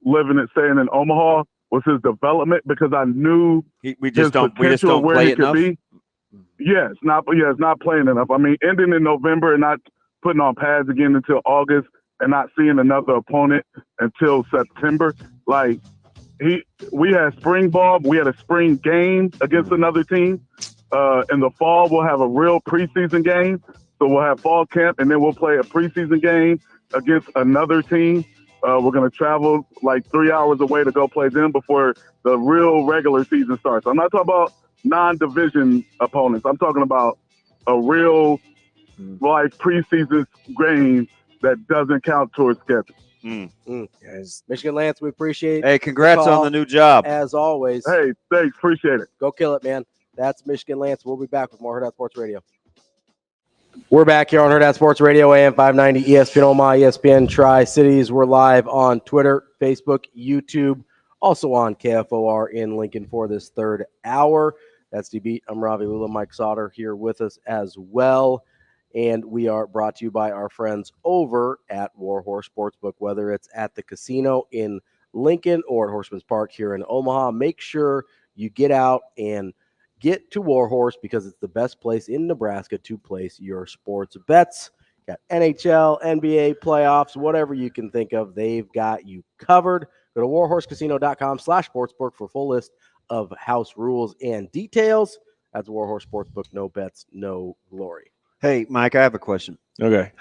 staying in Omaha was his development because I knew we just don't play enough. Yes, not playing enough. I mean, ending in November and not putting on pads again until August and not seeing another opponent until September. Like we had spring ball, we had a spring game against another team. In the fall, we'll have a real preseason game. So we'll have fall camp, and then we'll play a preseason game against another team. We're going to travel like 3 hours away to go play them before the real regular season starts. I'm not talking about non-division opponents. I'm talking about a real preseason game that doesn't count towards schedule. Yes. Michigan Lance, we appreciate. Hey, congrats on the new job. As always. Hey, thanks. Appreciate it. Go kill it, man. That's Michigan Lance. We'll be back with more Hurrdat Sports Radio. We're back here on Hurrdat Sports Radio, AM 590, ESPN Omaha, ESPN Tri-Cities. We're live on Twitter, Facebook, YouTube, also on KFOR in Lincoln for this third hour. That's DB. I'm Ravi, Lulla, Mike Sautter here with us as well. And we are brought to you by our friends over at Warhorse Sportsbook, whether it's at the casino in Lincoln or at Horseman's Park here in Omaha. Make sure you get out and get to Warhorse because it's the best place in Nebraska to place your sports bets. Got NHL, NBA playoffs, whatever you can think of, they've got you covered. Go to warhorsecasino.com/sportsbook for a full list of house rules and details. That's Warhorse Sportsbook. No bets, no glory. Hey, Mike, I have a question. Okay.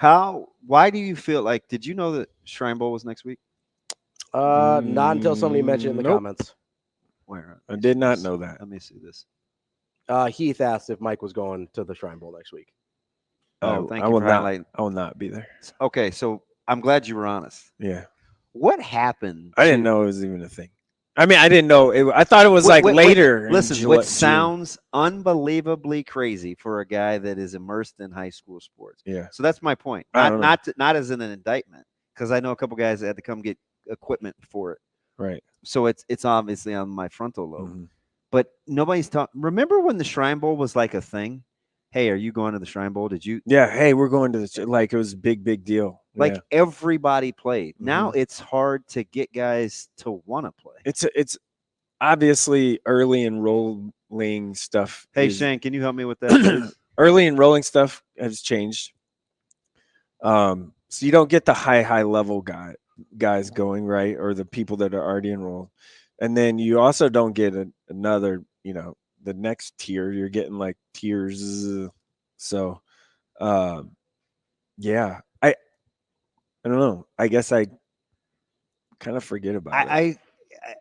Why do you feel like, did you know that Shrine Bowl was next week? Not until somebody mentioned it in the comments. Where? I did not know that. Let me see this. Heath asked if Mike was going to the Shrine Bowl next week. Oh, thank I you will for not. highlighting. I will not be there. Okay, so I'm glad you were honest. Yeah. What happened? I didn't know it was even a thing. I mean, I didn't know. I thought it was later. Listen, which sounds unbelievably crazy for a guy that is immersed in high school sports. Yeah. So that's my point. Not as an indictment, because I know a couple guys that had to come get equipment for it. Right. So it's obviously on my frontal lobe. Mm-hmm. But nobody's talking. Remember when the Shrine Bowl was like a thing? Hey, are you going to the Shrine Bowl? Did you? Yeah. Hey, we're going to the it was a big deal. Like everybody played. Mm-hmm. Now it's hard to get guys to want to play. It's obviously early enrolling stuff. Hey, Shane, can you help me with that? Early enrolling stuff has changed. So you don't get the high level guys going, right, or the people that are already enrolled, and then you also don't get another, the next tier. You're getting like tiers. So, yeah, I don't know. I guess I kind of forget about it.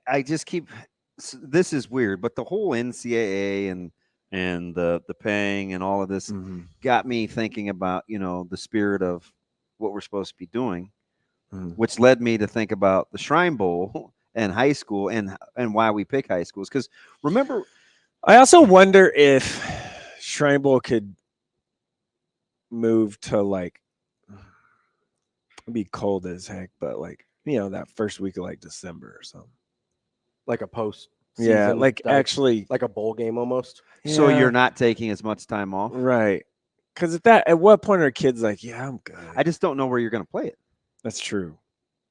I just keep. This is weird, but the whole NCAA and the paying and all of this got me thinking about the spirit of what we're supposed to be doing, which led me to think about the Shrine Bowl and high school and why we pick high schools. Because remember, I also wonder if Shrine Bowl could move to it'd be cold as heck, but that first week of December or something, like a post. Yeah, actually like a bowl game almost. So you're not taking as much time off, right? Because at what point are kids like, yeah, I'm good? I just don't know where you're going to play it. That's true,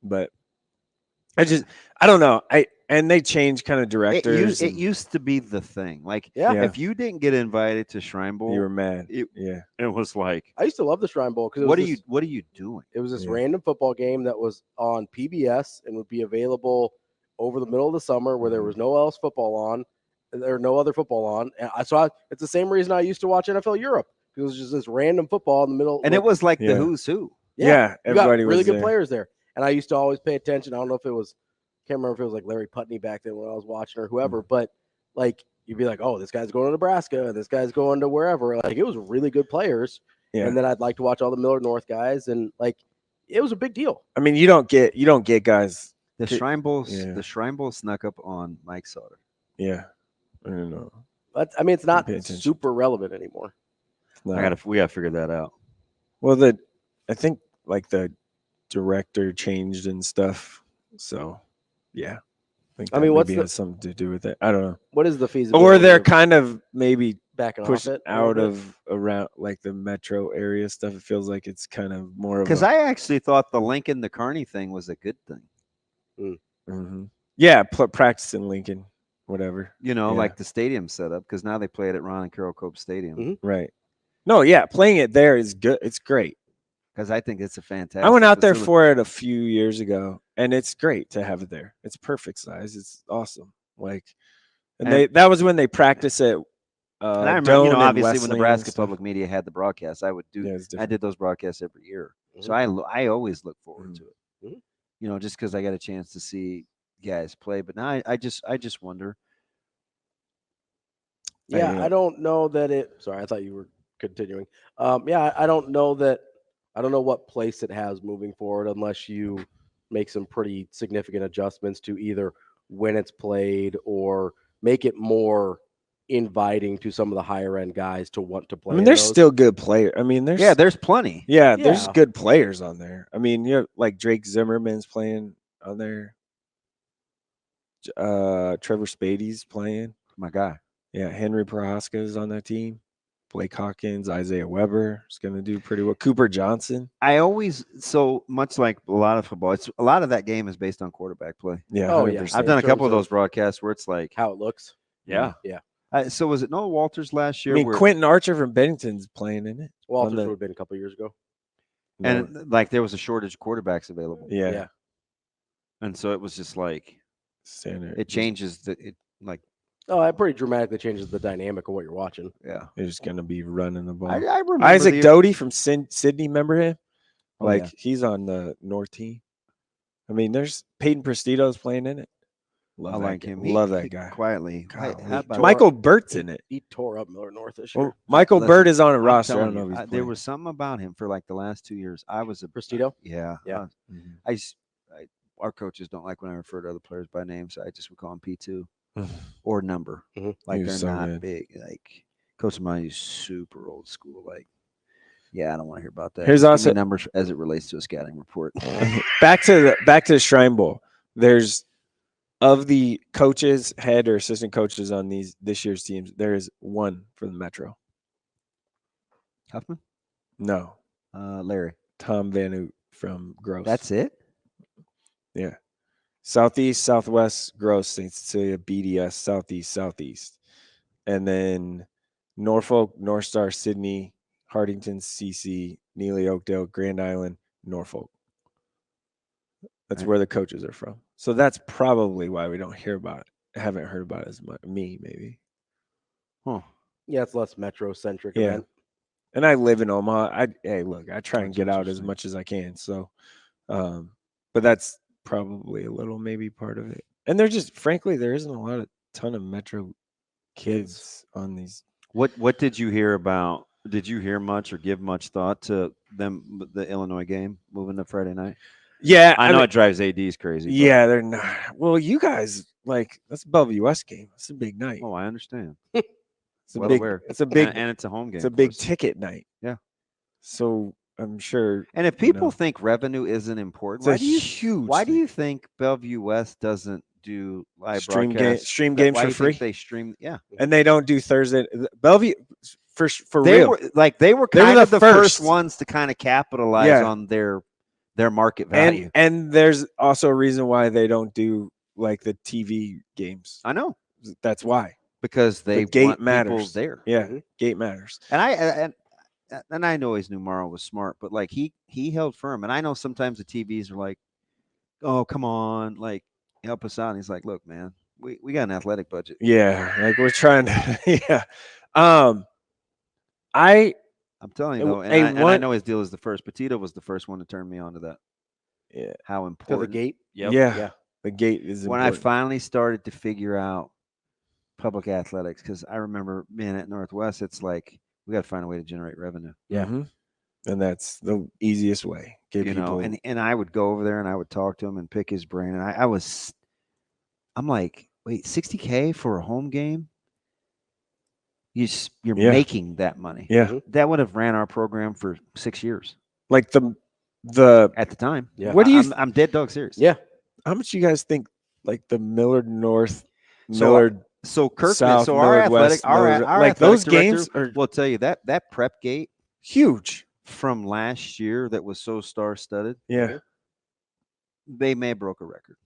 but I don't know. And they change kind of directors. It used to be the thing. If you didn't get invited to Shrine Bowl, you were mad. It was like, I used to love the Shrine Bowl because what are you doing? It was this random football game that was on PBS and would be available over the middle of the summer where there was no other football on. And it's the same reason I used to watch NFL Europe. It was just this random football in the middle. And it was like the who's who. Yeah, everybody got really was good there. players there. And I used to always pay attention. I don't know if it was, can't remember if it was like Larry Putney back then when I was watching or whoever, but you'd be like, oh, this guy's going to Nebraska, this guy's going to wherever. It was really good players. Yeah. And then I'd like to watch all the Miller North guys, and it was a big deal. I mean, you don't get guys. The Shrine Bowl snuck up on Mike Sautter. Yeah, I don't know. But I mean, it's not super relevant anymore. No. We gotta figure that out. Well, I think the director changed and stuff. So, yeah. I mean, what's has something to do with it? I don't know. What is the feasibility? Or they're kind of maybe backing pushed off it out of around the metro area stuff. It feels like it's kind of more of because I actually thought the Lincoln the Kearney thing was a good thing. Mm-hmm. Yeah, practice in Lincoln, whatever. Like the stadium setup, because now they play it at Ron and Carroll Cope Stadium. Mm-hmm. Right. No, yeah, playing it there is good. It's great. Because I think it's a fantastic. I went out there for it a few years ago, and it's great to have it there. It's perfect size. It's awesome. That was when they practice it. And I remember, obviously, when Nebraska Public Media had the broadcast, I did those broadcasts every year. Mm-hmm. So I always look forward to it. Mm-hmm. Just because I got a chance to see guys play. But now I just wonder. Yeah, I don't know that it. Sorry, I thought you were continuing. I don't know that. I don't know what place it has moving forward unless you make some pretty significant adjustments to either when it's played or make it more inviting to some of the higher end guys to want to play. I mean, there's still good players. I mean, there's plenty. Yeah, there's good players on there. I mean, like Drake Zimmerman's playing on there. Trevor Spady's playing. My guy. Yeah, Henry Prohaska is on that team. Blake Hawkins, Isaiah Weber is going to do pretty well. Cooper Johnson. I always, so much like a lot of football, a lot of that game is based on quarterback play. Yeah. Oh, yeah. I've done a couple of those broadcasts where it's like how it looks. Yeah. Yeah. So was it Noah Walters last year? I mean, Quentin Archer from Bennington's playing in it. Walters would have been a couple of years ago. And like there was a shortage of quarterbacks available. Yeah. And so it was just like standard. It changes like. Oh, it pretty dramatically changes the dynamic of what you're watching. Yeah. They're just going to be running the ball. I remember Isaac Doty from Sydney, remember him? Oh, like, yeah. He's on the North team. I mean, there's Peyton Prestito's playing in it. I like him. Love that guy. Quietly. Michael Burt's in it. He tore up Miller North this year. Well, Michael Burt is on a roster. I don't know if he's there was something about him for like the last 2 years. I was a Prestito? Yeah. Our coaches don't like when I refer to other players by name, so I just would call him P2 or number. Like they're not big. Like Coach of mine is super old school. Like, yeah, I don't want to hear about that. Here's Just give also me numbers as it relates to a scouting report. back to the Shrine Bowl. There's of the coaches, head or assistant coaches on this year's teams, there is one from the Metro. Huffman? No. Larry. Tom Van Oot from Gross. That's it? Yeah. Southeast, Southwest, Gross, St. Cecilia, BDS, Southeast, Southeast. And then Norfolk, North Star, Sydney, Hardington, CC, Neely, Oakdale, Grand Island, Norfolk. That's where the coaches are from. So that's probably why we don't hear about it. Haven't heard about it as much. Me, maybe. Huh. Yeah, it's less metro-centric Yeah. event. And I live in Omaha. I try and get out as much as I can. So, but that's probably a little maybe part of it. And frankly, there isn't a ton of metro kids on these. What did you hear about? Did you hear much or give much thought to the Illinois game moving to Friday night? Yeah, I know it drives ADs crazy. Yeah, they're not. Well, you guys that's a Bellevue West game. It's a big night. Oh, I understand. It's a big and it's a home game. It's a big ticket night. Yeah. So I'm sure. And if people think revenue isn't important, why do you think Bellevue West doesn't do live stream broadcasts? games for free? They stream, yeah. And they don't do Thursday. Bellevue for they real. They were kind of the first ones to kind of capitalize on their market value. And there's also a reason why they don't do like the TV games. I know. That's why. Because the gate matters there. Yeah, gate matters. And I know his new Morrow was smart, but like he held firm. And I know sometimes the TVs are like, oh, come on, like help us out. And he's like, look, man, we got an athletic budget. Yeah, like we're trying to. Yeah. I'm telling you though, and I know his deal is the first. Petito was the first one to turn me on to that. Yeah. How important the gate? Yep. Yeah. The gate is when important. I finally started to figure out public athletics, because I remember being at Northwest, it's like we got to find a way to generate revenue. Yeah. Mm-hmm. And that's the easiest way. And I would go over there and I would talk to him and pick his brain. And I'm like, wait, $60K for a home game? You're making that money. Yeah. That would have ran our program for 6 years. Like the at the time. Yeah. What do you I'm dead dog serious. Yeah. How much you guys think like the Millard North, so Kirkman, South, so our Millard athletic, West, our like athletic those director games are will tell you that prep gate huge from last year that was so star studded. Yeah. They may have broke a record.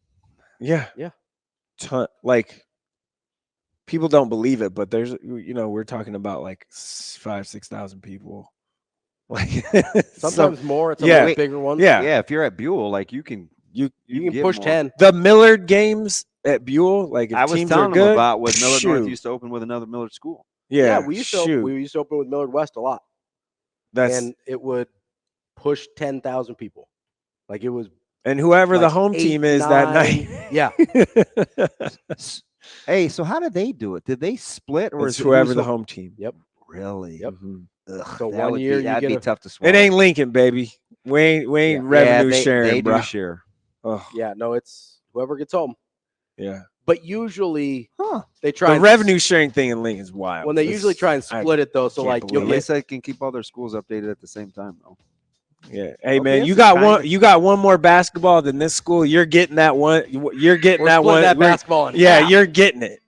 Yeah. Yeah. Like people don't believe it, but there's we're talking about like 5,000-6,000 people. Like sometimes more. It's a bigger one. Yeah. If you're at Buell, like you can push more. 10. The Millard games at Buell, like if I was teams telling are good, them about when Millard North used to open with another Millard school. Yeah, we used to open with Millard West a lot. And it would push 10,000 people. Like it was. And whoever like the home team is that night. Yeah. Hey, so how did they do it? Did they split or is whoever the home team? Yep. Really? Yep. Ugh, So one year that'd be tough to swallow. It ain't Lincoln, baby. We ain't revenue sharing, they bro. do share. Oh, Yeah, no, it's whoever gets home. yeah. But usually they try The revenue sharing thing in Lincoln's wild. when they usually try and split it though. So like At least they can keep all their schools updated at the same time though. Yeah. Hey man, you got one more basketball than this school. You're getting that one. You're getting that one. That basketball in yeah, half. you're getting it.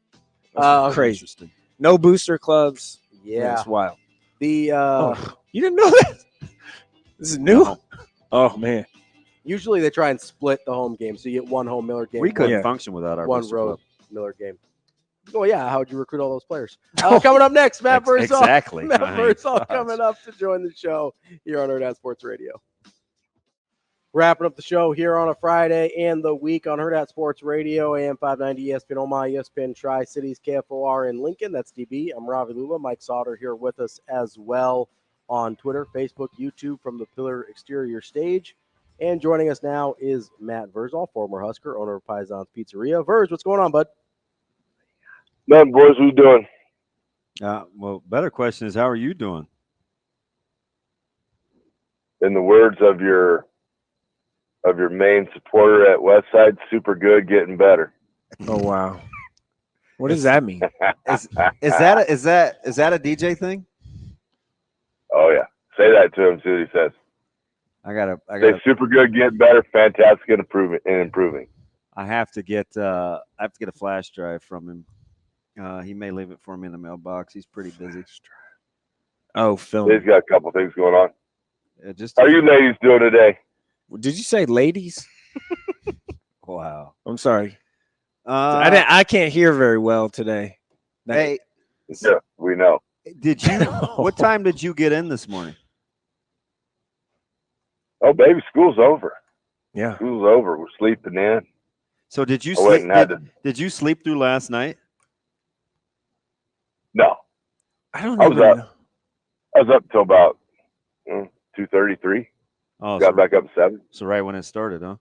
Crazy. No booster clubs. Yeah, it's wild. The you didn't know that? This is new. No. Oh man. Usually they try and split the home game, so you get one home Miller game. We couldn't function without our one booster road club. Miller game. Oh yeah, how'd you recruit all those players? Coming up next, Matt Vrzal. Exactly. Matt Vrzal coming up to join the show here on Hurrdat Sports Radio. Wrapping up the show here on a Friday and the week on Hurrdat Sports Radio, AM 590, ESPN Omaha, ESPN Tri-Cities, KFOR in Lincoln. That's DB. I'm Ravi Lulla. Mike Sautter here with us as well on Twitter, Facebook, YouTube from the Pillar Exterior Stage. And joining us now is Matt Vrzal, former Husker, owner of Paisan's Pizzeria. Verz, what's going on, bud? Nothing, boys. What you doing? Well, better question is, how are you doing? In the words of your main supporter at Westside, super good, getting better. Oh wow. What does that mean? Is that a DJ thing? Oh yeah. Say that to him. See what he says. I gotta say super good, getting better, fantastic, and improving. I have to get a flash drive from him. He may leave it for me in the mailbox. He's pretty busy. Oh, film. He's got a couple things going on. Just how are you ladies doing today? Did you say ladies? Wow. I'm sorry. I can't hear very well today. Hey, yeah, we know. Did you? What time did you get in this morning? Oh, baby, school's over. Yeah, school's over. We're sleeping in. So did you sleep? Did you sleep through last night? No, I was up till about 2:33. Oh, got back up at 7. So right when it started, huh?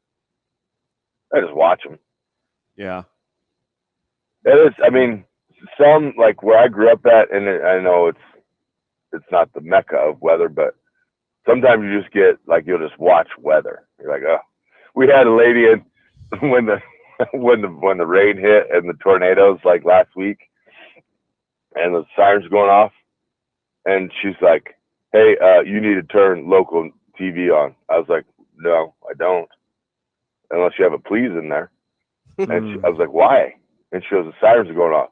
I just watch them. Yeah. It is. I mean, some like where I grew up at, and I know it's not the mecca of weather, but sometimes you just get like you'll just watch weather. You're like, oh, we had a lady in when the rain hit and the tornadoes like last week, and the sirens going off, and she's like, hey, you need to turn local TV on. I was like, no, I don't, unless you have a please in there. And I was like, why? And she goes, the sirens are going off.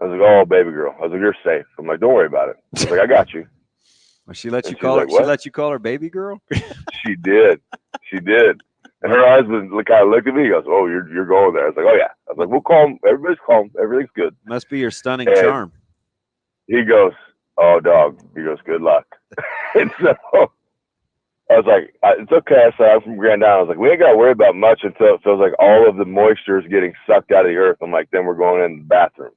I was like, oh, baby girl. I was like, you're safe. I'm like, don't worry about it. I was like, I got you. Well, she let you call her. She let you call her baby girl. She did. She did. And her husband kind of looked at me. He goes, oh, you're going there. I was like, oh yeah. I was like, we'll calm. Everybody's calm. Everything's good. Must be your stunning and charm. He goes, oh, dog. He goes, good luck. And so I was like, it's okay. I said, I'm from Grand Island. I was like, we ain't got to worry about much until it feels like all of the moisture is getting sucked out of the earth. I'm like, then we're going in the bathrooms.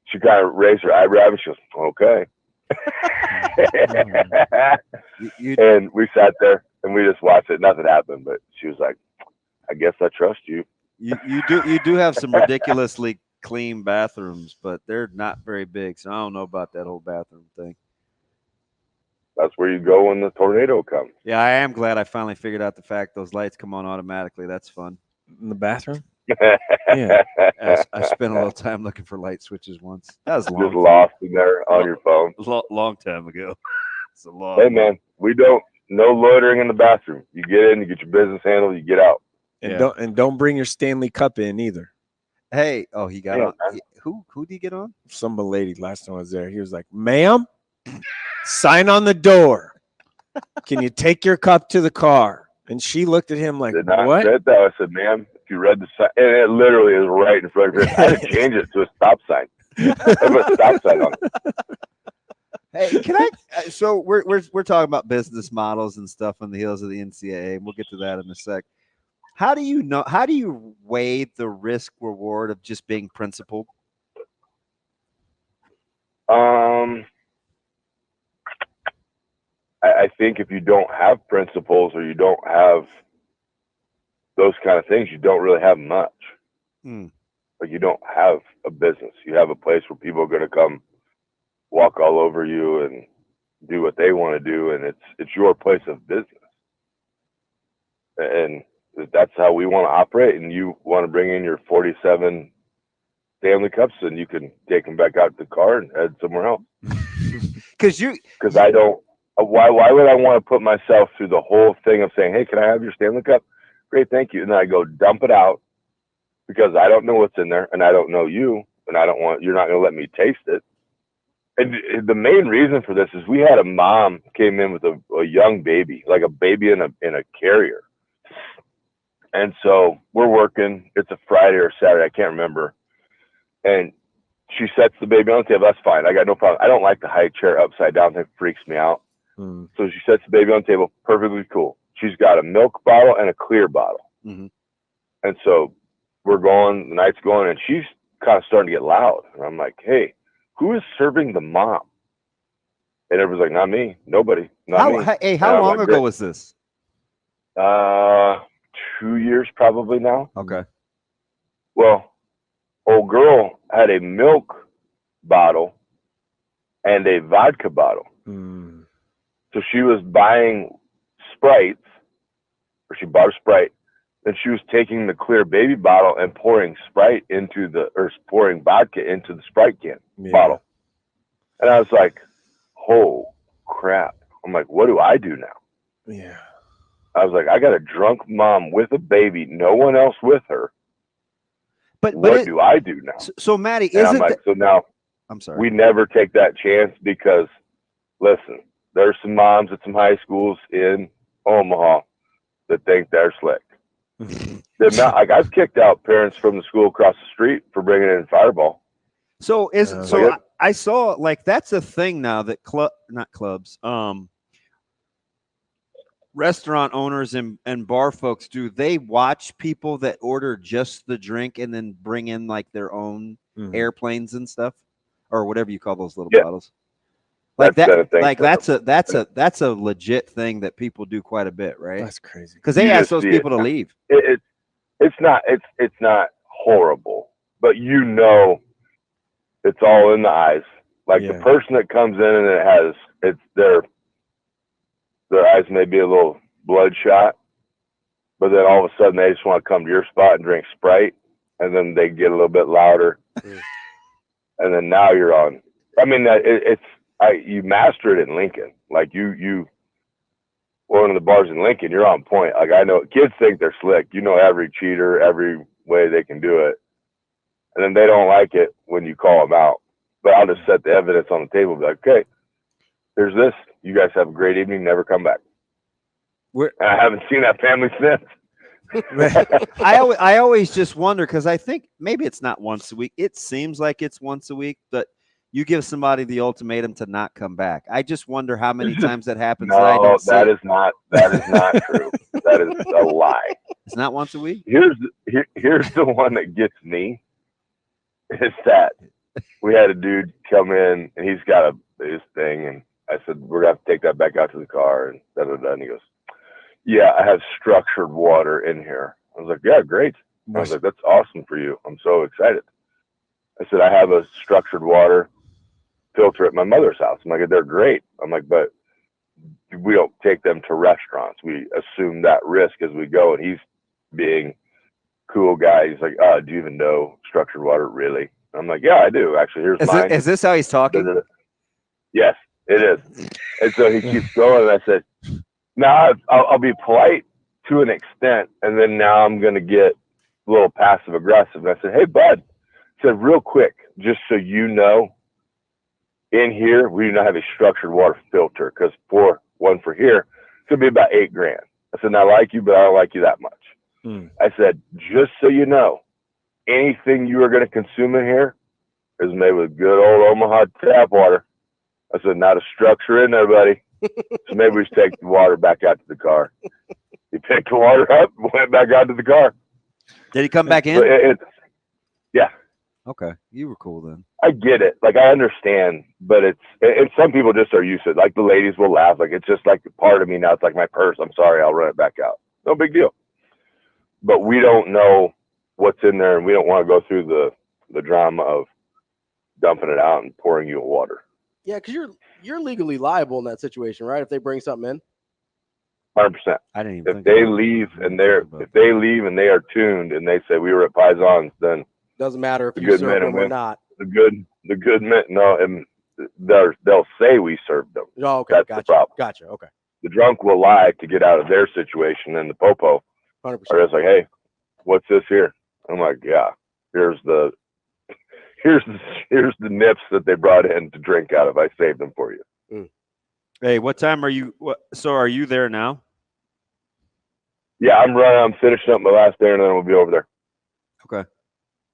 She kind of raised her eyebrow and she goes, okay. And we sat there and we just watched it. Nothing happened, but she was like, I guess I trust you. You do have some ridiculously clean bathrooms, but they're not very big. So I don't know about that whole bathroom thing. That's where you go when the tornado comes. Yeah, I am glad I finally figured out the fact those lights come on automatically. That's fun. In the bathroom? Yeah. I spent a little time looking for light switches once. That was long. Just lost in there on your phone. Long time ago. It's a long. Hey, man, no loitering in the bathroom. You get in, you get your business handled, you get out. And don't bring your Stanley Cup in either. Hey, he got on. Who did he get on? Some lady last time I was there. He was like, ma'am, sign on the door. Can you take your cup to the car? And she looked at him like, Did not what? Said that. I said, ma'am, if you read the sign, and it literally is right in front of your. I had to change it to a stop sign. I put a stop sign on it. Hey, can I? So we're talking about business models and stuff on the heels of the NCAA, and we'll get to that in a sec. How do you weigh the risk reward of just being principled? I think if you don't have principles or you don't have those kind of things, you don't really have much. Like you don't have a business. You have a place where people are going to come walk all over you and do what they want to do, and it's your place of business. and that's how we want to operate. And you want to bring in your 47 Stanley Cups, and you can take them back out to the car and head somewhere else. Because I don't. Why would I want to put myself through the whole thing of saying, hey, can I have your Stanley Cup? Great, thank you. And then I go dump it out because I don't know what's in there, and I don't know you, and you're not going to let me taste it. And the main reason for this is we had a mom came in with a young baby, like a baby in a carrier. And so we're working. It's a Friday or Saturday, I can't remember. And she sets the baby on the table. That's fine. I got no problem. I don't like the high chair upside down. It freaks me out. So she sets the baby on the table. Perfectly cool. She's got a milk bottle and a clear bottle. Mm-hmm. And so we're going, the night's going, and she's kind of starting to get loud. And I'm like, hey, who is serving the mom? And everyone's like, not me. Nobody. Not me. Hey, how long ago was this? 2 years probably now. Okay. Well, old girl had a milk bottle and a vodka bottle. So she was buying Sprites, or she bought a Sprite, then she was taking the clear baby bottle and pouring pouring vodka into the Sprite bottle. And I was like, oh crap. I'm like, what do I do now? Yeah. I was like, I got a drunk mom with a baby, no one else with her. But what do I do now? So Maddie, I'm like, so now I'm sorry. We never take that chance because, listen, there's some moms at some high schools in Omaha that think they're slick. I've kicked out parents from the school across the street for bringing in Fireball. So I saw like that's a thing now that not clubs, restaurant owners and bar folks do. They watch people that order just the drink and then bring in like their own airplanes and stuff, or whatever you call those little bottles. Like that's a legit thing that people do quite a bit, right? That's crazy. Because they ask those people to leave. It's not horrible, but it's all in the eyes. Like the person that comes in and their eyes may be a little bloodshot, but then all of a sudden they just want to come to your spot and drink Sprite, and then they get a little bit louder, and then now you're on. I mean, you master it in Lincoln. Like you one of the bars in Lincoln, you're on point. Like I know kids think they're slick. You know every cheater, every way they can do it, and then they don't like it when you call them out. But I'll just set the evidence on the table. Be like, okay, there's this. You guys have a great evening. Never come back. I haven't seen that family since. I always just wonder because I think maybe it's not once a week. It seems like it's once a week, but you give somebody the ultimatum to not come back. I just wonder how many times that happens. No, that is not true. That is a lie. It's not once a week. Here's the one that gets me. Is that we had a dude come in and he's got his thing, and I said, we're gonna have to take that back out to the car, and da da da. And he goes, yeah, I have structured water in here. I was like, yeah, great. I was like, that's awesome for you. I'm so excited. I said, I have a structured water filter at my mother's house. I'm like, they're great. I'm like, but we don't take them to restaurants. We assume that risk as we go. And he's being cool guy. He's like, do you even know structured water really? I'm like, yeah, I do. Actually, here's mine. Is this how he's talking? Yes, it is. And so he keeps going. And I said, now I'll be polite to an extent. And then now I'm going to get a little passive aggressive. And I said, hey, bud, I said, real quick, just so you know, in here, we do not have a structured water filter because one for here, it's going to be about $8,000. I said, I like you, but I don't like you that much. I said, just so you know, anything you are going to consume in here is made with good old Omaha tap water. I said, not a structure in there, buddy. So maybe we should take the water back out to the car. He picked the water up, went back out to the car. Did he come back in? Yeah. Okay. You were cool then. I get it. Like, I understand, but and some people just are used to it. Like, the ladies will laugh. Like, it's just like part of me now. It's like my purse. I'm sorry. I'll run it back out. No big deal. But we don't know what's in there, and we don't want to go through the drama of dumping it out and pouring you water. Yeah, because you're legally liable in that situation, right? If they bring something in. 100%. I didn't even. If they leave and they are tuned and they say we were at Paisans, then doesn't matter if the you good serve men them and or women, not. the good men. No, and they'll say we served them. Oh, okay, That's gotcha. the problem. Gotcha. Okay. The drunk will lie to get out of their situation, and the popo 100%. are just like, hey, what's this here? I'm like, yeah, here's the nips that they brought in to drink out of. I saved them for you. Hey, what time are you? So are you there now? Yeah, I'm finishing up my last day, and then we'll be over there. Okay.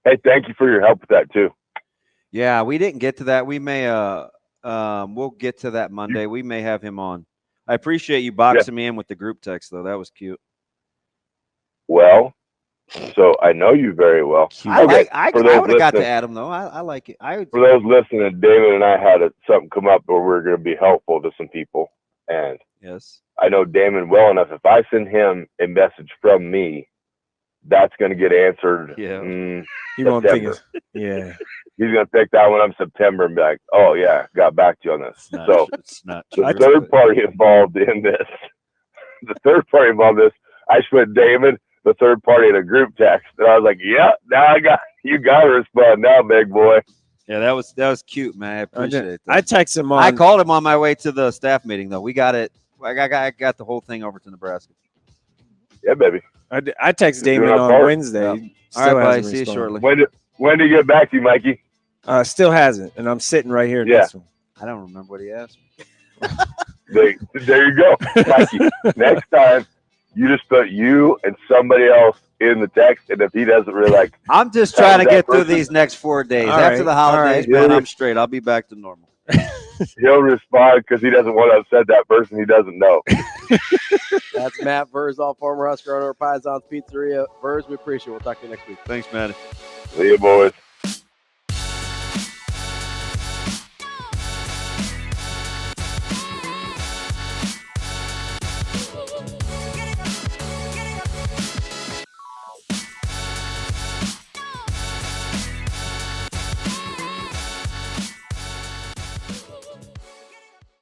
Hey, thank you for your help with that too. Yeah, we didn't get to that. We may we'll get to that Monday. We may have him on. I appreciate you boxing me in with the group text though. That was cute. Well, so I know you very well. I would have got to Adam though. I like it. For those listening, Damon and I had something come up where we're going to be helpful to some people, and yes, I know Damon well enough. If I send him a message from me, that's going to get answered. Yeah, he won't think it. Yeah, he's going to pick that one up in September and be like, "Oh yeah, got back to you on this." It's not the third party involved in this. The third party involved in this. I just put Damon, the third party, in a group text, and I was like, "Yeah, now you got to respond now, big boy." Yeah, that was cute, man. I appreciate it. I texted him on. I called him on my way to the staff meeting though. We got it. I got the whole thing over to Nebraska. Yeah, baby. I texted Damon on Wednesday. Yep. All right, buddy. See you shortly. When did he get back to you, Mikey? Still hasn't, and I'm sitting right here. Yeah. This one. I don't remember what he asked me. There you go, Mikey. Next time, you just put you and somebody else in the text, and if he doesn't really like, I'm just trying to get through these next 4 days. After the holidays, man, I'm straight. I'll be back to normal. He'll respond because he doesn't want to upset that person he doesn't know. That's Matt Vrzal, former Husker owner of Paisans Pizzeria. Verz, we appreciate it. We'll talk to you next week. Thanks, Matt. See you, boys. Yeah.